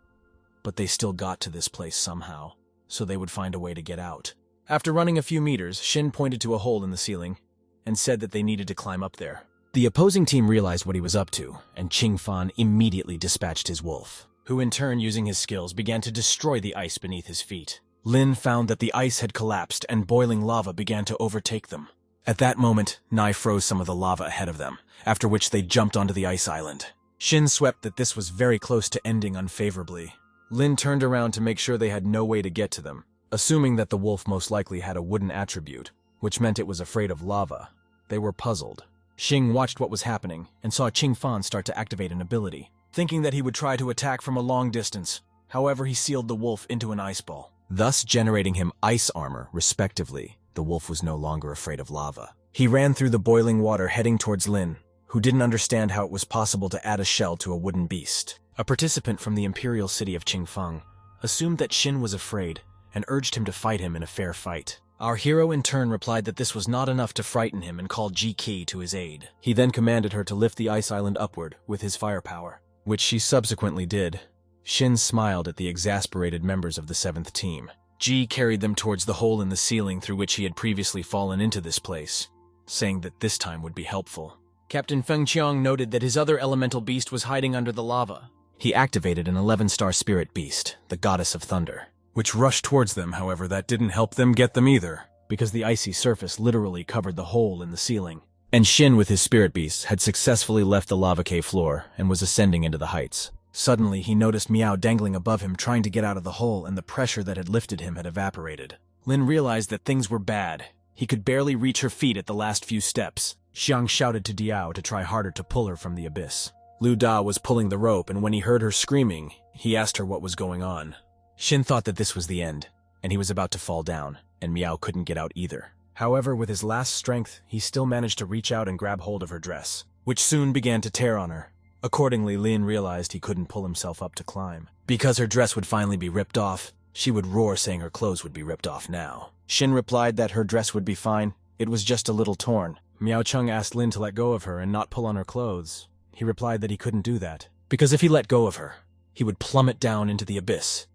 but they still got to this place somehow, so they would find a way to get out. After running a few meters, Shin pointed to a hole in the ceiling and said that they needed to climb up there. The opposing team realized what he was up to, and Qingfan immediately dispatched his wolf, who in turn, using his skills, began to destroy the ice beneath his feet. Lin found that the ice had collapsed and boiling lava began to overtake them. At that moment, Nai froze some of the lava ahead of them, after which they jumped onto the ice island. Shin swept that this was very close to ending unfavorably. Lin turned around to make sure they had no way to get to them, assuming that the wolf most likely had a wooden attribute, which meant it was afraid of lava. They were puzzled. Xing watched what was happening and saw Qingfan start to activate an ability, thinking that he would try to attack from a long distance. However, he sealed the wolf into an ice ball, thus generating him ice armor, respectively. The wolf was no longer afraid of lava. He ran through the boiling water heading towards Lin, who didn't understand how it was possible to add a shell to a wooden beast. A participant from the imperial city of Qingfang assumed that Shin was afraid and urged him to fight him in a fair fight. Our hero in turn replied that this was not enough to frighten him and called Ji-Ki to his aid. He then commanded her to lift the ice island upward with his firepower, which she subsequently did. Shin smiled at the exasperated members of the 7th team. Ji carried them towards the hole in the ceiling through which he had previously fallen into this place, saying that this time would be helpful. Captain Feng Qiang noted that his other elemental beast was hiding under the lava. He activated an 11-star spirit beast, the Goddess of Thunder, which rushed towards them. However, that didn't help them get them either, because the icy surface literally covered the hole in the ceiling. And Shin, with his spirit beasts, had successfully left the lava cave floor and was ascending into the heights. Suddenly, he noticed Meow dangling above him, trying to get out of the hole, and the pressure that had lifted him had evaporated. Lin realized that things were bad. He could barely reach her feet at the last few steps. Xiang shouted to Diao to try harder to pull her from the abyss. Lu Da was pulling the rope, and when he heard her screaming, he asked her what was going on. Shin thought that this was the end. and he was about to fall down, and Meow couldn't get out either. However, with his last strength, he still managed to reach out and grab hold of her dress, which soon began to tear on her. Accordingly, Lin realized he couldn't pull himself up to climb. Because her dress would finally be ripped off, she would roar saying her clothes would be ripped off now. Shin replied that her dress would be fine, it was just a little torn. Miao Chung asked Lin to let go of her and not pull on her clothes. He replied that he couldn't do that, because if he let go of her, he would plummet down into the abyss.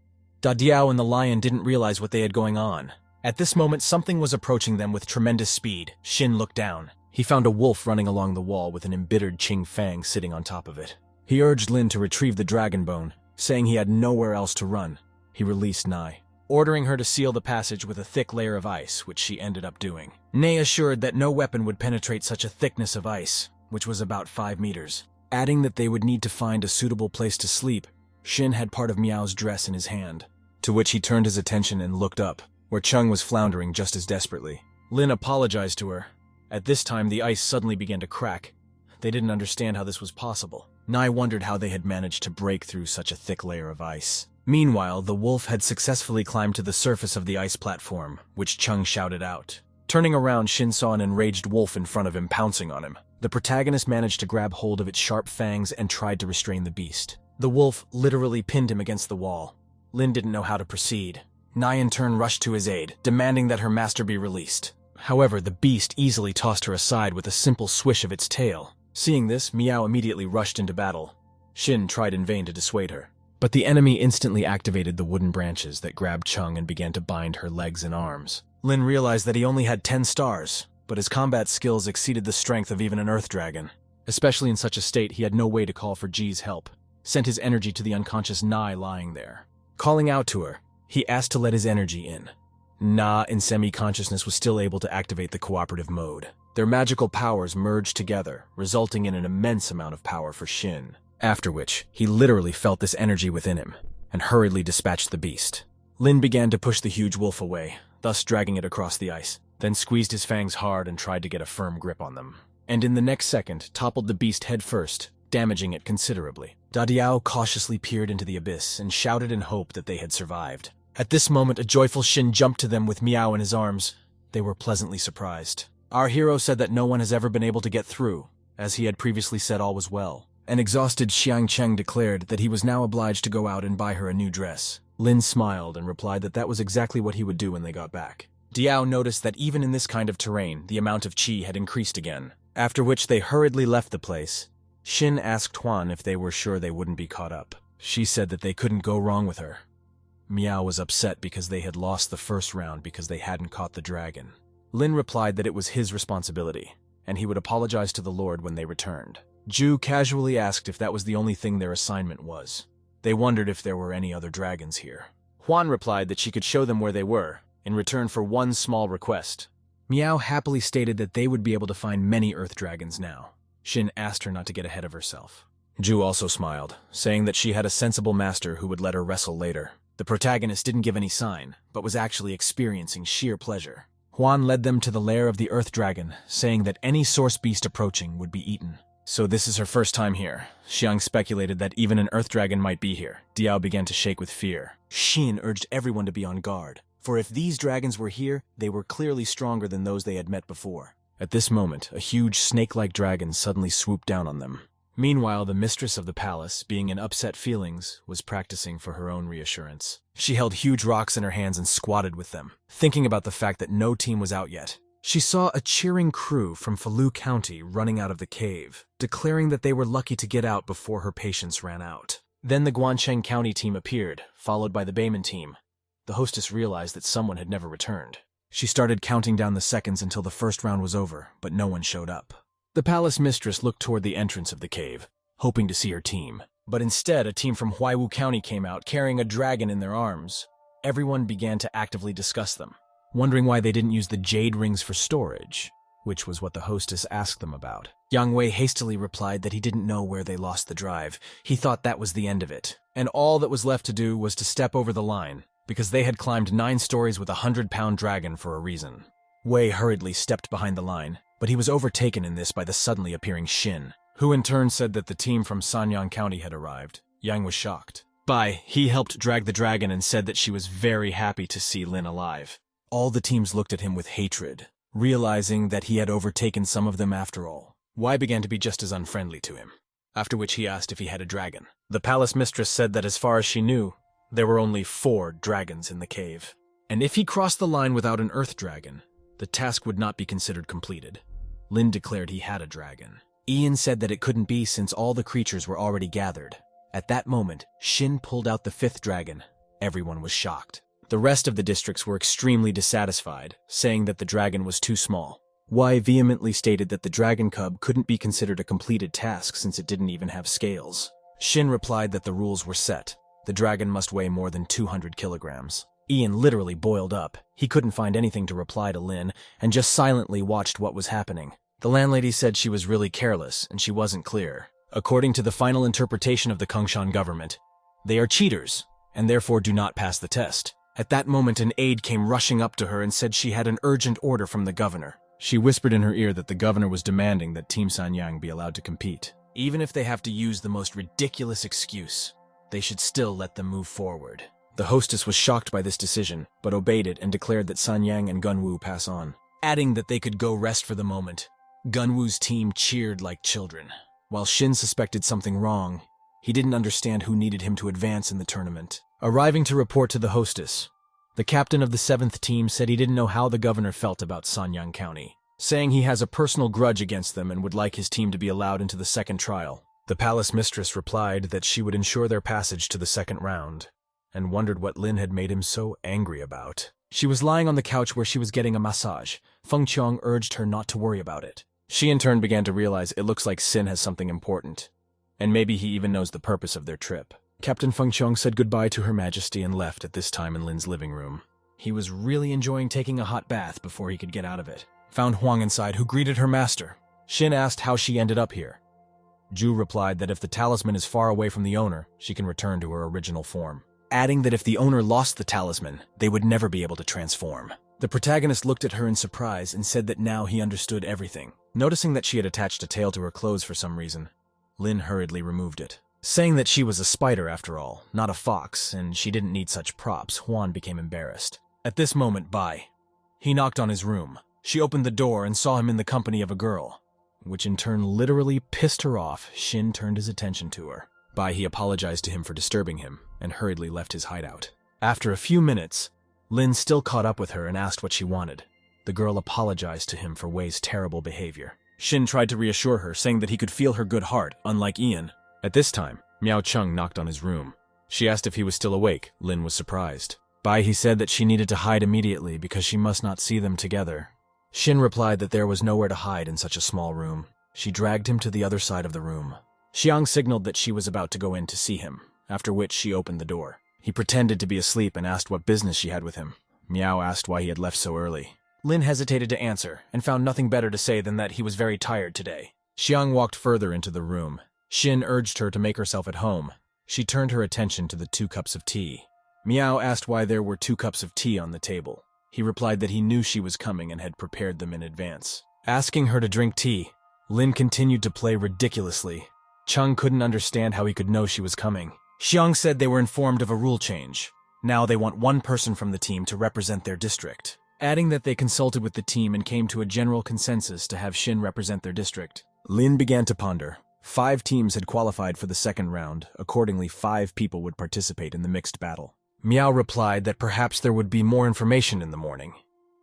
Da Diao and the lion didn't realize what they had going on. At this moment, something was approaching them with tremendous speed. Shin looked down. He found a wolf running along the wall with an embittered Qing Fang sitting on top of it. He urged Lin to retrieve the dragon bone, saying he had nowhere else to run. He released Nai, ordering her to seal the passage with a thick layer of ice, which she ended up doing. Nei assured that no weapon would penetrate such a thickness of ice, which was about 5 meters. Adding that they would need to find a suitable place to sleep, Shin had part of Miao's dress in his hand, to which he turned his attention and looked up, where Chung was floundering just as desperately. Lin apologized to her. At this time, the ice suddenly began to crack. They didn't understand how this was possible. Nai wondered how they had managed to break through such a thick layer of ice. Meanwhile, the wolf had successfully climbed to the surface of the ice platform, which Chung shouted out. Turning around, Shin saw an enraged wolf in front of him pouncing on him. The protagonist managed to grab hold of its sharp fangs and tried to restrain the beast. The wolf literally pinned him against the wall. Lin didn't know how to proceed. Nai in turn rushed to his aid, demanding that her master be released. However, the beast easily tossed her aside with a simple swish of its tail. Seeing this, Miao immediately rushed into battle. Shin tried in vain to dissuade her. But the enemy instantly activated the wooden branches that grabbed Chung and began to bind her legs and arms. Lin realized that he only had 10 stars, but his combat skills exceeded the strength of even an earth dragon. Especially in such a state, he had no way to call for Ji's help. Sent his energy to the unconscious Nai lying there. Calling out to her, he asked to let his energy in. Na in semi-consciousness was still able to activate the cooperative mode. Their magical powers merged together, resulting in an immense amount of power for Shin. After which, he literally felt this energy within him, and hurriedly dispatched the beast. Lin began to push the huge wolf away, thus dragging it across the ice, then squeezed his fangs hard and tried to get a firm grip on them. And in the next second, toppled the beast head first, damaging it considerably. Da Diao cautiously peered into the abyss and shouted in hope that they had survived. At this moment, a joyful Shin jumped to them with Miao in his arms. They were pleasantly surprised. Our hero said that no one has ever been able to get through. As he had previously said, all was well. An exhausted Xiang Cheng declared that he was now obliged to go out and buy her a new dress. Lin smiled and replied that that was exactly what he would do when they got back. Diao noticed that even in this kind of terrain, the amount of qi had increased again. After which they hurriedly left the place. Shin asked Huan if they were sure they wouldn't be caught up. She said that they couldn't go wrong with her. Miao was upset because they had lost the first round because they hadn't caught the dragon. Lin replied that it was his responsibility, and he would apologize to the Lord when they returned. Ju casually asked if that was the only thing their assignment was. They wondered if there were any other dragons here. Huan replied that she could show them where they were, in return for one small request. Miao happily stated that they would be able to find many earth dragons now. Shin asked her not to get ahead of herself. Ju also smiled, saying that she had a sensible master who would let her wrestle later. The protagonist didn't give any sign, but was actually experiencing sheer pleasure. Huan led them to the lair of the earth dragon, saying that any source beast approaching would be eaten. So this is her first time here. Xiang speculated that even an earth dragon might be here. Diao began to shake with fear. Xin urged everyone to be on guard, for if these dragons were here, they were clearly stronger than those they had met before. At this moment, a huge snake-like dragon suddenly swooped down on them. Meanwhile, the mistress of the palace, being in upset feelings, was practicing for her own reassurance. She held huge rocks in her hands and squatted with them, thinking about the fact that no team was out yet. She saw a cheering crew from Falu County running out of the cave, declaring that they were lucky to get out before her patience ran out. Then the Guancheng County team appeared, followed by the Bayman team. The hostess realized that someone had never returned. She started counting down the seconds until the first round was over, but no one showed up. The palace mistress looked toward the entrance of the cave, hoping to see her team. But instead, a team from Huaiwu County came out, carrying a dragon in their arms. Everyone began to actively discuss them, wondering why they didn't use the jade rings for storage, which was what the hostess asked them about. Yang Wei hastily replied that he didn't know where they lost the drive. He thought that was the end of it, and all that was left to do was to step over the line, because they had climbed 9 stories with a 100-pound dragon for a reason. Wei hurriedly stepped behind the line, but he was overtaken in this by the suddenly appearing Shin, who in turn said that the team from Sanyang County had arrived. Yang was shocked. Bai He helped drag the dragon and said that she was very happy to see Lin alive. All the teams looked at him with hatred, realizing that he had overtaken some of them after all. Wei began to be just as unfriendly to him, after which he asked if he had a dragon. The palace mistress said that as far as she knew, there were only 4 dragons in the cave, and if he crossed the line without an earth dragon, the task would not be considered completed. Lin declared he had a dragon. Ian said that it couldn't be since all the creatures were already gathered. At that moment, Shin pulled out the 5th dragon. Everyone was shocked. The rest of the districts were extremely dissatisfied, saying that the dragon was too small. Wei vehemently stated that the dragon cub couldn't be considered a completed task since it didn't even have scales. Shin replied that the rules were set. The dragon must weigh more than 200 kilograms. Ian literally boiled up. He couldn't find anything to reply to Lin, and just silently watched what was happening. The landlady said she was really careless, and she wasn't clear. According to the final interpretation of the Kongshan government, they are cheaters, and therefore do not pass the test. At that moment, an aide came rushing up to her and said she had an urgent order from the governor. She whispered in her ear that the governor was demanding that Team Sanyang be allowed to compete. Even if they have to use the most ridiculous excuse, they should still let them move forward. The hostess was shocked by this decision, but obeyed it and declared that Sanyang and Gunwoo pass on, adding that they could go rest for the moment. Gunwoo's team cheered like children. While Shin suspected something wrong, he didn't understand who needed him to advance in the tournament. Arriving to report to the hostess, the captain of the 7th team said he didn't know how the governor felt about Sanyang County, saying he has a personal grudge against them and would like his team to be allowed into the 2nd trial. The palace mistress replied that she would ensure their passage to the 2nd round, and wondered what Lin had made him so angry about. She was lying on the couch where she was getting a massage. Feng Qiong urged her not to worry about it. She in turn began to realize it looks like Sin has something important, and maybe he even knows the purpose of their trip. Captain Feng Qiong said goodbye to Her Majesty and left at this time in Lin's living room. He was really enjoying taking a hot bath before he could get out of it. Found Huang inside, who greeted her master. Shin asked how she ended up here. Ju replied that if the talisman is far away from the owner, she can return to her original form, adding that if the owner lost the talisman, they would never be able to transform. The protagonist looked at her in surprise and said that now he understood everything. Noticing that she had attached a tail to her clothes for some reason, Lin hurriedly removed it. Saying that she was a spider after all, not a fox, and she didn't need such props, Huan became embarrassed. At this moment, Bai. He knocked on his room. She opened the door and saw him in the company of a girl, which in turn literally pissed her off. Shin turned his attention to her. Bai he apologized to him for disturbing him, and hurriedly left his hideout. After a few minutes, Lin still caught up with her and asked what she wanted. The girl apologized to him for Wei's terrible behavior. Shin tried to reassure her, saying that he could feel her good heart, unlike Ian. At this time, Miao Chung knocked on his room. She asked if he was still awake. Lin was surprised. Bai he said that she needed to hide immediately because she must not see them together. Shin replied that there was nowhere to hide in such a small room. She dragged him to the other side of the room. Xiang signaled that she was about to go in to see him, after which she opened the door. He pretended to be asleep and asked what business she had with him. Miao asked why he had left so early. Lin hesitated to answer, and found nothing better to say than that he was very tired today. Xiang walked further into the room. Shin urged her to make herself at home. She turned her attention to the 2 cups of tea. Miao asked why there were 2 cups of tea on the table. He replied that he knew she was coming and had prepared them in advance. Asking her to drink tea, Lin continued to play ridiculously. Chung couldn't understand how he could know she was coming. Xiang said they were informed of a rule change. Now they want 1 person from the team to represent their district, adding that they consulted with the team and came to a general consensus to have Shin represent their district. Lin began to ponder. 5 teams had qualified for the 2nd round. Accordingly, 5 people would participate in the mixed battle. Miao replied that perhaps there would be more information in the morning.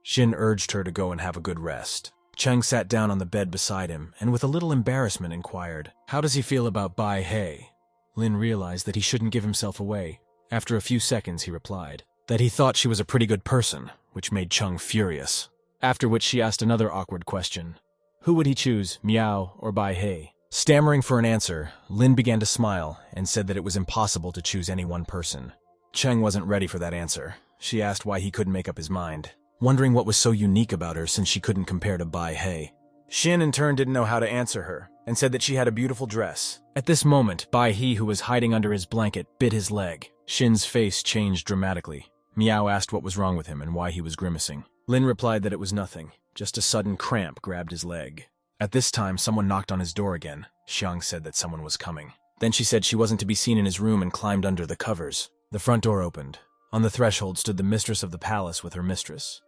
Shin urged her to go and have a good rest. Cheng sat down on the bed beside him and with a little embarrassment inquired, "How does he feel about Bai He?" Lin realized that he shouldn't give himself away. After a few seconds, he replied that he thought she was a pretty good person, which made Chung furious. After which she asked another awkward question. Who would he choose, Miao or Bai He? Stammering for an answer, Lin began to smile and said that it was impossible to choose any one person. Cheng wasn't ready for that answer. She asked why he couldn't make up his mind, wondering what was so unique about her since she couldn't compare to Bai He. Shin in turn didn't know how to answer her, and said that she had a beautiful dress. At this moment, Bai He, who was hiding under his blanket, bit his leg. Shin's face changed dramatically. Miao asked what was wrong with him and why he was grimacing. Lin replied that it was nothing, just a sudden cramp grabbed his leg. At this time, someone knocked on his door again. Xiang said that someone was coming. Then she said she wasn't to be seen in his room and climbed under the covers. The front door opened. On the threshold stood the mistress of the palace with her mistress.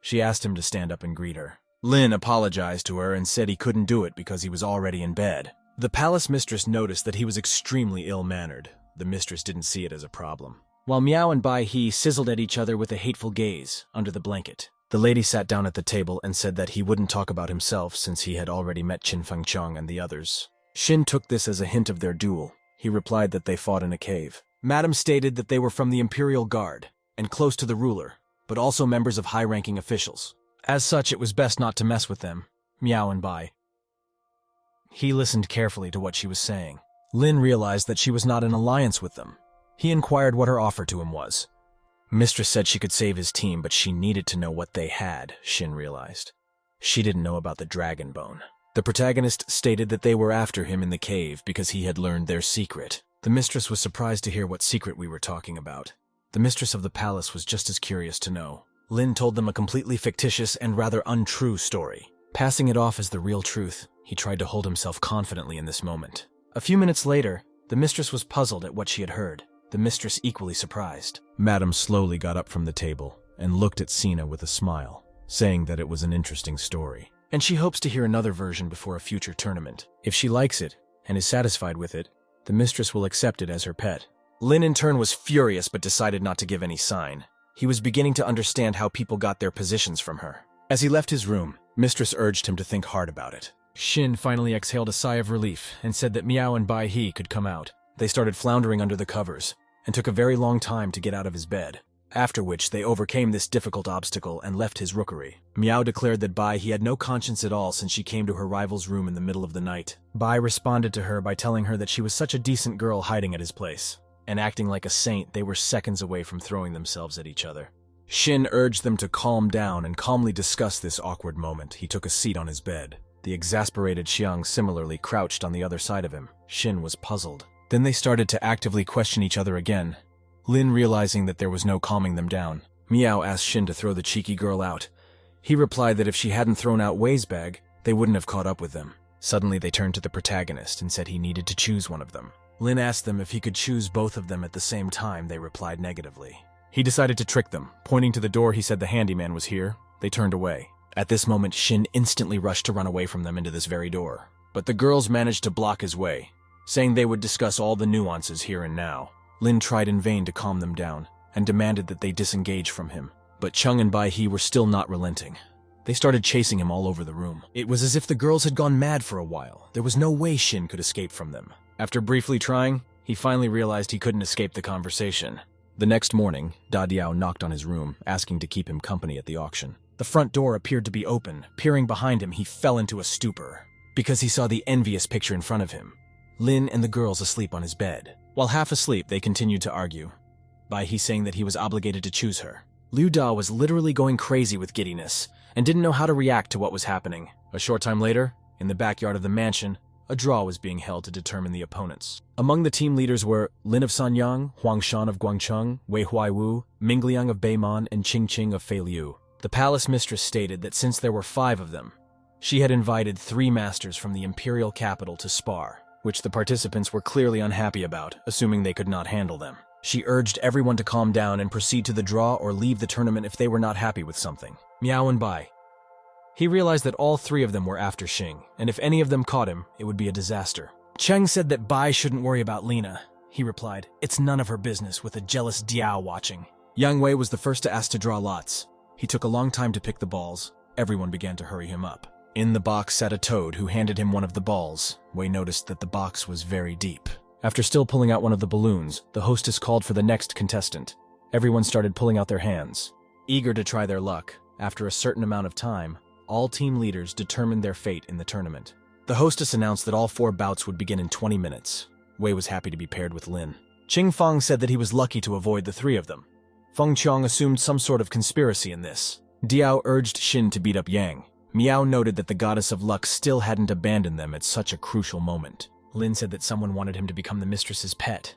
She asked him to stand up and greet her. Lin apologized to her and said he couldn't do it because he was already in bed. The palace mistress noticed that he was extremely ill-mannered. The mistress didn't see it as a problem. While Miao and Bai He sizzled at each other with a hateful gaze under the blanket. The lady sat down at the table and said that he wouldn't talk about himself since he had already met Qin Fengcheng and the others. Shin took this as a hint of their duel. He replied that they fought in a cave. Madame stated that they were from the Imperial Guard and close to the ruler, but also members of high-ranking officials. As such, it was best not to mess with them, Miao and Bai. He listened carefully to what she was saying. Lin realized that she was not in alliance with them. He inquired what her offer to him was. Mistress said she could save his team, but she needed to know what they had, Shin realized. She didn't know about the dragon bone. The protagonist stated that they were after him in the cave because he had learned their secret. The mistress was surprised to hear what secret we were talking about. The mistress of the palace was just as curious to know. Lin told them a completely fictitious and rather untrue story. Passing it off as the real truth, he tried to hold himself confidently in this moment. A few minutes later, the mistress was puzzled at what she had heard. The mistress equally surprised. Madame slowly got up from the table and looked at Sina with a smile, saying that it was an interesting story. And she hopes to hear another version before a future tournament. If she likes it and is satisfied with it, the mistress will accept it as her pet. Lin in turn was furious but decided not to give any sign. He was beginning to understand how people got their positions from her. As he left his room, Mistress urged him to think hard about it. Shin finally exhaled a sigh of relief and said that Miao and Bai He could come out. They started floundering under the covers and took a very long time to get out of his bed, after which they overcame this difficult obstacle and left his rookery. Miao declared that Bai He had no conscience at all since she came to her rival's room in the middle of the night. Bai responded to her by telling her that she was such a decent girl hiding at his place, and acting like a saint, they were seconds away from throwing themselves at each other. Shin urged them to calm down and calmly discuss this awkward moment. He took a seat on his bed. The exasperated Xiang similarly crouched on the other side of him. Shin was puzzled. Then they started to actively question each other again, Lin realizing that there was no calming them down. Miao asked Shin to throw the cheeky girl out. He replied that if she hadn't thrown out Wei's bag, they wouldn't have caught up with them. Suddenly they turned to the protagonist and said he needed to choose one of them. Lin asked them if he could choose both of them at the same time. They replied negatively. He decided to trick them. Pointing to the door, he said the handyman was here. They turned away. At this moment, Shin instantly rushed to run away from them into this very door. But the girls managed to block his way, saying they would discuss all the nuances here and now. Lin tried in vain to calm them down and demanded that they disengage from him. But Chung and Bai He were still not relenting. They started chasing him all over the room. It was as if the girls had gone mad for a while. There was no way Shin could escape from them. After briefly trying, he finally realized he couldn't escape the conversation. The next morning, Da Diao knocked on his room, asking to keep him company at the auction. The front door appeared to be open. Peering behind him, he fell into a stupor, because he saw the envious picture in front of him. Lin and the girls asleep on his bed. While half asleep, they continued to argue, Bai He saying that he was obligated to choose her. Liu Da was literally going crazy with giddiness, and didn't know how to react to what was happening. A short time later, in the backyard of the mansion, a draw was being held to determine the opponents. Among the team leaders were Lin of Sanyang, Huang Shan of Guangcheng, Wei Huaiwu, Ming Liang of Beimon, and Qing Qing of Feiliu. The palace mistress stated that since there were 5 of them, she had invited 3 masters from the imperial capital to spar, which the participants were clearly unhappy about, assuming they could not handle them. She urged everyone to calm down and proceed to the draw or leave the tournament if they were not happy with something. Miao and Bai. He realized that all 3 of them were after Xing, and if any of them caught him, it would be a disaster. Cheng said that Bai shouldn't worry about Lina. He replied, it's none of her business with a jealous Diao watching. Yang Wei was the first to ask to draw lots. He took a long time to pick the balls. Everyone began to hurry him up. In the box sat a toad who handed him one of the balls. Wei noticed that the box was very deep. After still pulling out one of the balloons, the hostess called for the next contestant. Everyone started pulling out their hands. Eager to try their luck, after a certain amount of time, all team leaders determined their fate in the tournament. The hostess announced that all 4 bouts would begin in 20 minutes. Wei was happy to be paired with Lin. Qing Fang said that he was lucky to avoid the 3 of them. Feng Qiang assumed some sort of conspiracy in this. Diao urged Shin to beat up Yang. Miao noted that the goddess of luck still hadn't abandoned them at such a crucial moment. Lin said that someone wanted him to become the mistress's pet.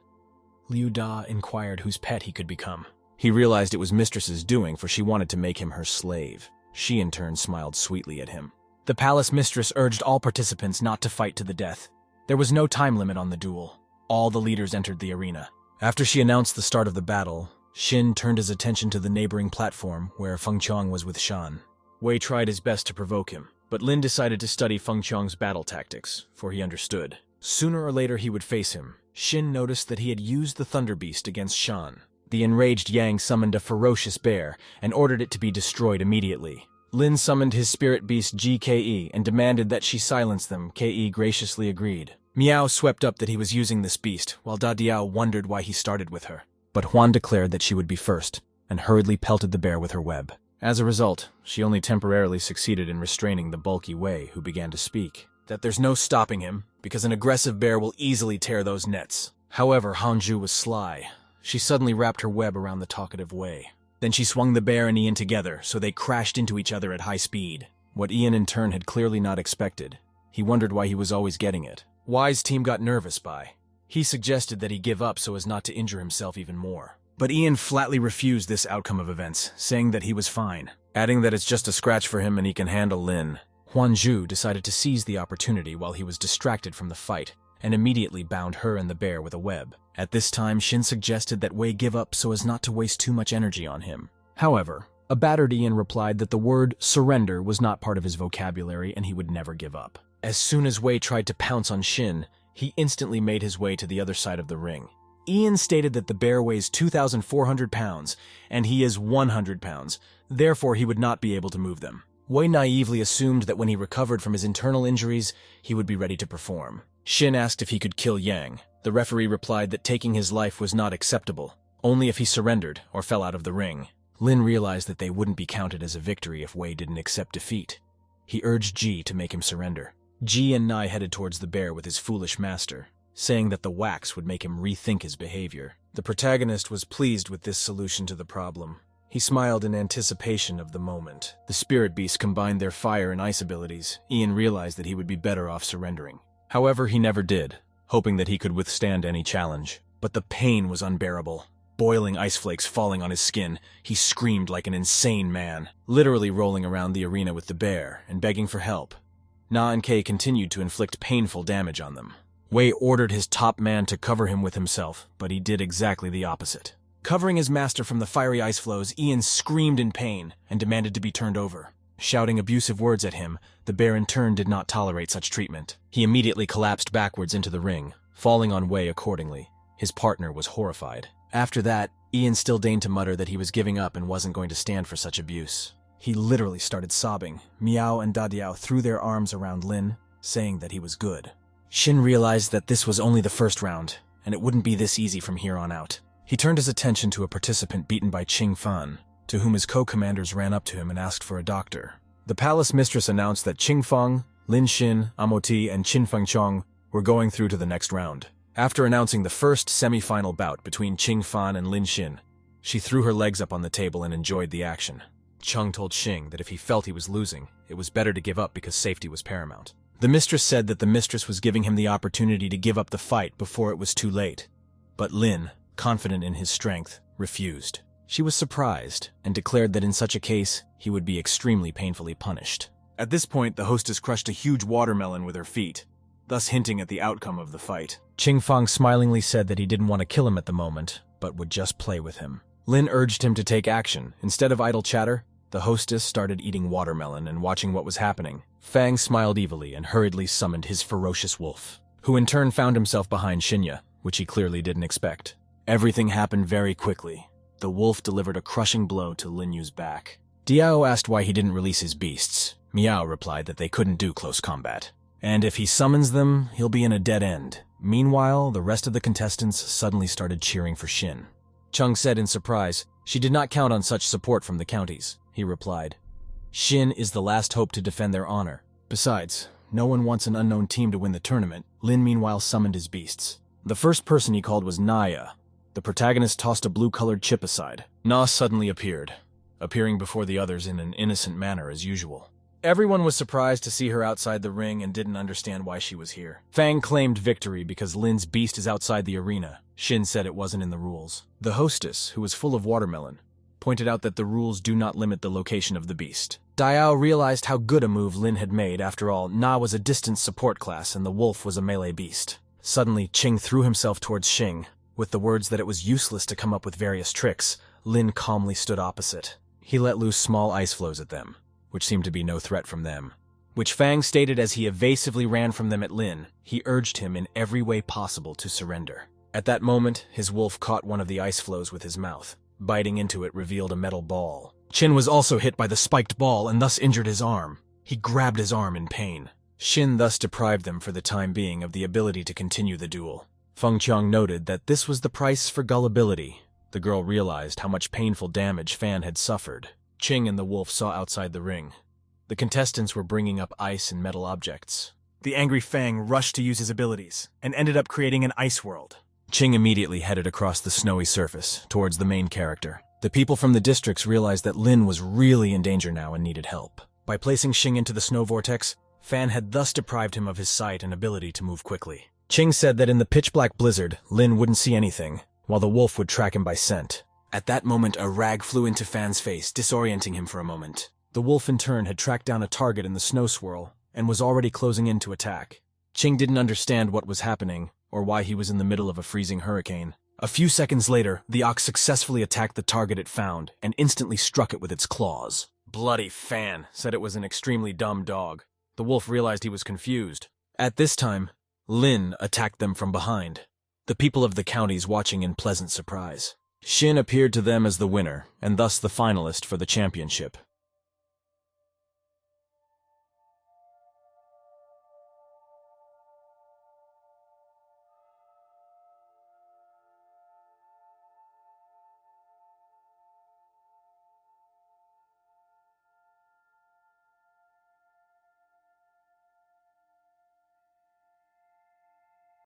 Liu Da inquired whose pet he could become. He realized it was mistress's doing, for she wanted to make him her slave. She in turn smiled sweetly at him. The palace mistress urged all participants not to fight to the death. There was no time limit on the duel. all the leaders entered the arena. After she announced the start of the battle, Shin turned his attention to the neighboring platform where Feng Qiang was with Shan. Wei tried his best to provoke him, but Lin decided to study Feng Qiang's battle tactics, for he understood. Sooner or later he would face him. Shin noticed that he had used the Thunder Beast against Shan. The enraged Yang summoned a ferocious bear and ordered it to be destroyed immediately. Lin summoned his spirit beast GKE and demanded that she silence them. KE graciously agreed. Miao swept up that he was using this beast, while Da Diao wondered why he started with her. But Huan declared that she would be first, and hurriedly pelted the bear with her web. As a result, she only temporarily succeeded in restraining the bulky Wei, who began to speak. That there's no stopping him, because an aggressive bear will easily tear those nets. However, Hanju was sly. She suddenly wrapped her web around the talkative Wei. Then she swung the bear and Ian together, so they crashed into each other at high speed. What Ian in turn had clearly not expected. He wondered why he was always getting it. Wai's team got nervous by. He suggested that he give up so as not to injure himself even more. But Ian flatly refused this outcome of events, saying that he was fine, adding that it's just a scratch for him and he can handle Lin. Huanzhu decided to seize the opportunity while he was distracted from the fight, and immediately bound her and the bear with a web. At this time, Shin suggested that Wei give up so as not to waste too much energy on him. However, a battered Ian replied that the word surrender was not part of his vocabulary and he would never give up. As soon as Wei tried to pounce on Shin, he instantly made his way to the other side of the ring. Ian stated that the bear weighs 2,400 pounds, and he is 100 pounds, therefore he would not be able to move them. Wei naively assumed that when he recovered from his internal injuries, he would be ready to perform. Shin asked if he could kill Yang. The referee replied that taking his life was not acceptable, only if he surrendered or fell out of the ring. Lin realized that they wouldn't be counted as a victory if Wei didn't accept defeat. He urged Ji to make him surrender. Ji and Nai headed towards the bear with his foolish master, saying that the wax would make him rethink his behavior. The protagonist was pleased with this solution to the problem. He smiled in anticipation of the moment. The spirit beasts combined their fire and ice abilities. Ian realized that he would be better off surrendering. However, he never did, hoping that he could withstand any challenge. But the pain was unbearable. Boiling ice flakes falling on his skin, he screamed like an insane man, literally rolling around the arena with the bear and begging for help. Na and Kei continued to inflict painful damage on them. Wei ordered his top man to cover him with himself, but he did exactly the opposite. Covering his master from the fiery ice flows, Ian screamed in pain and demanded to be turned over. Shouting abusive words at him, the bear in turn did not tolerate such treatment. He immediately collapsed backwards into the ring, falling on Wei accordingly. His partner was horrified. After that, Ian still deigned to mutter that he was giving up and wasn't going to stand for such abuse. He literally started sobbing. Miao and Dadiao threw their arms around Lin, saying that he was good. Shin realized that this was only the first round, and it wouldn't be this easy from here on out. He turned his attention to a participant beaten by Qing Fan, to whom his co-commanders ran up to him and asked for a doctor. The palace mistress announced that Qing Fang, Lin Xin, Amoti, and Qin Fengchong were going through to the next round. After announcing the first semi-final bout between Qing Fan and Lin Xin, she threw her legs up on the table and enjoyed the action. Chung told Xing that if he felt he was losing, it was better to give up because safety was paramount. The mistress said that the mistress was giving him the opportunity to give up the fight before it was too late. But Lin, confident in his strength, refused. She was surprised and declared that in such a case, he would be extremely painfully punished. At this point, the hostess crushed a huge watermelon with her feet, thus hinting at the outcome of the fight. Qing Fang smilingly said that he didn't want to kill him at the moment, but would just play with him. Lin urged him to take action. Instead of idle chatter, the hostess started eating watermelon and watching what was happening. Fang smiled evilly and hurriedly summoned his ferocious wolf, who in turn found himself behind Shinya, which he clearly didn't expect. Everything happened very quickly. The wolf delivered a crushing blow to Lin Yu's back. Diao asked why he didn't release his beasts. Miao replied that they couldn't do close combat, and if he summons them, he'll be in a dead end. Meanwhile, the rest of the contestants suddenly started cheering for Shin. Chung said in surprise, she did not count on such support from the counties. He replied, Shin is the last hope to defend their honor. Besides, no one wants an unknown team to win the tournament. Lin meanwhile summoned his beasts. The first person he called was Naya. The protagonist tossed a blue-colored chip aside. Na suddenly appeared, appearing before the others in an innocent manner as usual. Everyone was surprised to see her outside the ring and didn't understand why she was here. Fang claimed victory because Lin's beast is outside the arena. Shin said it wasn't in the rules. The hostess, who was full of watermelon, pointed out that the rules do not limit the location of the beast. Diao realized how good a move Lin had made. After all, Na was a distance support class and the wolf was a melee beast. Suddenly, Ching threw himself towards Xing. With the words that it was useless to come up with various tricks, Lin calmly stood opposite. He let loose small ice flows at them, which seemed to be no threat from them. Which Fang stated as he evasively ran from them at Lin. He urged him in every way possible to surrender. At that moment, his wolf caught one of the ice flows with his mouth. Biting into it revealed a metal ball. Qin was also hit by the spiked ball and thus injured his arm. He grabbed his arm in pain. Xin thus deprived them for the time being of the ability to continue the duel. Feng Qiang noted that this was the price for gullibility. The girl realized how much painful damage Fan had suffered. Qing and the wolf saw outside the ring. The contestants were bringing up ice and metal objects. The angry Fang rushed to use his abilities and ended up creating an ice world. Qing immediately headed across the snowy surface towards the main character. The people from the districts realized that Lin was really in danger now and needed help. By placing Xing into the snow vortex, Fan had thus deprived him of his sight and ability to move quickly. Qing said that in the pitch-black blizzard, Lin wouldn't see anything, while the wolf would track him by scent. At that moment, a rag flew into Fan's face, disorienting him for a moment. The wolf in turn had tracked down a target in the snow swirl and was already closing in to attack. Qing didn't understand what was happening or why he was in the middle of a freezing hurricane. A few seconds later, the ox successfully attacked the target it found and instantly struck it with its claws. Bloody Fan said it was an extremely dumb dog. The wolf realized he was confused. At this time, Lin attacked them from behind, the people of the counties watching in pleasant surprise. Xin appeared to them as the winner, and thus the finalist for the championship.